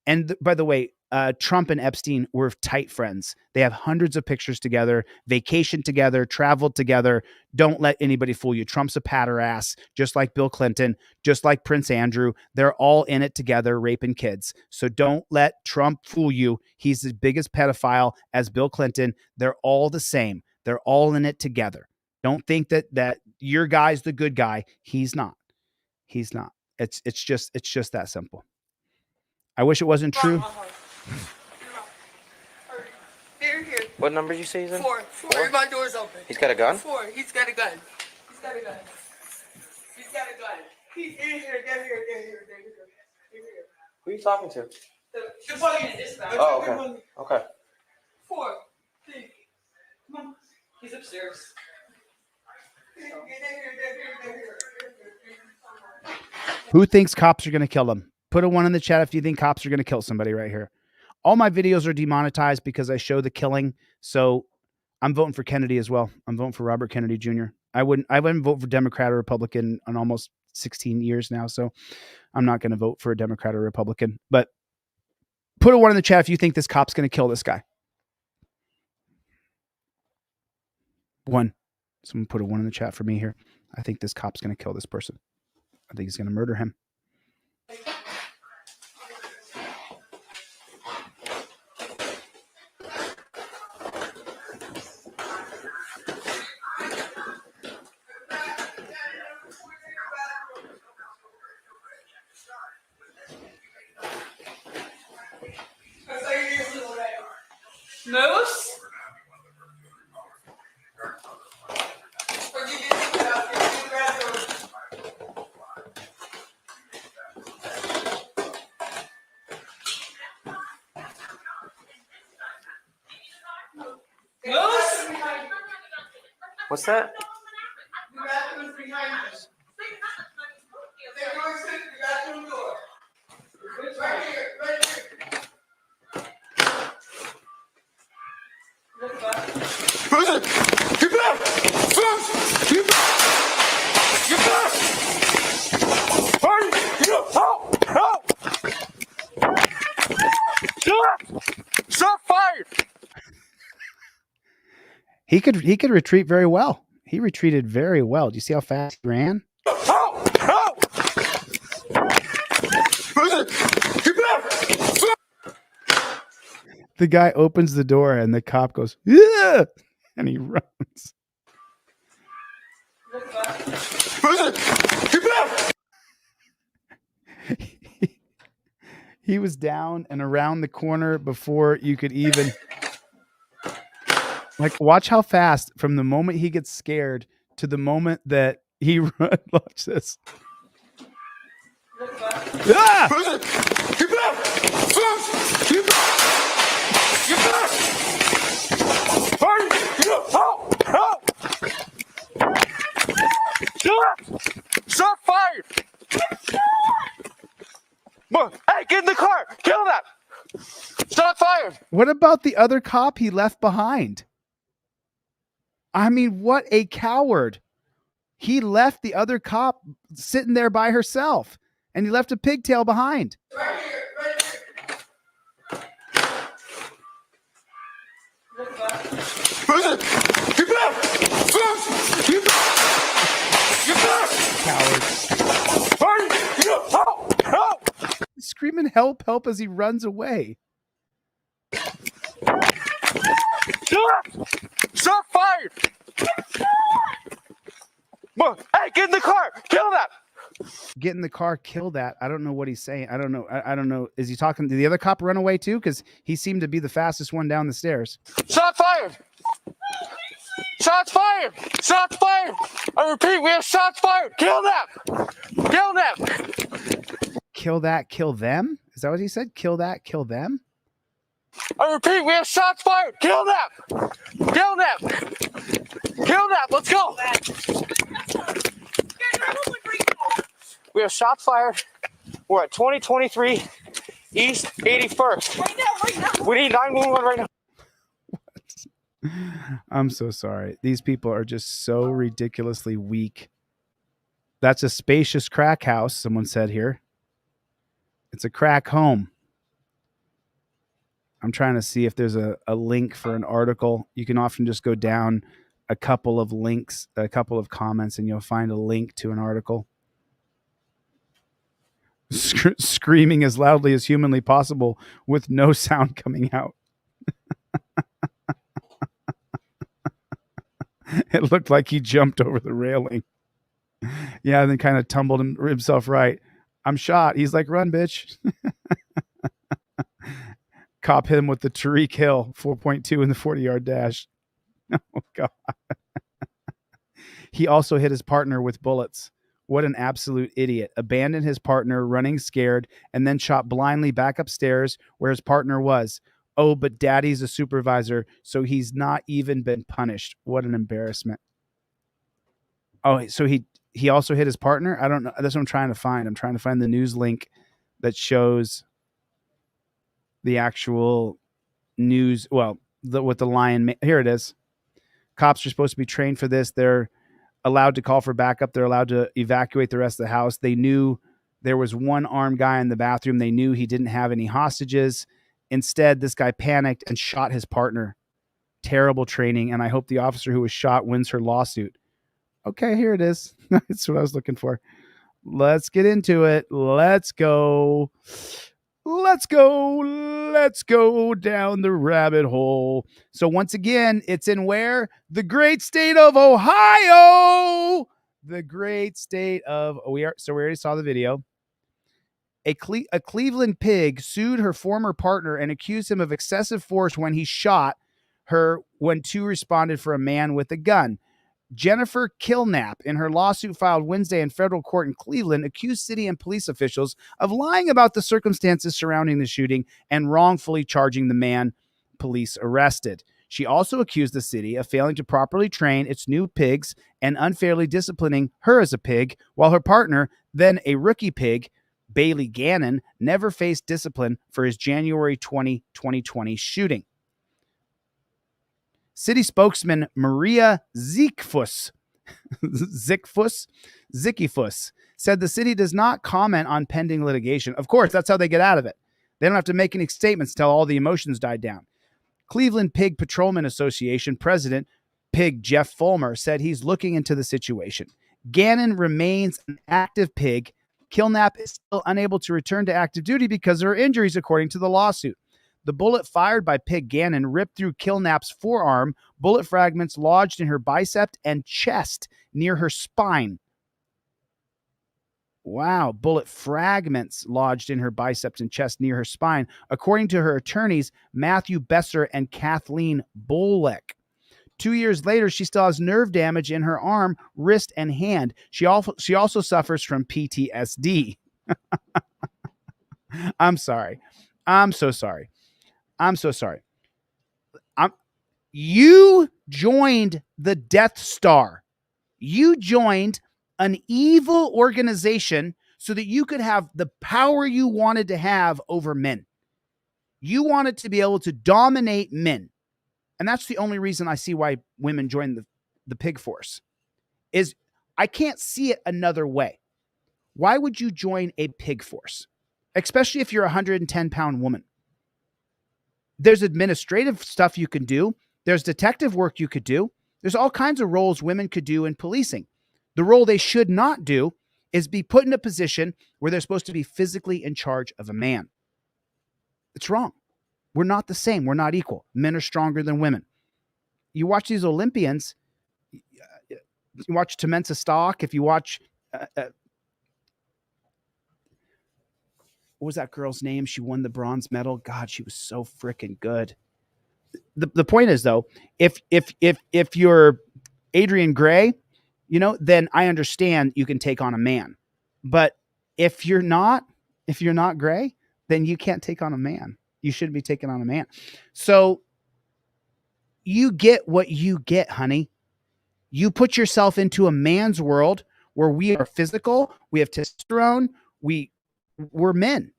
And by the way, Trump and Epstein were tight friends. They have hundreds of pictures together, vacationed together, traveled together. Don't let anybody fool you. Trump's a patter ass, just like Bill Clinton, just like Prince Andrew. They're all in it together, raping kids. So don't let Trump fool you. He's the biggest pedophile as Bill Clinton. They're all the same. They're all in it together. Don't think that your guy's the good guy. He's not. He's not. It's just that simple. I wish it wasn't true. Here. What number did you say he's in? 4. My door's open. He's got a gun? 4. He's got a gun. He's got a gun. He's in here. Get here. Who are you talking to? The fucking dispatch. Oh, okay. Okay. 4. Come on. He's upstairs. Who thinks cops are going to kill them? Put a 1 in the chat if you think cops are going to kill somebody right here. All my videos are demonetized because I show the killing. So I'm voting for Kennedy as well. I'm voting for Robert Kennedy Jr. I wouldn't vote for Democrat or Republican on almost 16 years now. So I'm not going to vote for a Democrat or Republican, but put a 1 in the chat if you think this cop's going to kill this guy. 1. Someone put a 1 in the chat for me here. I think this cop's going to kill this person. I think he's going to murder him. Moose? Moose? What's that? The bathroom's behind us. They're going to the bathroom door. Right here, right here. Look back. Get back! Get back! Get back! Hurry! Help! Help! Shot fired! He could retreat very well. He retreated very well. Do you see how fast he ran? Help! Help! Get back! The guy opens the door and the cop goes, yeah, and he runs. Get back! He was down and around the corner before you could even, like, watch how fast from the moment he gets scared to the moment that he runs. Watch this. Ah! Get back! Get back! Get back! Hurry! Help! Help! Shot fired! Hey, get in the car! Kill that! Shot fired! What about the other cop he left behind? I mean, what a coward. He left the other cop sitting there by herself, and he left a pigtail behind. Right here, right here. Get back! Get back! Get back! Coward. Hurry! Help! Help! Screaming help, help as he runs away. Shot fired! Hey, get in the car! Kill that! Get in the car, kill that. I don't know what he's saying. I don't know. I don't know. Is he talking? Did the other cop run away too? Because he seemed to be the fastest one down the stairs. Shot fired! Shots fired! Shots fired! I repeat, we have shots fired! Kill them! Kill them! Kill that, kill them? Is that what he said? Kill that, kill them? I repeat, we have shots fired! Kill them! Kill them! Kill them! Let's go! We have shots fired. We're at 2023 East 81st. Right now. We need 911 right now. I'm so sorry. These people are just so ridiculously weak. That's a spacious crack house, someone said here. It's a crack home. I'm trying to see if there's a link for an article. You can often just go down a couple of links, a couple of comments, and you'll find a link to an article. Screaming as loudly as humanly possible with no sound coming out. It looked like he jumped over the railing. Yeah, and then kind of tumbled himself right. I'm shot. He's like, run, bitch. Cop hit him with the Tariq Hill 4.2 in the 40-yard dash. Oh, God. He also hit his partner with bullets. What an absolute idiot. Abandoned his partner, running scared, and then shot blindly back upstairs where his partner was. Oh, but daddy's a supervisor, so he's not even been punished. What an embarrassment. Oh, so he also hit his partner? I don't know. That's what I'm trying to find. I'm trying to find the news link that shows the actual news. Well, with the lion. Here it is. Cops are supposed to be trained for this. They're allowed to call for backup. They're allowed to evacuate the rest of the house. They knew there was one armed guy in the bathroom. They knew he didn't have any hostages. Instead, this guy panicked and shot his partner. Terrible training, and I hope the officer who was shot wins her lawsuit. Okay, here it is. That's what I was looking for. Let's get into it. Let's go. Let's go down the rabbit hole. So once again, it's in where? The great state of Ohio. The great state of we already saw the video. A Cleveland pig sued her former partner and accused him of excessive force when he shot her when two responded for a man with a gun. Jennifer Killnap, in her lawsuit filed Wednesday in federal court in Cleveland, accused city and police officials of lying about the circumstances surrounding the shooting and wrongfully charging the man police arrested. She also accused the city of failing to properly train its new pigs and unfairly disciplining her as a pig, while her partner, then a rookie pig, Bailey Gannon, never faced discipline for his January 2020 shooting. City spokesman Maria Zickfuss said the city does not comment on pending litigation. Of course, that's how they get out of it. They don't have to make any statements till all the emotions died down. Cleveland Pig Patrolman Association president Pig Jeff Fulmer said he's looking into the situation. Gannon remains an active pig. Killnap is still unable to return to active duty because of her injuries, according to the lawsuit. The bullet fired by Pig Gannon ripped through Killnap's forearm. Bullet fragments lodged in her bicep and chest near her spine. Wow, bullet fragments lodged in her biceps and chest near her spine, according to her attorneys, Matthew Besser and Kathleen Bolek. 2 years later, she still has nerve damage in her arm, wrist, and hand. She also suffers from PTSD. I'm sorry. I'm so sorry. You joined the Death Star. You joined an evil organization so that you could have the power you wanted to have over men. You wanted to be able to dominate men. And that's the only reason I see why women join the pig force. Is I can't see it another way. Why would you join a pig force? Especially if you're a 110-pound woman. There's administrative stuff you can do. There's detective work you could do. There's all kinds of roles women could do in policing. The role they should not do is be put in a position where they're supposed to be physically in charge of a man. It's wrong. We're not the same. We're not equal. Men are stronger than women. You watch these Olympians, you watch Temensa Stock, if you watch, what was that girl's name? She won the bronze medal. God, she was so freaking good. The point is, though, if you're Adrian Gray, then I understand you can take on a man. But if you're not Gray, then you can't take on a man. You shouldn't be taking on a man. So you get what you get, honey. You put yourself into a man's world where we are physical, we have testosterone, we're men.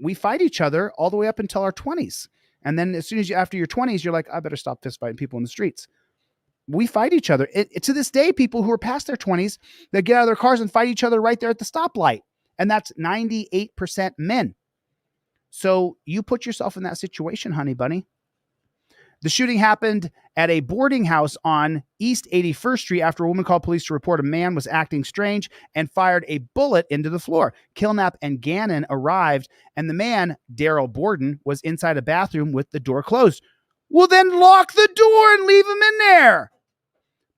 We fight each other all the way up until our 20s. And then as soon as after your 20s, you're like, I better stop fist fighting people in the streets. We fight each other. To this day, people who are past their 20s, they get out of their cars and fight each other right there at the stoplight. And that's 98% men. So you put yourself in that situation, honey bunny. The shooting happened at a boarding house on East 81st Street after a woman called police to report a man was acting strange and fired a bullet into the floor. Killnap and Gannon arrived, and the man, Daryl Borden, was inside a bathroom with the door closed. Well, then lock the door and leave him in there.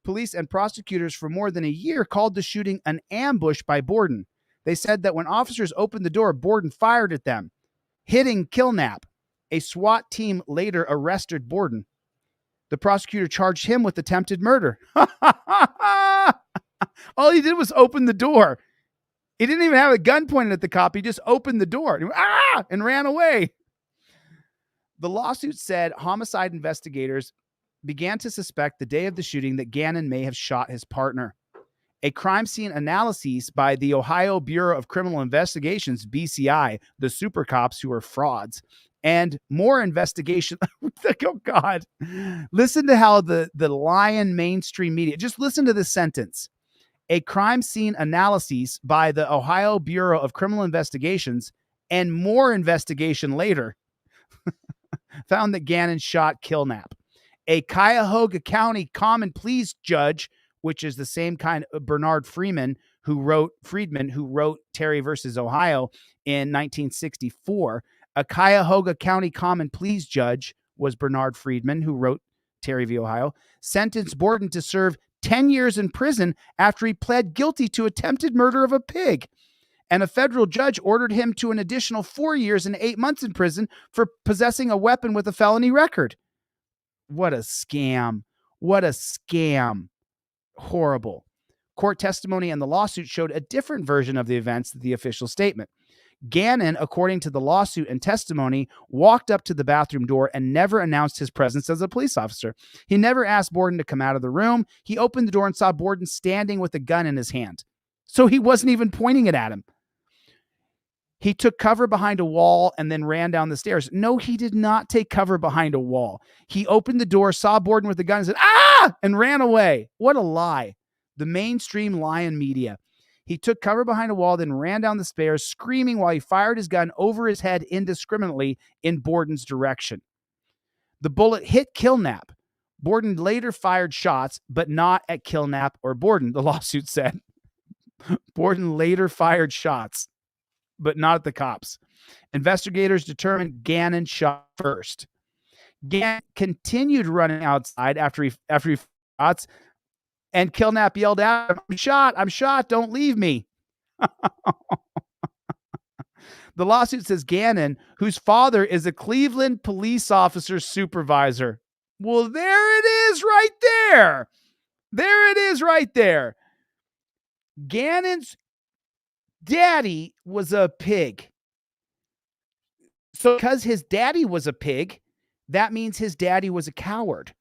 Police and prosecutors for more than a year called the shooting an ambush by Borden. They said that when officers opened the door, Borden fired at them, hitting Killnap. A SWAT team later arrested Borden. The prosecutor charged him with attempted murder. All he did was open the door. He didn't even have a gun pointed at the cop. He just opened the door and ran away. The lawsuit said homicide investigators began to suspect the day of the shooting that Gannon may have shot his partner. A crime scene analysis by the Ohio Bureau of Criminal Investigations, BCI, the super cops who are frauds, and more investigation. Oh God. Listen to how the lion mainstream media, just listen to this sentence. A crime scene analysis by the Ohio Bureau of Criminal Investigations and more investigation later found that Gannon shot Killnap. A Cuyahoga County Common Pleas judge, which is the same kind of Bernard Friedman who wrote Terry versus Ohio in 1964. A Cuyahoga County Common Pleas judge was Bernard Friedman, who wrote Terry v. Ohio, sentenced Borden to serve 10 years in prison after he pled guilty to attempted murder of a pig. And a federal judge ordered him to an additional 4 years and 8 months in prison for possessing a weapon with a felony record. What a scam. What a scam. Horrible. Court testimony and the lawsuit showed a different version of the events than the official statement. Gannon, according to the lawsuit and testimony, walked up to the bathroom door and never announced his presence as a police officer. He never asked Borden to come out of the room. He opened the door and saw Borden standing with a gun in his hand. So he wasn't even pointing it at him. He took cover behind a wall and then ran down the stairs. No, he did not take cover behind a wall. He opened the door, saw Borden with the gun and said, "Ah!" and ran away. What a lie. The mainstream lion media. He took cover behind a wall, then ran down the stairs, screaming while he fired his gun over his head indiscriminately in Borden's direction. The bullet hit Killnap. Borden later fired shots, but not at Killnap or Borden, the lawsuit said. Borden later fired shots, but not at the cops. Investigators determined Gannon shot first. Gannon continued running outside after he shots, and Killnap yelled out, I'm shot, don't leave me." The lawsuit says Gannon, whose father is a Cleveland police officer supervisor. Well, there it is right there. There it is right there. Gannon's daddy was a pig. So because his daddy was a pig, that means his daddy was a coward.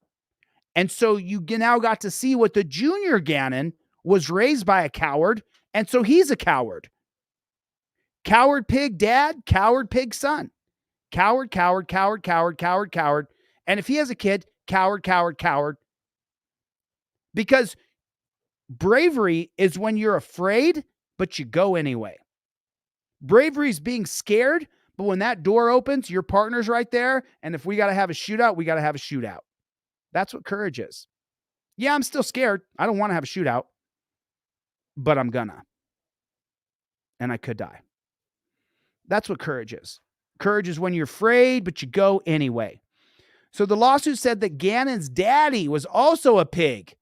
And so you now got to see what the junior Gannon was raised by a coward, and so he's a coward. Coward pig dad, coward pig son. Coward, coward, coward, coward, coward, coward. And if he has a kid, coward, coward, coward. Because bravery is when you're afraid, but you go anyway. Bravery is being scared, but when that door opens, your partner's right there, and if we got to have a shootout, we got to have a shootout. That's what courage is. Yeah, I'm still scared. I don't want to have a shootout, but I'm gonna. And I could die. That's what courage is. Courage is when you're afraid, but you go anyway. So the lawsuit said that Gannon's daddy was also a pig,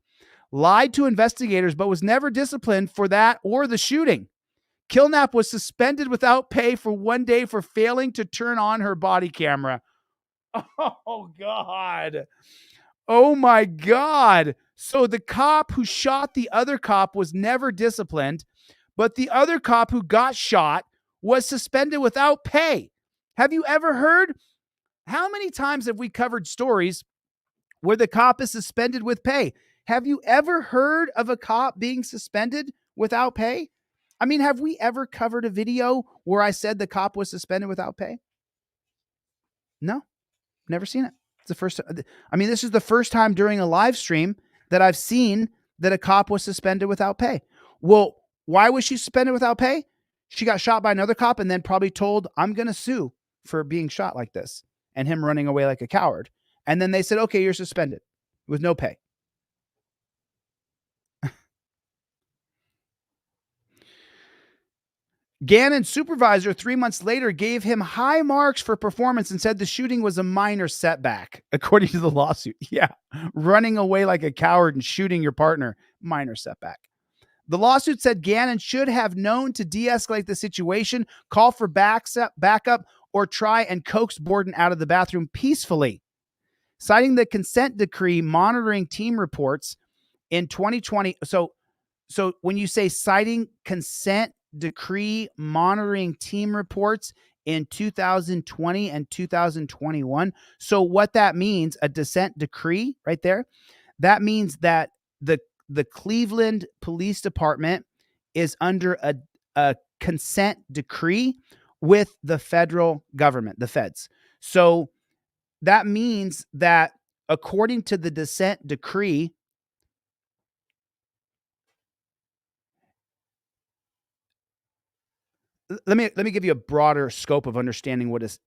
lied to investigators, but was never disciplined for that or the shooting. Killnap was suspended without pay for 1 day for failing to turn on her body camera. Oh, God. Oh, my God. So the cop who shot the other cop was never disciplined, but the other cop who got shot was suspended without pay. Have you ever heard? How many times have we covered stories where the cop is suspended with pay? Have you ever heard of a cop being suspended without pay? I mean, have we ever covered a video where I said the cop was suspended without pay? No, never seen it. It's the first time. I mean, this is the first time during a live stream that I've seen that a cop was suspended without pay. Well, why was she suspended without pay? She got shot by another cop and then probably told, I'm going to sue for being shot like this and him running away like a coward. And then they said, okay, you're suspended with no pay. Gannon's supervisor 3 months later gave him high marks for performance and said the shooting was a minor setback, according to the lawsuit. Yeah, running away like a coward and shooting your partner, minor setback. The lawsuit said Gannon should have known to de-escalate the situation, call for backup, or try and coax Borden out of the bathroom peacefully. Citing the consent decree monitoring team reports in 2020. So when you say citing consent decree monitoring team reports in 2020 and 2021. So what that means, a dissent decree right there, that means that the Cleveland Police Department is under a consent decree with the federal government, the feds. So that means that according to the dissent decree, let me give you a broader scope of understanding what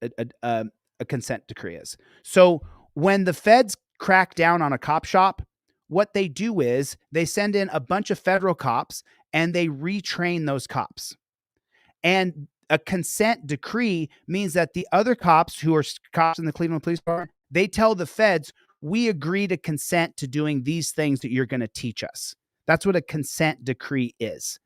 a consent decree is. So when the feds crack down on a cop shop, what they do is they send in a bunch of federal cops and they retrain those cops. And a consent decree means that the other cops who are cops in the Cleveland Police Department, they tell the feds, we agree to consent to doing these things that you're going to teach us. That's what a consent decree is.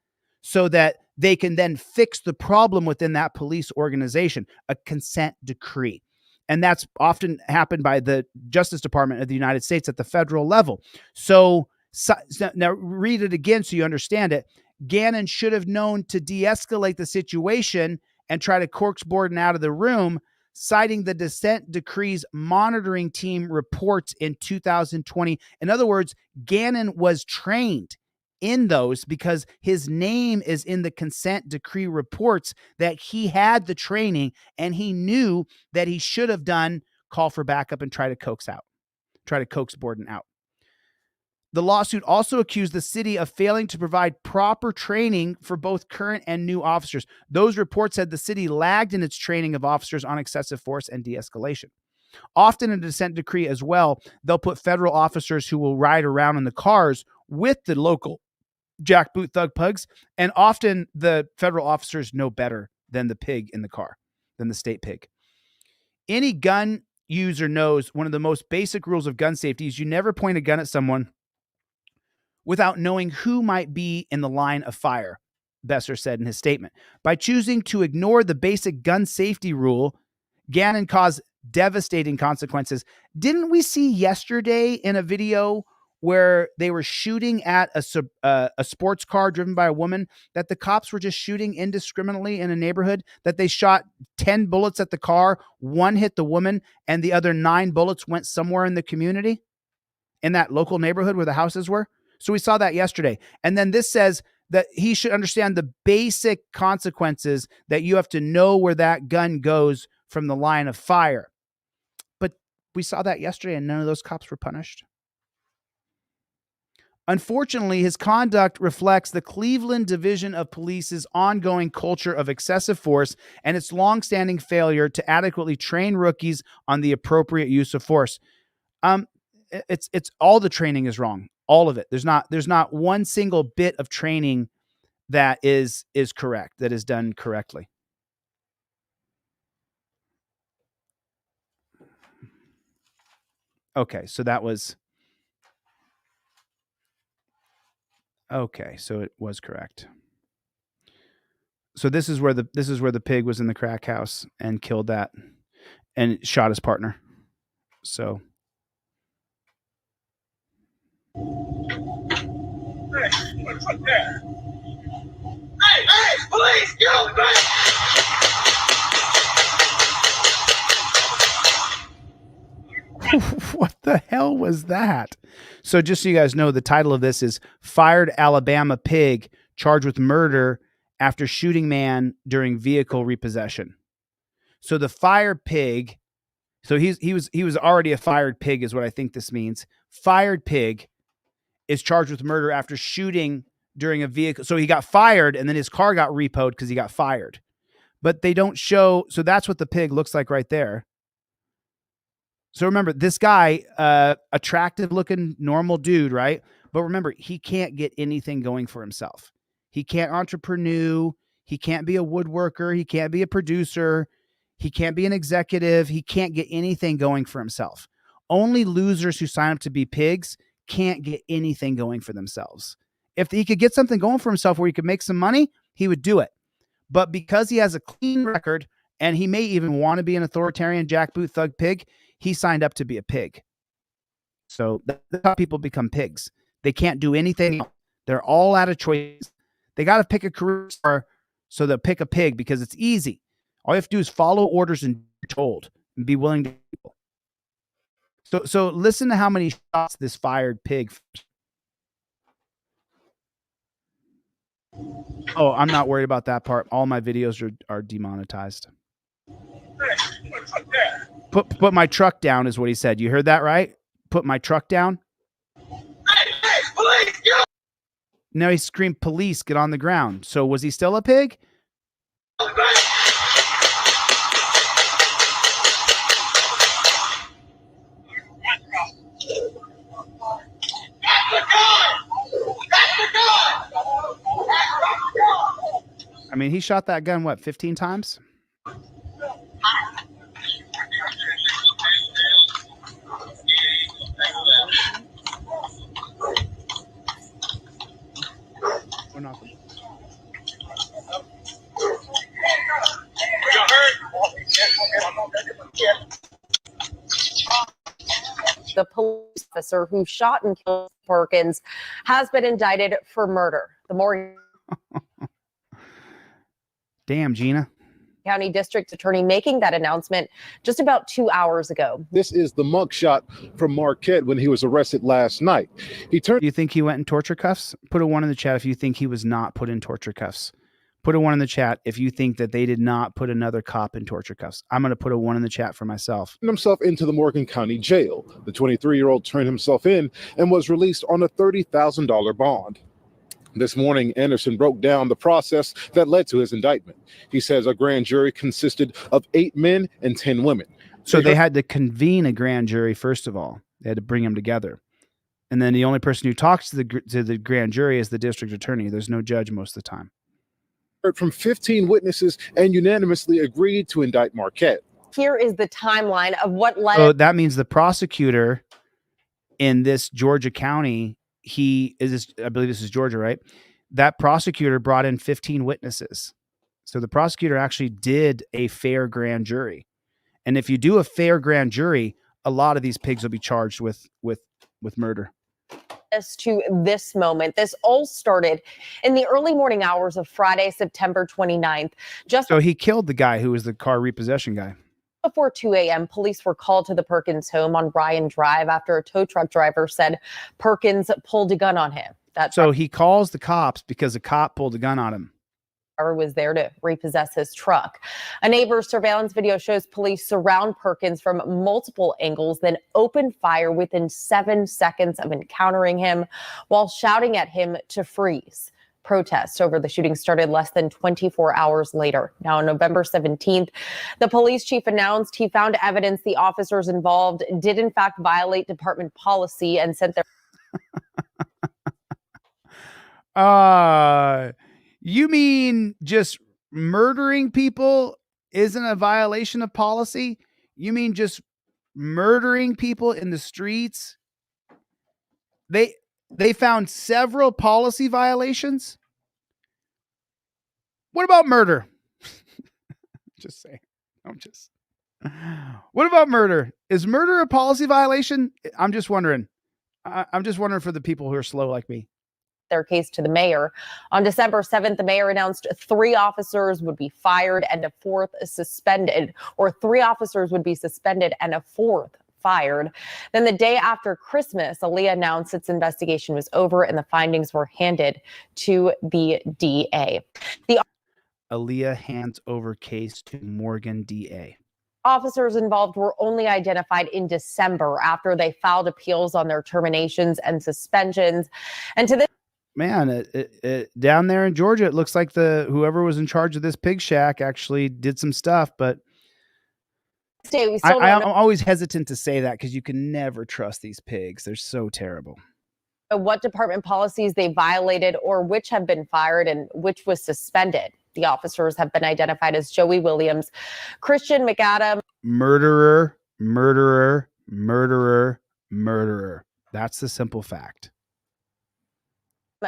So that they can then fix the problem within that police organization, a consent decree. And that's often happened by the Justice Department of the United States at the federal level. So now read it again so you understand it. Gannon should have known to de-escalate the situation and try to coax Borden out of the room, citing the dissent decree's monitoring team reports in 2020. In other words, Gannon was trained in those because his name is in the consent decree reports that he had the training and he knew that he should have done call for backup and try to coax Borden out. The lawsuit also accused the city of failing to provide proper training for both current and new officers. Those reports said the city lagged in its training of officers on excessive force and de-escalation. Often in a dissent decree as well, they'll put federal officers who will ride around in the cars with the local jackboot thug pugs, and often the federal officers know better than the pig in the car, than the state pig. Any gun user knows one of the most basic rules of gun safety is you never point a gun at someone without knowing who might be in the line of fire, Besser said in his statement. By choosing to ignore the basic gun safety rule, Gannon caused devastating consequences. Didn't we see yesterday in a video where they were shooting at a sports car driven by a woman, that the cops were just shooting indiscriminately in a neighborhood, that they shot 10 bullets at the car, one hit the woman, and the other 9 bullets went somewhere in the community, in that local neighborhood where the houses were? So we saw that yesterday. And then this says that he should understand the basic consequences, that you have to know where that gun goes from the line of fire. But we saw that yesterday and none of those cops were punished. Unfortunately, his conduct reflects the Cleveland Division of Police's ongoing culture of excessive force and its longstanding failure to adequately train rookies on the appropriate use of force. It's all the training is wrong. All of it. There's not one single bit of training that is correct, that is done correctly. Okay, so that was okay, so it was correct. So this is where the pig was in the crack house and killed that and shot his partner. So Hey, what's up there? Hey, police, get back! what the hell was that? So just so you guys know, the title of this is Fired Alabama Pig Charged with Murder After Shooting Man During Vehicle Repossession. So the fired pig, so he was already a fired pig is what I think this means. Fired pig is charged with murder after shooting during a vehicle. So he got fired and then his car got repoed because he got fired. But they don't show, so that's what the pig looks like right there. So remember, this guy, attractive looking, normal dude, right? But remember, he can't get anything going for himself. He can't entrepreneur. He can't be a woodworker. He can't be a producer. He can't be an executive. He can't get anything going for himself. Only losers who sign up to be pigs can't get anything going for themselves. If he could get something going for himself where he could make some money, he would do it. But because he has a clean record and he may even want to be an authoritarian jackboot thug pig, he signed up to be a pig. So that's how people become pigs. They can't do anything else. They're all out of choices. They got to pick a career, so they'll pick a pig because it's easy. All you have to do is follow orders and be told and be willing to do. So listen to how many shots this fired pig. Oh, I'm not worried about that part. All my videos are demonetized. Put my truck down is what he said. You heard that right? Put my truck down. Hey, police, get up! No, he screamed, police, get on the ground. So was he still a pig? I mean, he shot that gun, what, 15 times? We're not. The police officer who shot and killed Perkins has been indicted for murder. The Morgan Damn, Gina. County District Attorney making that announcement just about 2 hours ago. This is the mugshot from Marquette when he was arrested last night. Do you think he went in torture cuffs? Put a 1 in the chat if you think he was not put in torture cuffs. Put a 1 in the chat if you think that they did not put another cop in torture cuffs. I'm going to put a 1 in the chat for myself. Himself into the Morgan County Jail. The 23-year-old turned himself in and was released on a $30,000 bond. This morning, Anderson broke down the process that led to his indictment. He says a grand jury consisted of 8 men and 10 women. So they had to convene a grand jury, first of all. They had to bring them together. And then the only person who talks to the grand jury is the district attorney. There's no judge most of the time. Heard from 15 witnesses and unanimously agreed to indict Marquette. Here is the timeline of what led. So that means the prosecutor in this Georgia county, I believe this is Georgia, right? That prosecutor brought in 15 witnesses. So the prosecutor actually did a fair grand jury. And if you do a fair grand jury, a lot of these pigs will be charged with murder. To this moment. This all started in the early morning hours of Friday, September 29th. So he killed the guy who was the car repossession guy. Before 2 a.m., police were called to the Perkins home on Ryan Drive after a tow truck driver said Perkins pulled a gun on him. So he calls the cops because a cop pulled a gun on him. Was there to repossess his truck. A neighbor's surveillance video shows police surround Perkins from multiple angles, then open fire within 7 seconds of encountering him while shouting at him to freeze. Protests over the shooting started less than 24 hours later. Now, on November 17th, the police chief announced he found evidence the officers involved did in fact violate department policy and sent their You mean just murdering people isn't a violation of policy? You mean just murdering people in the streets? They found several policy violations. What about murder? Just saying. What about murder? Is murder a policy violation? I'm just wondering. I'm just wondering for the people who are slow like me. Their case to the mayor. On December 7th, the mayor announced 3 officers would be fired and a 4th suspended, or 3 officers would be suspended and a 4th fired. Then the day after Christmas, Aaliyah announced its investigation was over and the findings were handed to the DA. Aaliyah hands over case to Morgan DA. Officers involved were only identified in December after they filed appeals on their terminations and suspensions. And to this Man, down there in Georgia, it looks like whoever was in charge of this pig shack actually did some stuff, but I'm always hesitant to say that because you can never trust these pigs. They're so terrible. What department policies they violated or which have been fired and which was suspended. The officers have been identified as Joey Williams, Christian McAdam. Murderer, murderer, murderer, murderer. That's the simple fact.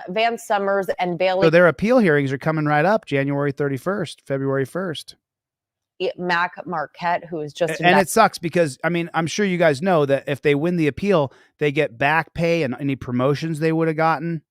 Van Summers and Bailey. So their appeal hearings are coming right up January 31st, February 1st. Mac Marquette, who is just... And it sucks because, I mean, I'm sure you guys know that if they win the appeal, they get back pay and any promotions they would have gotten.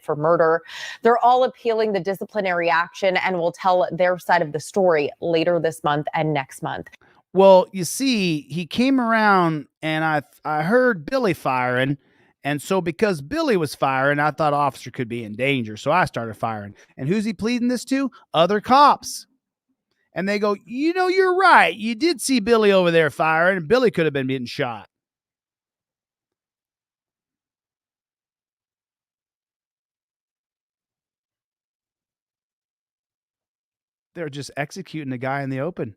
For murder. They're all appealing the disciplinary action and will tell their side of the story later this month and next month. Well, you see, he came around and I heard Billy firing. And so because Billy was firing, I thought officer could be in danger. So I started firing. And who's he pleading this to? Other cops. And they go, you know, you're right. You did see Billy over there firing, and Billy could have been getting shot. They're just executing the guy in the open.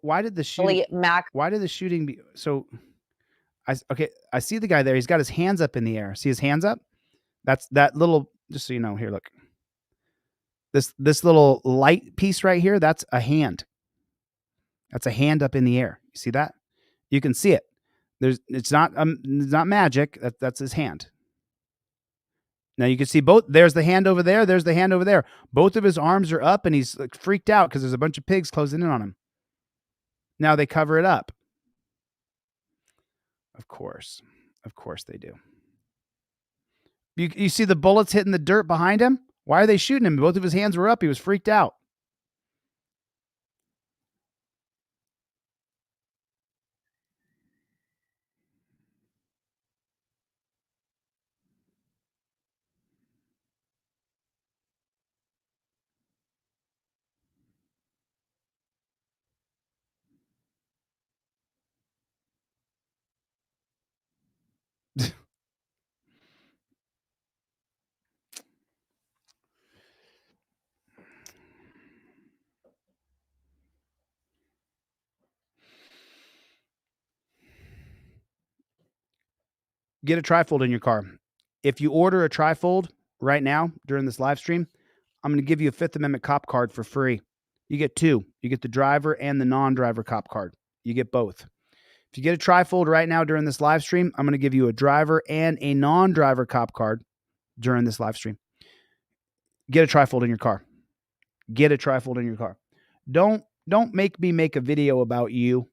Why did the shooting? Why did the shooting be so? I see the guy there. He's got his hands up in the air. See his hands up? That's that little. Just so you know, here, look. This little light piece right here. That's a hand. That's a hand up in the air. You see that? You can see it. It's not magic. That's his hand. Now you can see both. There's the hand over there. There's the hand over there. Both of his arms are up, and he's like freaked out because there's a bunch of pigs closing in on him. Now they cover it up. Of course they do. You see the bullets hitting the dirt behind him? Why are they shooting him? Both of his hands were up. He was freaked out. Get a trifold in your car. If you order a trifold right now during this live stream, I'm going to give you a Fifth Amendment cop card for free. You get two. You get the driver and the non-driver cop card. You get both. If you get a trifold right now during this live stream, I'm going to give you a driver and a non-driver cop card during this live stream. Get a trifold in your car. Get a trifold in your car. Don't make me make a video about you.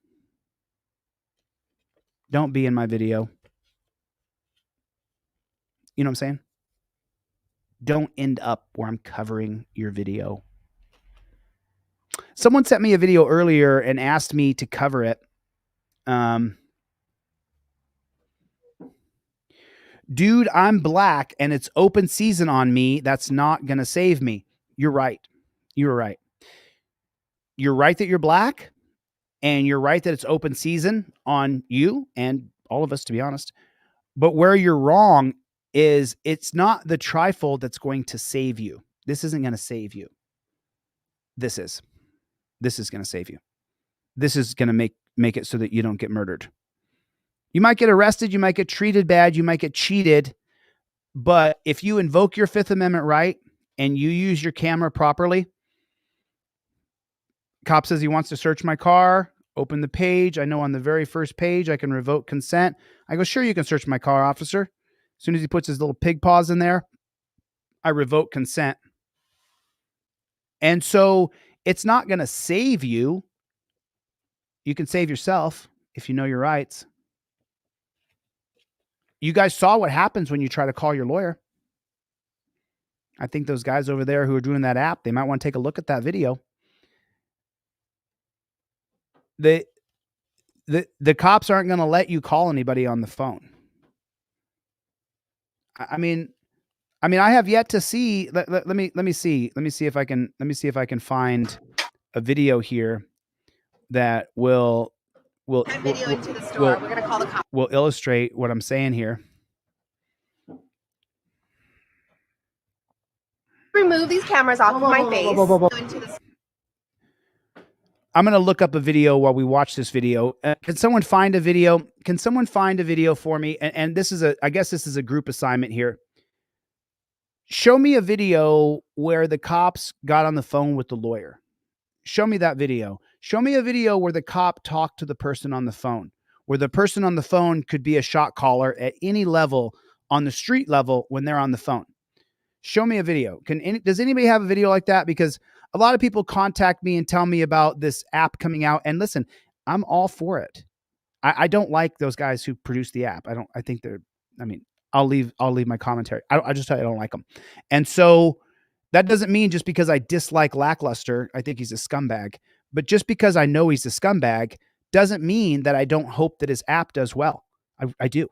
Don't be in my video. You know what I'm saying? Don't end up where I'm covering your video. Someone sent me a video earlier and asked me to cover it. Dude, I'm black and it's open season on me. That's not going to save me. You're right. You're right. You're right that you're black, and you're right that it's open season on you and all of us, to be honest. But where you're wrong is it's not the trifold that's going to save you. This isn't going to save you. This is going to save you. This is going to make it so that you don't get murdered. You might get arrested. You might get treated bad. You might get cheated. But if you invoke your Fifth Amendment right and you use your camera properly, cop says he wants to search my car. Open the page. I know on the very first page I can revoke consent. I go, sure, you can search my car, officer. As soon as he puts his little pig paws in there, I revoke consent. And so it's not going to save you. You can save yourself if you know your rights. You guys saw what happens when you try to call your lawyer. I think those guys over there who are doing that app, they might want to take a look at that video. The cops aren't going to let you call anybody on the phone. I mean, I have yet to see. Let me see if I can find a video here that will illustrate what I'm saying here. Remove these cameras off of my face. I'm going to look up a video while we watch this video. Can someone find a video? Can someone find a video for me? And this is I guess this is a group assignment here. Show me a video where the cops got on the phone with the lawyer. Show me that video. Show me a video where the cop talked to the person on the phone, where the person on the phone could be a shot caller at any level on the street level when they're on the phone. Show me a video. Does anybody have a video like that? Because a lot of people contact me and tell me about this app coming out. And listen, I'm all for it. I don't like those guys who produce the app. I think they're, I'll leave my commentary. I just tell you I don't like them. And so that doesn't mean just because I dislike Lackluster, I think he's a scumbag. But just because I know he's a scumbag doesn't mean that I don't hope that his app does well. I do.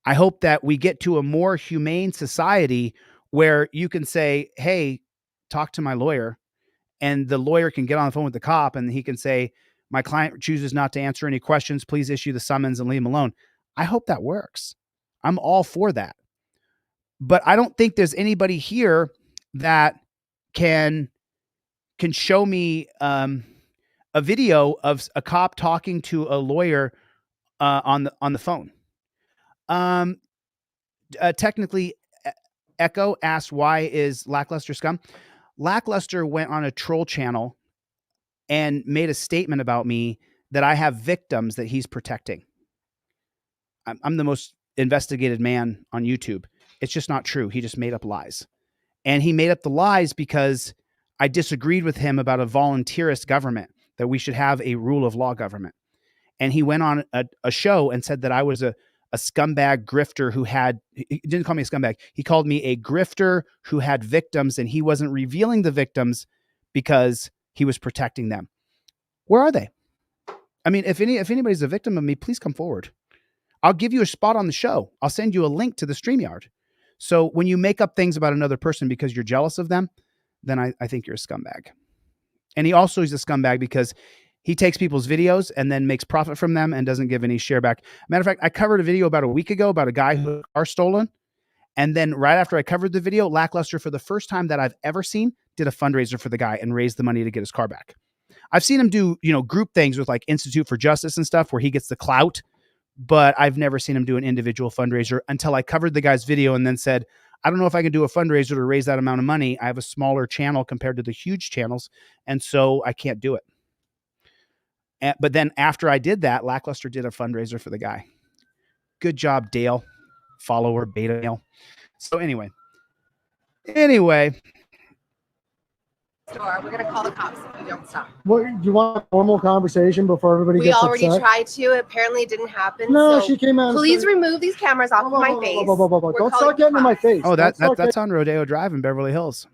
I hope that we get to a more humane society where you can say, hey, talk to my lawyer, and the lawyer can get on the phone with the cop and he can say, my client chooses not to answer any questions. Please issue the summons and leave him alone. I hope that works. I'm all for that. But I don't think there's anybody here that can show me a video of a cop talking to a lawyer on the phone. Technically, Echo asked, why is Lackluster scum? Lackluster went on a troll channel and made a statement about me that I have victims that he's protecting. I'm the most investigated man on YouTube. It's just not true. He just made up lies. And he made up the lies because I disagreed with him about a volunteerist government, that we should have a rule of law government. And he went on a show and said that I was a scumbag grifter who had, he didn't call me a scumbag. He called me a grifter who had victims, and he wasn't revealing the victims because he was protecting them. Where are they? I mean, if anybody's a victim of me, please come forward. I'll give you a spot on the show. I'll send you a link to the StreamYard. So when you make up things about another person because you're jealous of them, then I think you're a scumbag. And he also is a scumbag because he takes people's videos and then makes profit from them and doesn't give any share back. Matter of fact, I covered a video about a week ago about a guy who had a car stolen. And then right after I covered the video, Lackluster, for the first time that I've ever seen, did a fundraiser for the guy and raised the money to get his car back. I've seen him do, group things with like Institute for Justice and stuff where he gets the clout, but I've never seen him do an individual fundraiser until I covered the guy's video and then said, I don't know if I can do a fundraiser to raise that amount of money. I have a smaller channel compared to the huge channels, and so I can't do it. But then after I did that, Lackluster did a fundraiser for the guy. Good job, Dale. Follower, beta male. So anyway. We're gonna call the cops if you don't stop. What, do you want a normal conversation before everybody We gets already upset? tried to. Apparently, it didn't happen. No, so she came out and Please said- remove these cameras off of my face. Don't start getting in my face. Oh, Don't start that's on Rodeo Drive in Beverly Hills.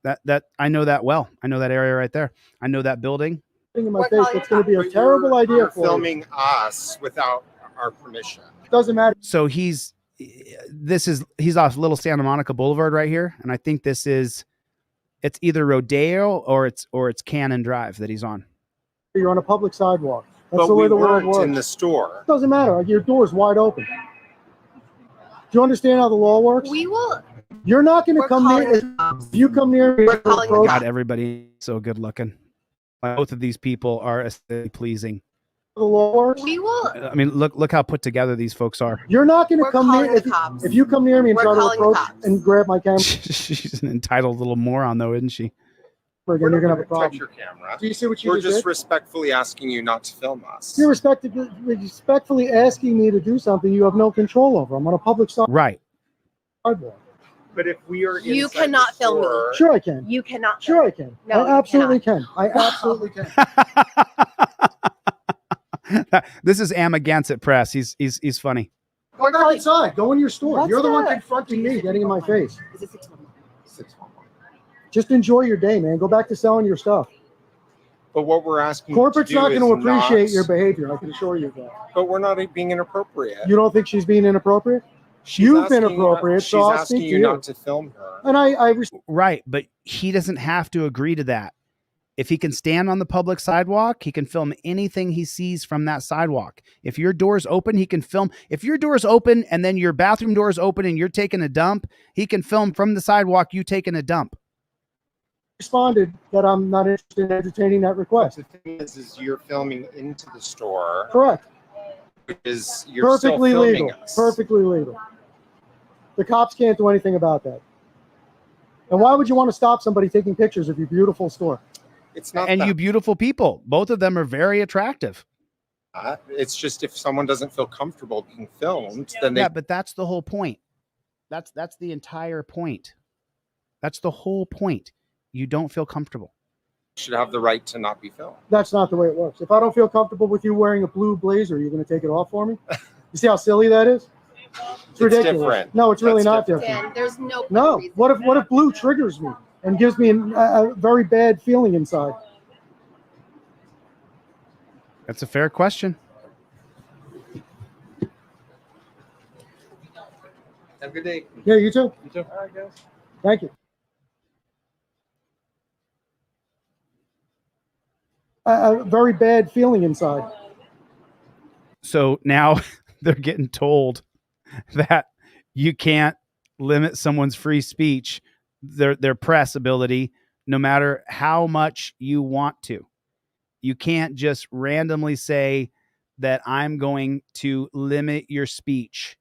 That I know that well. I know that area right there. I know that building. getting in my face. That's going to be a terrible idea for you. Filming us without our permission. Doesn't matter. So he's off Little Santa Monica Boulevard right here, and I think it's either Rodeo or it's Cannon Drive that he's on. You're on a public sidewalk. That's But the way we the world weren't works. in the store. Doesn't matter. Your door's wide open. Do you understand how the law works? We will. You're not going to come near. If you come near me, God, everybody so good looking. Both of these people are aesthetically pleasing. The law works. We will. I mean, look how put together these folks are. You're not going to come near. If you come near me and We're try to calling the approach cops. and grab my camera, She's an entitled little moron, though, isn't she? you're going to have a Touch problem. your camera. Do you see what you We're just just did? respectfully asking you not to film us. You're respectfully asking me to do something you have no control over. I'm on a public sidewalk. Right. But if we are You inside cannot the film me. store- Sure, I can. You cannot. Sure, I can. No, I you absolutely can. I absolutely can. This is Amagansett Press. He's funny. Go back inside. Go in your store. What's You're the one that? confronting me, getting in my face. Is it 611? 611. Just enjoy your day, man. Go back to selling your stuff. But what we're asking Corporate's you to not do going to is appreciate not- your behavior. I can assure you that. But we're not being inappropriate. You don't think she's being inappropriate? You've been appropriate, She's so I'll asking speak you to you. not to film her. And I Right, but he doesn't have to agree to that. If he can stand on the public sidewalk, he can film anything he sees from that sidewalk. If your door's open, he can film. If your door's open and then your bathroom door is open and you're taking a dump, he can film from the sidewalk you taking a dump. responded that I'm not interested in entertaining that request. The thing is you're filming into the store. Correct. Which is you're Perfectly still filming legal. us. Perfectly legal. The cops can't do anything about that. And why would you want to stop somebody taking pictures of your beautiful store? It's not And that. you beautiful people. Both of them are very attractive. It's just if someone doesn't feel comfortable being filmed, then they Yeah, but that's the whole point. That's the entire point. That's the whole point. You don't feel comfortable. should have the right to not be filmed. That's not the way it works. If I don't feel comfortable with you wearing a blue blazer, you're going to take it off for me? You see how silly that is? It's ridiculous. different. No, it's really That's not different. Dan, there's no. No. What if blue triggers me and gives me a very bad feeling inside? That's a fair question. a good day. Yeah, you too. You too. All right, guys. Thank you. A very bad feeling inside. So now they're getting told that you can't limit someone's free speech, their press ability, no matter how much you want to. You can't just randomly say that I'm going to limit your speech.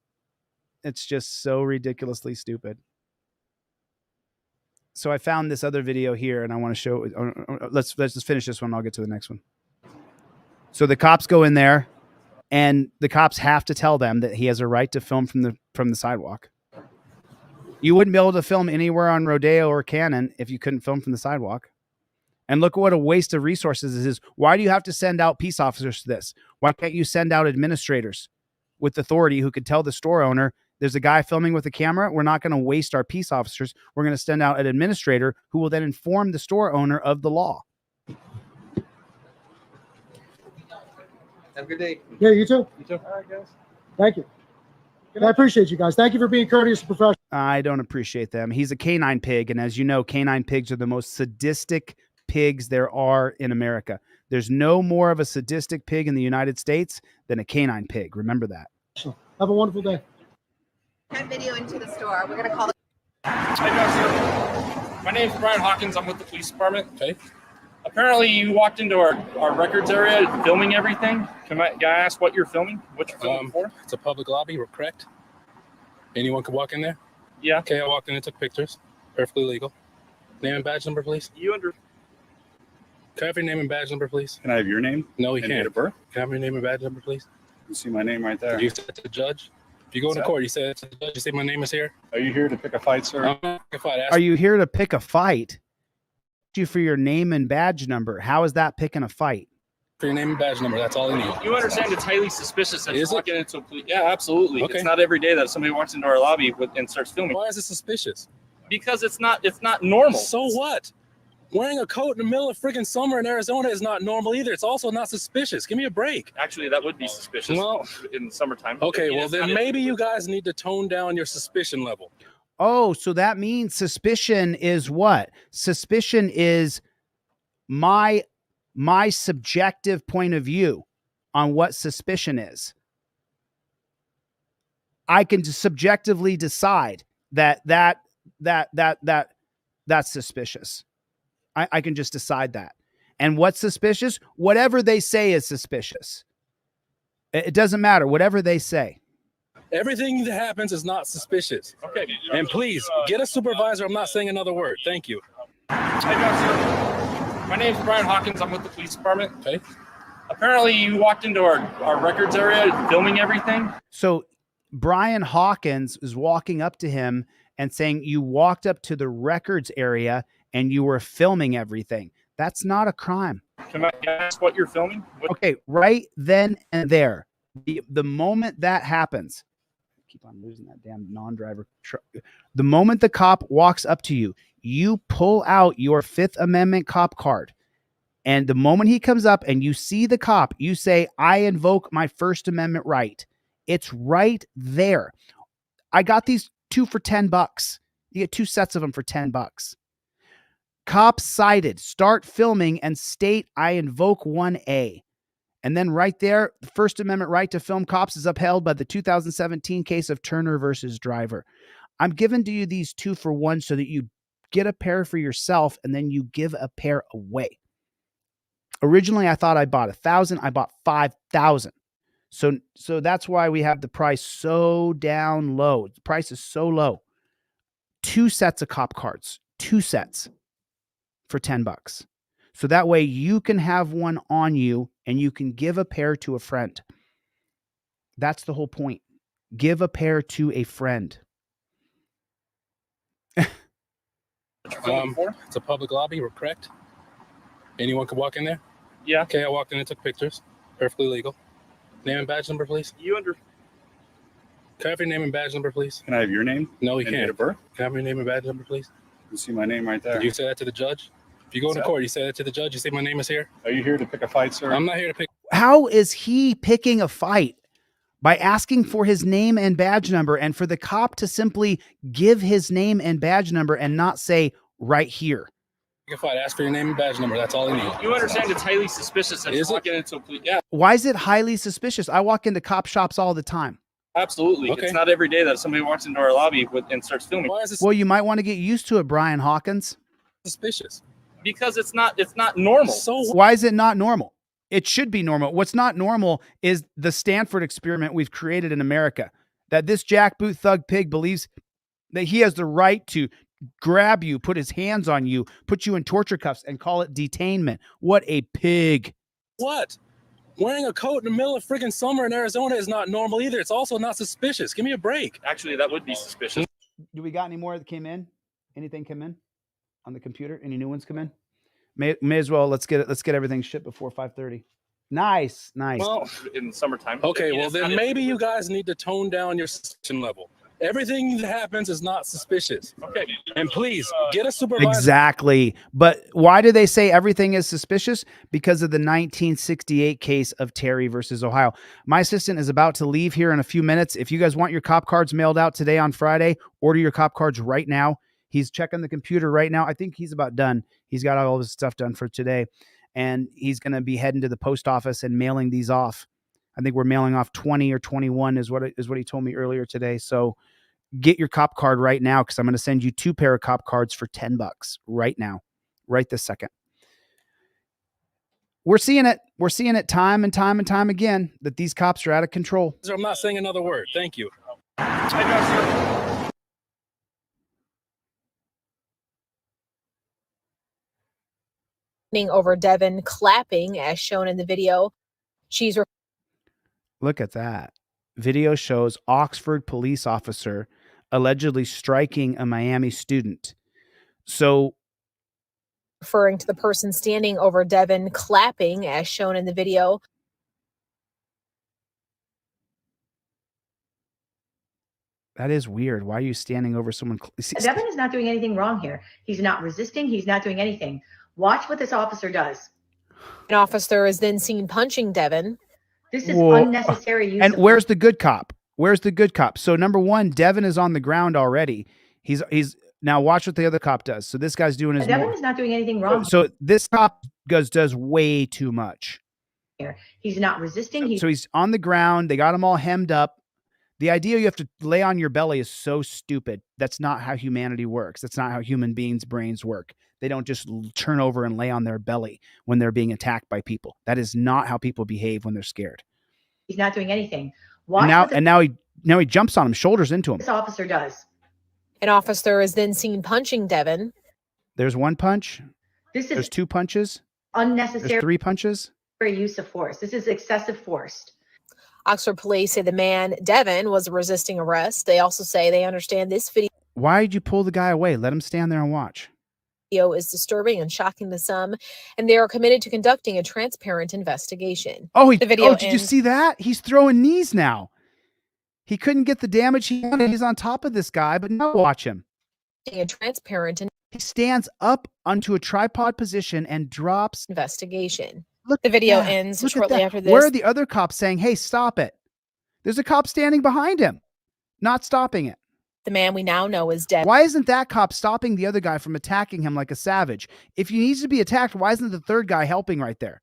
It's just so ridiculously stupid. So I found this other video here, and I want to show. Let's just finish this one. I'll get to the next one. So the cops go in there, and the cops have to tell them that he has a right to film from the sidewalk. You wouldn't be able to film anywhere on Rodeo or Cannon if you couldn't film from the sidewalk. And look what a waste of resources this is. Why do you have to send out peace officers to this? Why can't you send out administrators with authority who could tell the store owner, there's a guy filming with a camera. We're not going to waste our peace officers. We're going to send out an administrator who will then inform the store owner of the law. Have a good day. Yeah, you too. You too. All right, guys. Thank you. I appreciate you guys. Thank you for being courteous and professional. I don't appreciate them. He's a canine pig. And as you know, canine pigs are the most sadistic pigs there are in America. There's no more of a sadistic pig in the United States than a canine pig. Remember that. Have a wonderful day. That video into the store. We're going to call it. Hi, guys. My name's Brian Hawkins. I'm with the police department. Okay. Apparently, you walked into our records area filming everything. Can I ask what you're filming? What you're filming for? It's a public lobby, we're correct? Anyone could walk in there? Yeah. Okay, I walked in and took pictures. Perfectly legal. Name and badge number, please. Can I have your name and badge number, please? Can I have your name? No, you and can't. Date of birth? Can I have your name and badge number, please? You see my name right there. You said to the judge? If you go into court, you say to the judge, you say my name is here? Are you here to pick a fight, sir? I'm not pick a fight. Are you here to pick a fight? You for your name and badge number. How is that picking a fight? For your name and badge number, that's all I need. You understand it's highly suspicious that Is you're walking into a police. Yeah, absolutely. Okay. It's not every day that somebody walks into our lobby and starts filming. Why is it suspicious? Because it's not normal. So what? Wearing a coat in the middle of freaking summer in Arizona is not normal either. It's also not suspicious. Give me a break. Actually, that would be suspicious in the summertime. Okay, I mean, well then maybe you guys need to tone down your suspicion level. Oh, so that means suspicion is what? Suspicion is my subjective point of view on what suspicion is. I can just subjectively decide that's suspicious. I can just decide that. And what's suspicious? Whatever they say is suspicious. It doesn't matter. Whatever they say. Everything that happens is not suspicious. Okay. And please, get a supervisor. I'm not saying another word. Thank you. My name's Brian Hawkins. I'm with the police department. Okay. Apparently, you walked into our records area filming everything. So Brian Hawkins is walking up to him and saying, you walked up to the records area and you were filming everything. That's not a crime. Can I ask what you're filming? Okay, right then and there. The moment that happens, keep on losing that damn non-driver truck. The moment the cop walks up to you, you pull out your Fifth Amendment cop card. And the moment he comes up and you see the cop, you say, I invoke my First Amendment right. It's right there. I got these 2 for $10. You get 2 sets of them for $10. Cop cited, start filming and state I invoke 1A. And then right there, the First Amendment right to film cops is upheld by the 2017 case of Turner versus Driver. I'm giving to you these 2 for $1 so that you get a pair for yourself and then you give a pair away. Originally, I thought I bought 1,000. I bought 5,000. So that's why we have the price so down low. The price is so low. 2 sets of cop cards, 2 sets for $10. So that way you can have one on you and you can give a pair to a friend. That's the whole point. Give a pair to a friend. It's a public lobby, we're correct? Anyone could walk in there? Yeah. Okay, I walked in and took pictures. Perfectly legal. Name and badge number, please. Can I have your name and badge number, please? Can I have your name? No, you and can't. Date of birth? Can I have your name and badge number, please? You see my name right there. You say that to the judge? If you go into court, you say that to the judge, you say my name is here? Are you here to pick a fight, sir? I'm not here to pick. How is he picking a fight? by asking for his name and badge number, and for the cop to simply give his name and badge number and not say right here. If I'd ask for your name and badge number, that's all I need. You understand it's highly suspicious that you're walking into a police. Yeah, Why is it highly suspicious? I walk into cop shops all the time. absolutely. Okay. It's not every day that somebody walks into our lobby and starts filming. Why is this Well, you might want to get used to it, Brian Hawkins. suspicious? Because it's not normal. So Why is it not normal? It should be normal. What's not normal is the Stanford experiment we've created in America, that this jackboot thug pig believes that he has the right to grab you, put his hands on you, put you in torture cuffs, and call it detainment. What a pig. what? Wearing a coat in the middle of freaking summer in Arizona is not normal either. It's also not suspicious. Give me a break. Actually, that would be suspicious. Do we got any more that came in? Anything come in on the computer? Any new ones come in? May as well. Let's get everything shipped before 5:30. Nice. Well, In the summertime. okay, well It's then not- maybe you guys need to tone down your suspicion level. Everything that happens is not suspicious. Okay. And please get a supervisor. Exactly. But why do they say everything is suspicious? Because of the 1968 case of Terry versus Ohio. My assistant is about to leave here in a few minutes. If you guys want your cop cards mailed out today on Friday, order your cop cards right now. He's checking the computer right now. I think he's about done. He's got all his stuff done for today. And he's going to be heading to the post office and mailing these off. I think we're mailing off 20 or 21 is what he told me earlier today. So get your cop card right now, because I'm going to send you 2 pair of cop cards for $10 right now, right this second. We're seeing it. We're seeing it time and time and time again that these cops are out of control. I'm not saying another word. Thank you. Over Devin clapping as shown in the video. She's Look at that. Video shows Oxford police officer allegedly striking a Miami student. So referring to the person standing over Devin clapping as shown in the video. that is weird. Why are you standing over someone? Devin is not doing anything wrong here. He's not resisting. He's not doing anything. Watch what this officer does. An officer is then seen punching Devin. This is Whoa. unnecessary use And of where's the good cop? Where's the good cop? So number one, Devin is on the ground already. He's now watch what the other cop does. So this guy's doing his Devin more. is not doing anything wrong So this cop does way too much. here. He's not resisting. So he's on the ground. They got him all hemmed up. The idea you have to lay on your belly is so stupid. That's not how humanity works. That's not how human beings' brains work. They don't just turn over and lay on their belly when they're being attacked by people. That is not how people behave when they're scared. He's not doing anything. And Watch now, what this, and now he jumps on him, shoulders into him. this officer does. An officer is then seen punching Devin. There's one punch. This There's is two punches. unnecessary There's three punches. use of force. This is excessive force. Oxford police say the man, Devin, was resisting arrest. They also say they understand this video Why did you pull the guy away? Let him stand there and watch. is disturbing and shocking to some, and they are committed to conducting a transparent investigation. Oh, the video did you ends- see that? He's throwing knees now. He couldn't get the damage he wanted. He's on top of this guy, but now watch him. A transparent He stands up onto a tripod position and drops. investigation. Look The at video that. ends Look at shortly that. after this. Where are the other cops saying, hey, stop it? There's a cop standing behind him, not stopping it. The man we now know is Devin. Why isn't that cop stopping the other guy from attacking him like a savage? If he needs to be attacked, why isn't the third guy helping right there?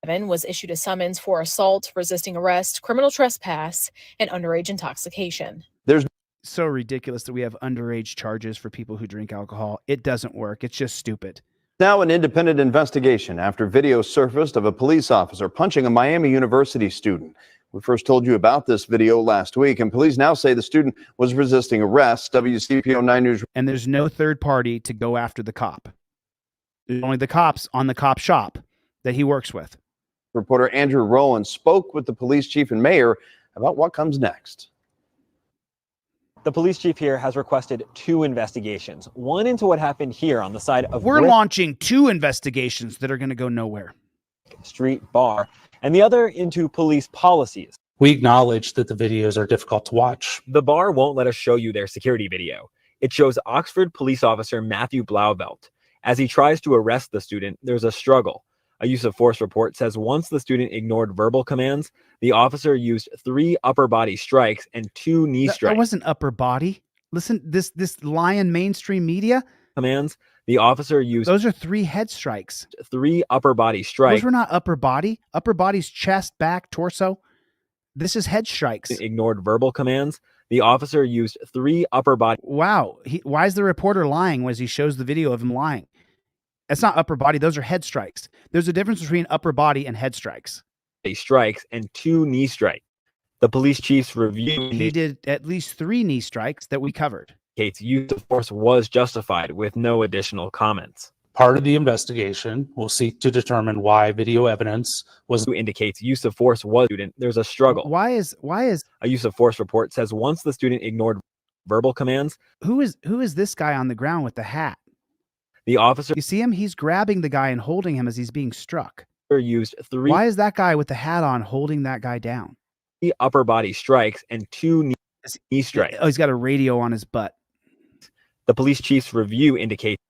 Devin was issued a summons for assault, resisting arrest, criminal trespass, and underage intoxication. There's so ridiculous that we have underage charges for people who drink alcohol. It doesn't work. It's just stupid. Now an independent investigation after video surfaced of a police officer punching a Miami University student. We first told you about this video last week, and police now say the student was resisting arrest. WCPO 9 News. And there's no third party to go after the cop. There's only the cops on the cop shop that he works with. Reporter Andrew Rowland spoke with the police chief and mayor about what comes next. The police chief here has requested 2 investigations, one into what happened here on the side of We're launching 2 investigations that are going to go nowhere. Street Bar, and the other into police policies. We acknowledge that the videos are difficult to watch. The bar won't let us show you their security video. It shows Oxford police officer Matthew Blauvelt. As he tries to arrest the student, there's a struggle. A use of force report says once the student ignored verbal commands, the officer used 3 upper body strikes and 2 knee strikes. That wasn't upper body. Listen, this lying mainstream media Commands. The officer used. Those are 3 head strikes. 3 upper body strikes. Those were not upper body. Upper body's chest, back, torso. This is head strikes. Ignored verbal commands. The officer used 3 upper body. Wow. Why is the reporter lying as he shows the video of him lying? That's not upper body. Those are head strikes. There's a difference between upper body and head strikes. Strikes and 2 knee strikes. The police chief's review. He did at least 3 knee strikes that we covered. Indicates use of force was justified with no additional comments. Part of the investigation will seek to determine why video evidence was. Indicates use of force was. There's a struggle. Why is a use of force report says once the student ignored verbal commands. Who is this guy on the ground with the hat? The officer. You see him? He's grabbing the guy and holding him as he's being struck. Used 3. Why is that guy with the hat on holding that guy down? 3 upper body strikes and 2 knee strikes. Oh, he's got a radio on his butt. The police chief's review indicates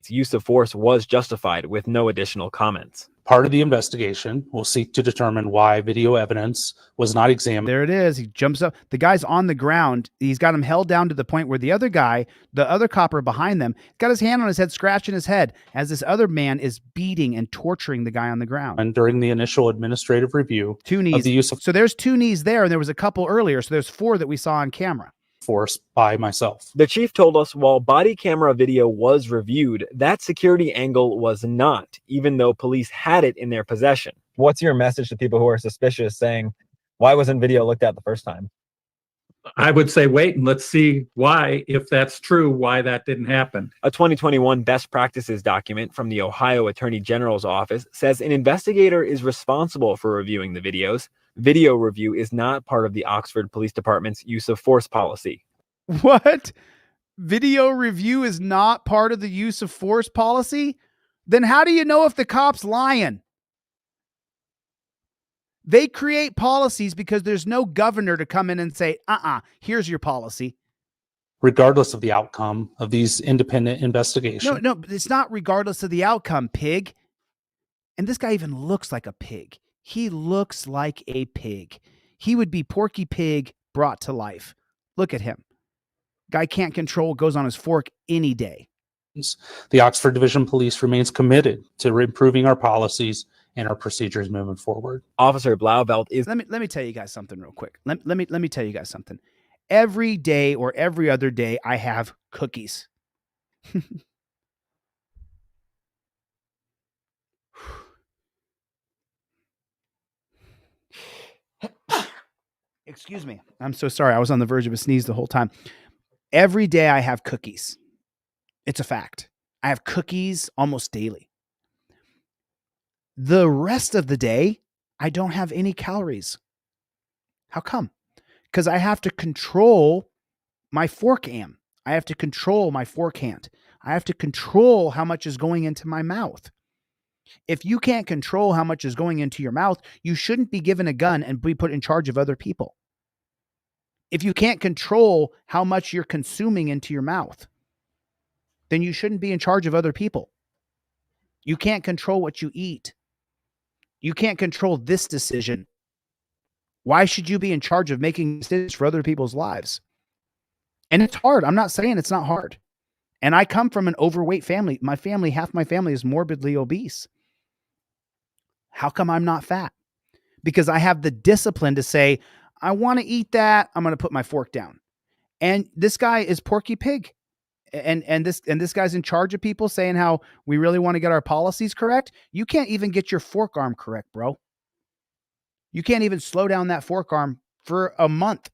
use of force was justified with no additional comments. Part of the investigation will seek to determine why video evidence was not examined. There it is. He jumps up. The guy's on the ground. He's got him held down to the point where the other guy, the other copper behind them, got his hand on his head, scratching his head as this other man is beating and torturing the guy on the ground. And during the initial administrative review, 2 knees. Of the use of so there's 2 knees there, and there was a couple earlier. So there's 4 that we saw on camera. Force by myself. The chief told us while body camera video was reviewed, that security angle was not, even though police had it in their possession. What's your message to people who are suspicious saying, why wasn't video looked at the first time? I would say wait and let's see why, if that's true, why that didn't happen. A 2021 best practices document from the Ohio Attorney General's office says an investigator is responsible for reviewing the videos. Video review is not part of the Oxford Police Department's use of force policy. What? Video review is not part of the use of force policy? Then how do you know if the cop's lying? They create policies because there's no governor to come in and say, here's your policy. Regardless of the outcome of these independent investigations. No, it's not regardless of the outcome, pig. And this guy even looks like a pig. He looks like a pig. He would be Porky Pig brought to life. Look at him. Guy can't control, goes on his fork any day. The Oxford Division Police remains committed to improving our policies and our procedures moving forward. Officer Blauvelt is. Let me tell you guys something real quick. Let me tell you guys something. Every day or every other day, I have cookies. Excuse me. I'm so sorry. I was on the verge of a sneeze the whole time. Every day I have cookies. It's a fact. I have cookies almost daily. The rest of the day, I don't have any calories. How come? Because I have to control my fork arm. I have to control my fork hand. I have to control how much is going into my mouth. If you can't control how much is going into your mouth, you shouldn't be given a gun and be put in charge of other people. If you can't control how much you're consuming into your mouth, then you shouldn't be in charge of other people. You can't control what you eat. You can't control this decision. Why should you be in charge of making decisions for other people's lives? And it's hard. I'm not saying it's not hard. And I come from an overweight family. My family, half my family is morbidly obese. How come I'm not fat? Because I have the discipline to say, I want to eat that. I'm going to put my fork down. And this guy is Porky Pig. And this guy's in charge of people saying how we really want to get our policies correct. You can't even get your fork arm correct, bro. You can't even slow down that fork arm for a month.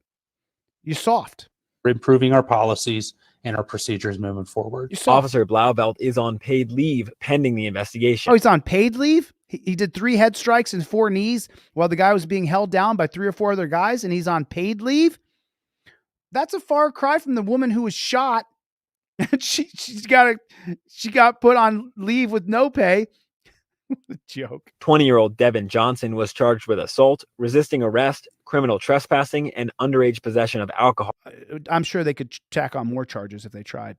You're soft. We're improving our policies and our procedures moving forward. Officer Blauvelt is on paid leave pending the investigation. Oh, he's on paid leave? He did 3 head strikes and 4 knees while the guy was being held down by 3 or 4 other guys, and he's on paid leave? That's a far cry from the woman who was shot. she got put on leave with no pay. Joke. 20-year-old Devin Johnson was charged with assault, resisting arrest, criminal trespassing, and underage possession of alcohol. I'm sure they could tack on more charges if they tried.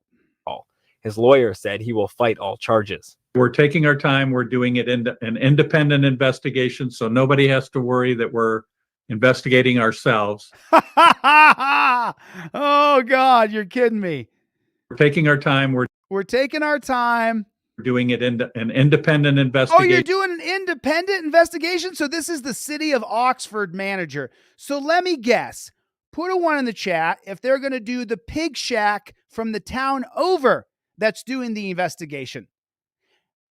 His lawyer said he will fight all charges. We're taking our time. We're doing it in an independent investigation, so nobody has to worry that we're investigating ourselves. Oh God, you're kidding me. We're taking our time. We're taking our time. We're doing it in an independent Oh, investigation. you're doing an independent investigation? So this is the city of Oxford manager. So let me guess. Put a 1 in the chat if they're going to do the pig shack from the town over that's doing the investigation.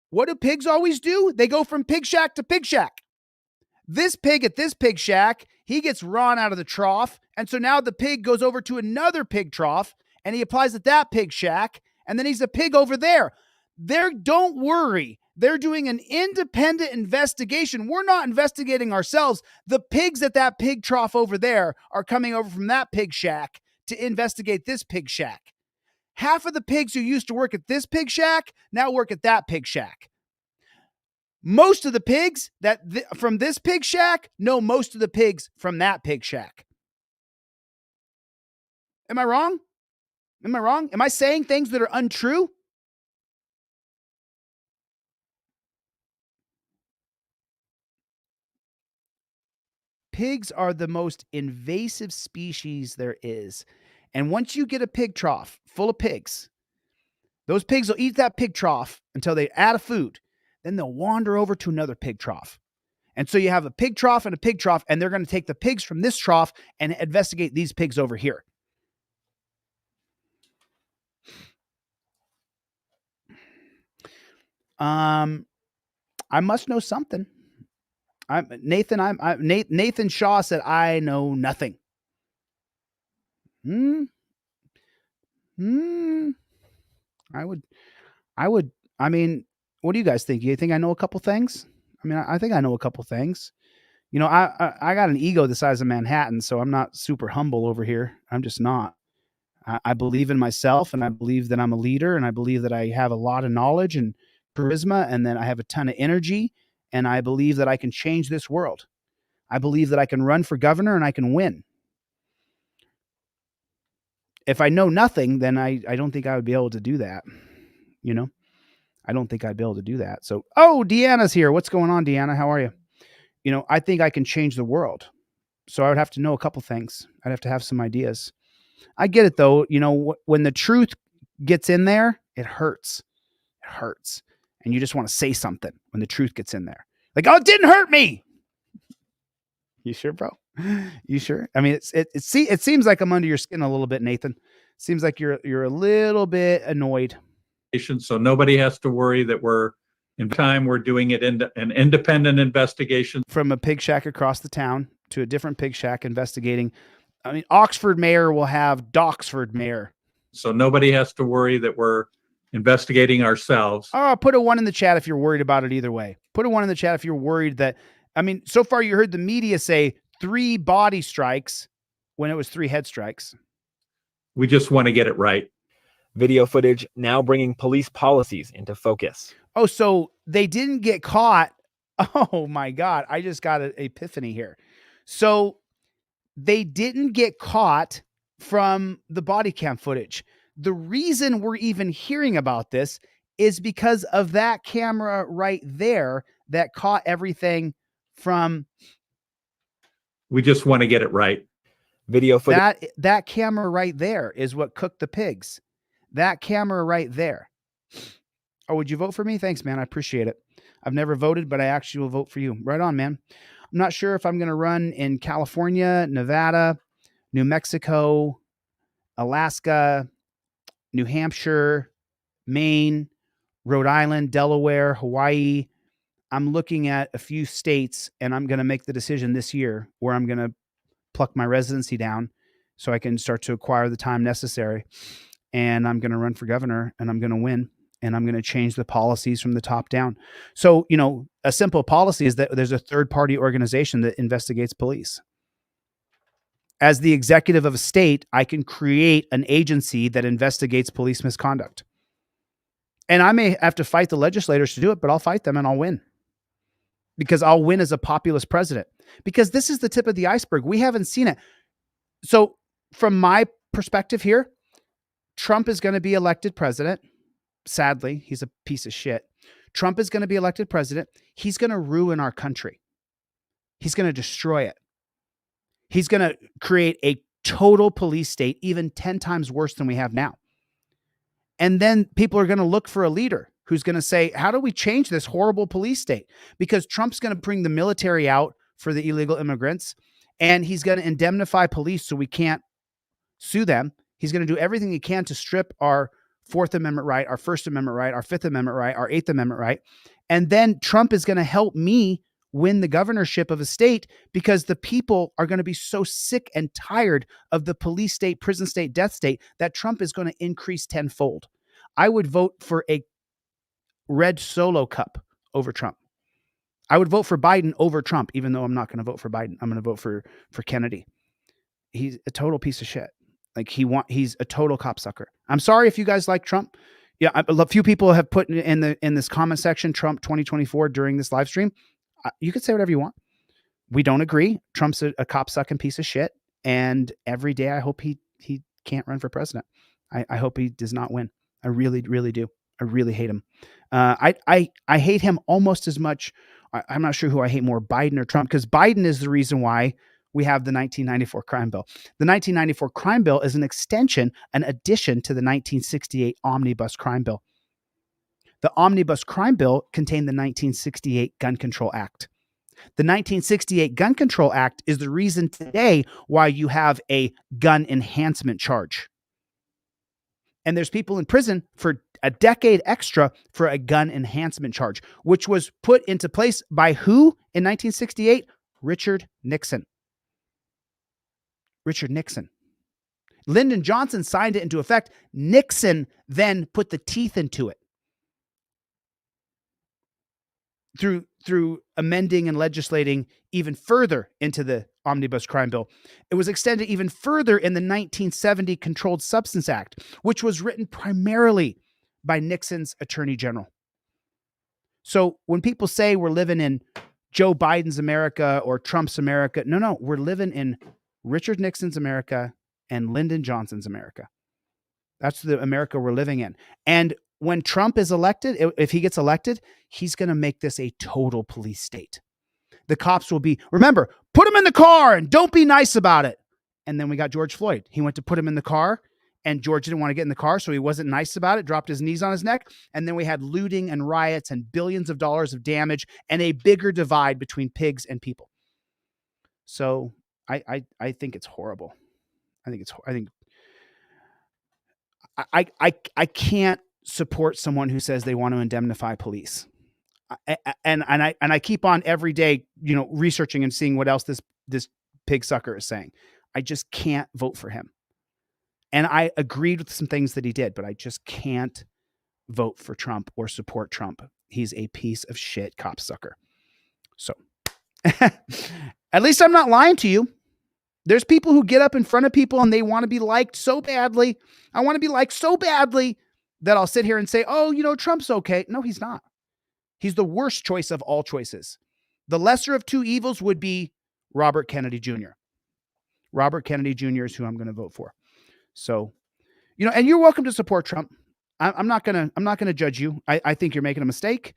What do pigs always do? They go from pig shack to pig shack. This pig at this pig shack, he gets run out of the trough. And so now the pig goes over to another pig trough and he applies at that pig shack. And then he's a pig over there. Don't worry. They're doing an independent investigation. We're not investigating ourselves. The pigs at that pig trough over there are coming over from that pig shack to investigate this pig shack. Half of the pigs who used to work at this pig shack now work at that pig shack. Most of the pigs from this pig shack know most of the pigs from that pig shack. Am I wrong? Am I wrong? Am I saying things that are untrue? Pigs are the most invasive species there is. And once you get a pig trough full of pigs, those pigs will eat that pig trough until they're out of food. Then they'll wander over to another pig trough. And so you have a pig trough and a pig trough, and they're going to take the pigs from this trough and investigate these pigs over here. I must know something. Nathan Shaw said, I know nothing. I mean, what do you guys think? You think I know a couple things? I mean, I think I know a couple things. You know, I got an ego the size of Manhattan, so I'm not super humble over here. I'm just not. I believe in myself, and I believe that I'm a leader, and I believe that I have a lot of knowledge and charisma, and then I have a ton of energy, and I believe that I can change this world. I believe that I can run for governor and I can win. If I know nothing, then I don't think I would be able to do that. You know, I don't think I'd be able to do that. So, Deanna's here. What's going on, Deanna? How are you? You know, I think I can change the world. So I would have to know a couple things. I'd have to have some ideas. I get it though. You know, when the truth gets in there, it hurts. It hurts. And you just want to say something when the truth gets in there. Like, oh, it didn't hurt me. You sure, bro? You sure? I mean, it seems like I'm under your skin a little bit, Nathan. Seems like you're a little bit annoyed. So nobody has to worry that we're doing it in an independent investigation. From a pig shack across the town to a different pig shack investigating. I mean, Oxford mayor will have Doxford mayor. So nobody has to worry that we're investigating ourselves. Oh, put a 1 in the chat if you're worried about it either way. Put a 1 in the chat if you're worried that, I mean, so far you heard the media say 3 body strikes when it was 3 head strikes. We just want to get it right. Video footage now bringing police policies into focus. Oh, so they didn't get caught. Oh my God. I just got an epiphany here. So they didn't get caught from the body cam footage. The reason we're even hearing about this is because of that camera right there that caught everything from. We just want to get it right. Video footage. That camera right there is what cooked the pigs. That camera right there. Oh, would you vote for me? Thanks, man. I appreciate it. I've never voted, but I actually will vote for you. Right on, man. I'm not sure if I'm going to run in California, Nevada, New Mexico, Alaska, New Hampshire, Maine, Rhode Island, Delaware, Hawaii. I'm looking at a few states, and I'm going to make the decision this year where I'm going to pluck my residency down so I can start to acquire the time necessary. And I'm going to run for governor, and I'm going to win, and I'm going to change the policies from the top down. So, you know, a simple policy is that there's a third-party organization that investigates police. As the executive of a state, I can create an agency that investigates police misconduct. And I may have to fight the legislators to do it, but I'll fight them and I'll win. Because I'll win as a populist president. Because this is the tip of the iceberg. We haven't seen it. So from my perspective here, Trump is going to be elected president. Sadly, he's a piece of shit. Trump is going to be elected president. He's going to ruin our country. He's going to destroy it. He's going to create a total police state, even 10 times worse than we have now. And then people are going to look for a leader who's going to say, how do we change this horrible police state? Because Trump's going to bring the military out for the illegal immigrants, and he's going to indemnify police so we can't sue them. He's going to do everything he can to strip our Fourth Amendment right, our First Amendment right, our Fifth Amendment right, our Eighth Amendment right. And then Trump is going to help me win the governorship of a state because the people are going to be so sick and tired of the police state, prison state, death state that Trump is going to increase tenfold. I would vote for a red Solo cup over Trump. I would vote for Biden over Trump, even though I'm not going to vote for Biden. I'm going to vote for Kennedy. He's a total piece of shit. Like he's a total copsucker. I'm sorry if you guys like Trump. Yeah, a few people have put in this comment section Trump 2024 during this live stream. You can say whatever you want. We don't agree. Trump's a copsucking piece of shit, and every day I hope he can't run for president. I hope he does not win. I really, really do. I really hate him. I hate him almost as much. I'm not sure who I hate more, Biden or Trump, because Biden is the reason why we have the 1994 crime bill. The 1994 crime bill is an extension, an addition to the 1968 Omnibus crime bill. The Omnibus crime bill contained the 1968 Gun Control Act. The 1968 Gun Control Act is the reason today why you have a gun enhancement charge. And there's people in prison for a decade extra for a gun enhancement charge, which was put into place by who in 1968? Richard Nixon. Richard Nixon. Lyndon Johnson signed it into effect. Nixon then put the teeth into it through amending and legislating even further into the Omnibus crime bill. It was extended even further in the 1970 Controlled Substance Act, which was written primarily by Nixon's attorney general. So when people say we're living in Joe Biden's America or Trump's America, no, we're living in Richard Nixon's America and Lyndon Johnson's America. That's the America we're living in. And when Trump is elected, if he gets elected, he's going to make this a total police state. The cops will be, remember, put him in the car and don't be nice about it. And then we got George Floyd. He went to put him in the car and George didn't want to get in the car, so he wasn't nice about it, dropped his knees on his neck. And then we had looting and riots and billions of dollars of damage and a bigger divide between pigs and people. So I think it's horrible. I can't support someone who says they want to indemnify police. And I keep on every day, researching and seeing what else this pig sucker is saying. I just can't vote for him. And I agreed with some things that he did, but I just can't vote for Trump or support Trump. He's a piece of shit cop sucker. So at least I'm not lying to you. There's people who get up in front of people and they want to be liked so badly. I want to be liked so badly that I'll sit here and say, oh, Trump's okay. No, he's not. He's the worst choice of all choices. The lesser of two evils would be Robert Kennedy Jr. Robert Kennedy Jr. is who I'm going to vote for. So, and you're welcome to support Trump. I'm not gonna judge you. I think you're making a mistake.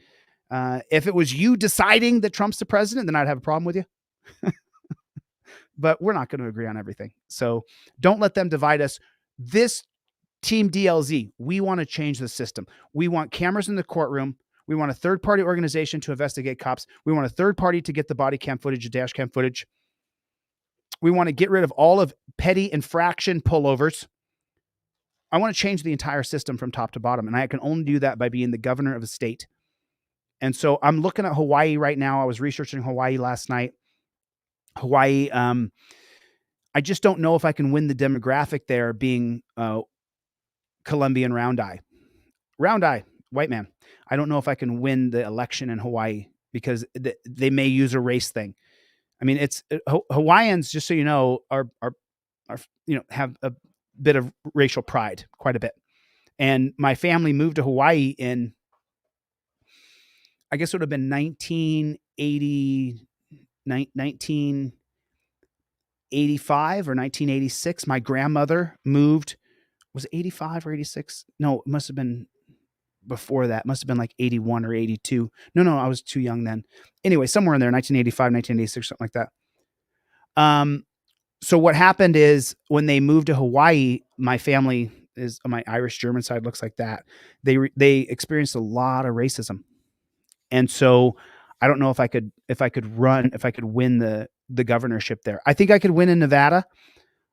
If it was you deciding that Trump's the president, then I'd have a problem with you. But we're not going to agree on everything. So don't let them divide us. This Team DLZ, we want to change the system. We want cameras in the courtroom. We want a third-party organization to investigate cops. We want a third party to get the body cam footage, the dash cam footage. We want to get rid of all of petty infraction pullovers. I want to change the entire system from top to bottom, and I can only do that by being the governor of a state. And so I'm looking at Hawaii right now. I was researching Hawaii last night. Hawaii, I just don't know if I can win the demographic there being Colombian round eye, white man. I don't know if I can win the election in Hawaii because they may use a race thing. I mean, it's Hawaiians, just so you know, are have a bit of racial pride, quite a bit. And my family moved to Hawaii in, I guess it would have been 1985 or 1986. My grandmother moved, was it 85 or 86? No, it must have been before that. Must have been like 81 or 82. No, I was too young then. Anyway, somewhere in there, 1985, 1986, something like that. So what happened is when they moved to Hawaii, my family is my Irish German side looks like that. They experienced a lot of racism. And so I don't know if I could win the governorship there. I think I could win in Nevada.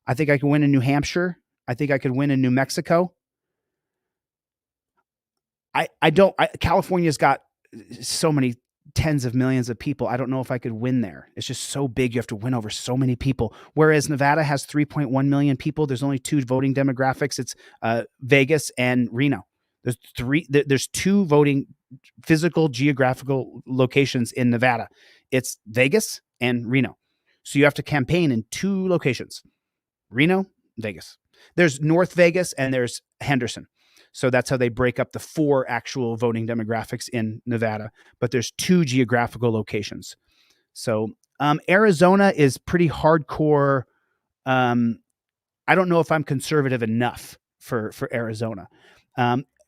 I think I could win in New Hampshire. I think I could win in New Mexico. California's got so many tens of millions of people. I don't know if I could win there. It's just so big. You have to win over so many people. Whereas Nevada has 3.1 million people. There's only two voting demographics. It's Vegas and Reno. There's two voting physical geographical locations in Nevada. It's Vegas and Reno. So you have to campaign in two locations, Reno, Vegas. There's North Vegas and there's Henderson. So that's how they break up the four actual voting demographics in Nevada, but there's two geographical locations. So Arizona is pretty hardcore. I don't know if I'm conservative enough for Arizona.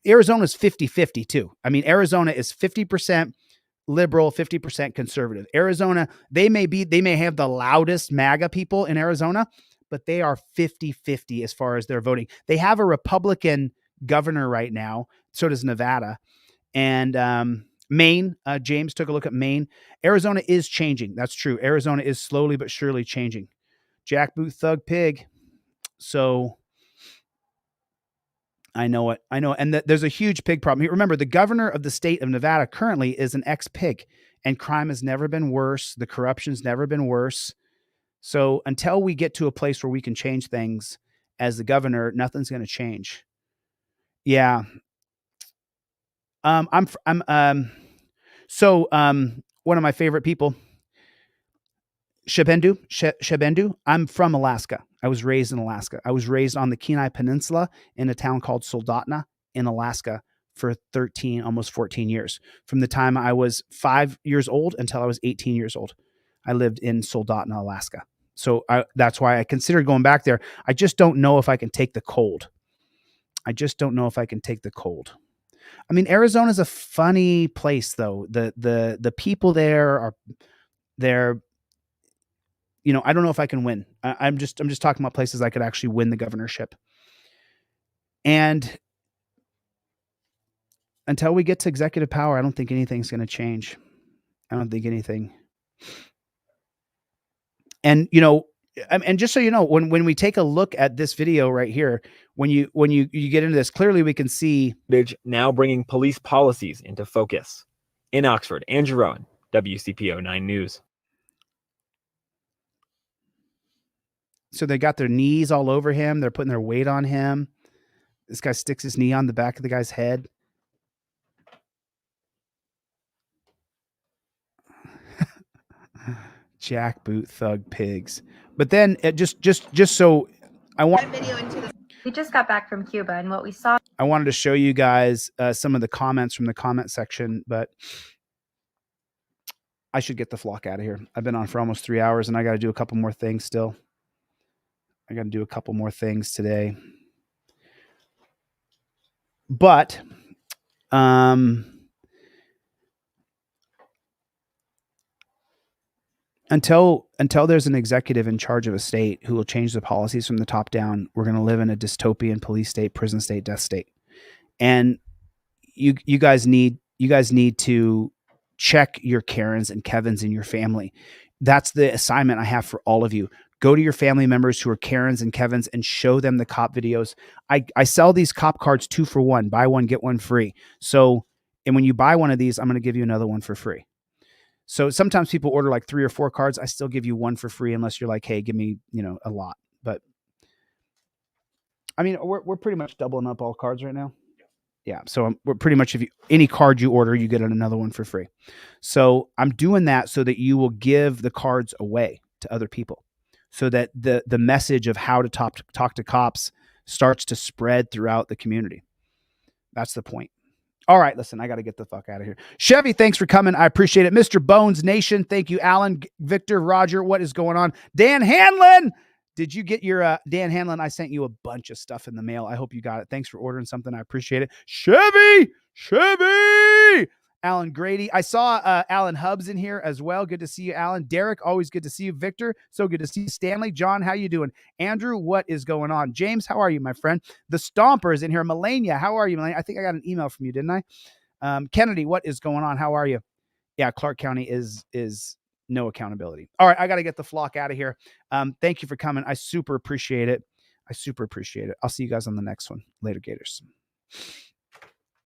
Arizona's 50-50 too. I mean, Arizona is 50% liberal, 50% conservative. Arizona, they may have the loudest MAGA people in Arizona, but they are 50-50 as far as their voting. They have a Republican governor right now. So does Nevada. And Maine, James took a look at Maine. Arizona is changing. That's true. Arizona is slowly but surely changing. Jackboot Thug Pig. So I know it. And there's a huge pig problem. Remember, the governor of the state of Nevada currently is an ex-pig, and crime has never been worse. The corruption's never been worse. So until we get to a place where we can change things as the governor, nothing's going to change. Yeah. One of my favorite people, Shebendu. I'm from Alaska. I was raised in Alaska. I was raised on the Kenai Peninsula in a town called Soldotna in Alaska for 13, almost 14 years. From the time I was 5 years old until I was 18 years old, I lived in Soldotna, Alaska. So that's why I considered going back there. I just don't know if I can take the cold. I mean, Arizona's a funny place, though. The people there are, they're, I don't know if I can win. I'm just talking about places I could actually win the governorship. And until we get to executive power, I don't think anything's going to change. I don't think anything. And, and just so you know, when we take a look at this video right here, when you get into this, clearly we can see now bringing police policies into focus. In Oxford, Andrew Rowan, WCPO 9 News. So they got their knees all over him. They're putting their weight on him. This guy sticks his knee on the back of the guy's head. Jackboot Thug Pigs. But then just so I want We just got back from Cuba, and what we saw. I wanted to show you guys some of the comments from the comment section, but I should get the flock out of here. I've been on for almost 3 hours, and I got to do a couple more things still. I got to do a couple more things today. But until there's an executive in charge of a state who will change the policies from the top down, we're going to live in a dystopian police state, prison state, death state. And you guys need to check your Karens and Kevins in your family. That's the assignment I have for all of you. Go to your family members who are Karens and Kevins and show them the cop videos. I sell these cop cards 2 for 1, buy one, get one free. So, and when you buy one of these, I'm going to give you another one for free. So sometimes people order like 3 or 4 cards. I still give you one for free unless you're like, hey, give me, a lot. But I mean, we're pretty much doubling up all cards right now. Yeah. So we're pretty much, any card you order, you get another one for free. So I'm doing that so that you will give the cards away to other people, so that the message of how to talk to cops starts to spread throughout the community. That's the point. All right, listen, I got to get the fuck out of here. Chevy, thanks for coming. I appreciate it. Mr. Bones Nation, thank you. Alan, Victor, Roger, what is going on? Dan Hanlon, did you get your Dan Hanlon? I sent you a bunch of stuff in the mail. I hope you got it. Thanks for ordering something. I appreciate it. Chevy, Chevy. Alan Grady. I saw Alan Hubbs in here as well. Good to see you, Alan. Derek, always good to see you. Victor, so good to see you. Stanley, John, how you doing? Andrew, what is going on? James, how are you, my friend? The Stomper is in here. Melania, how are you, Melania? I think I got an email from you, didn't I? Kennedy, what is going on? How are you? Yeah, Clark County is no accountability. All right, I got to get the flock out of here. Thank you for coming. I super appreciate it. I'll see you guys on the next one. Later, Gators.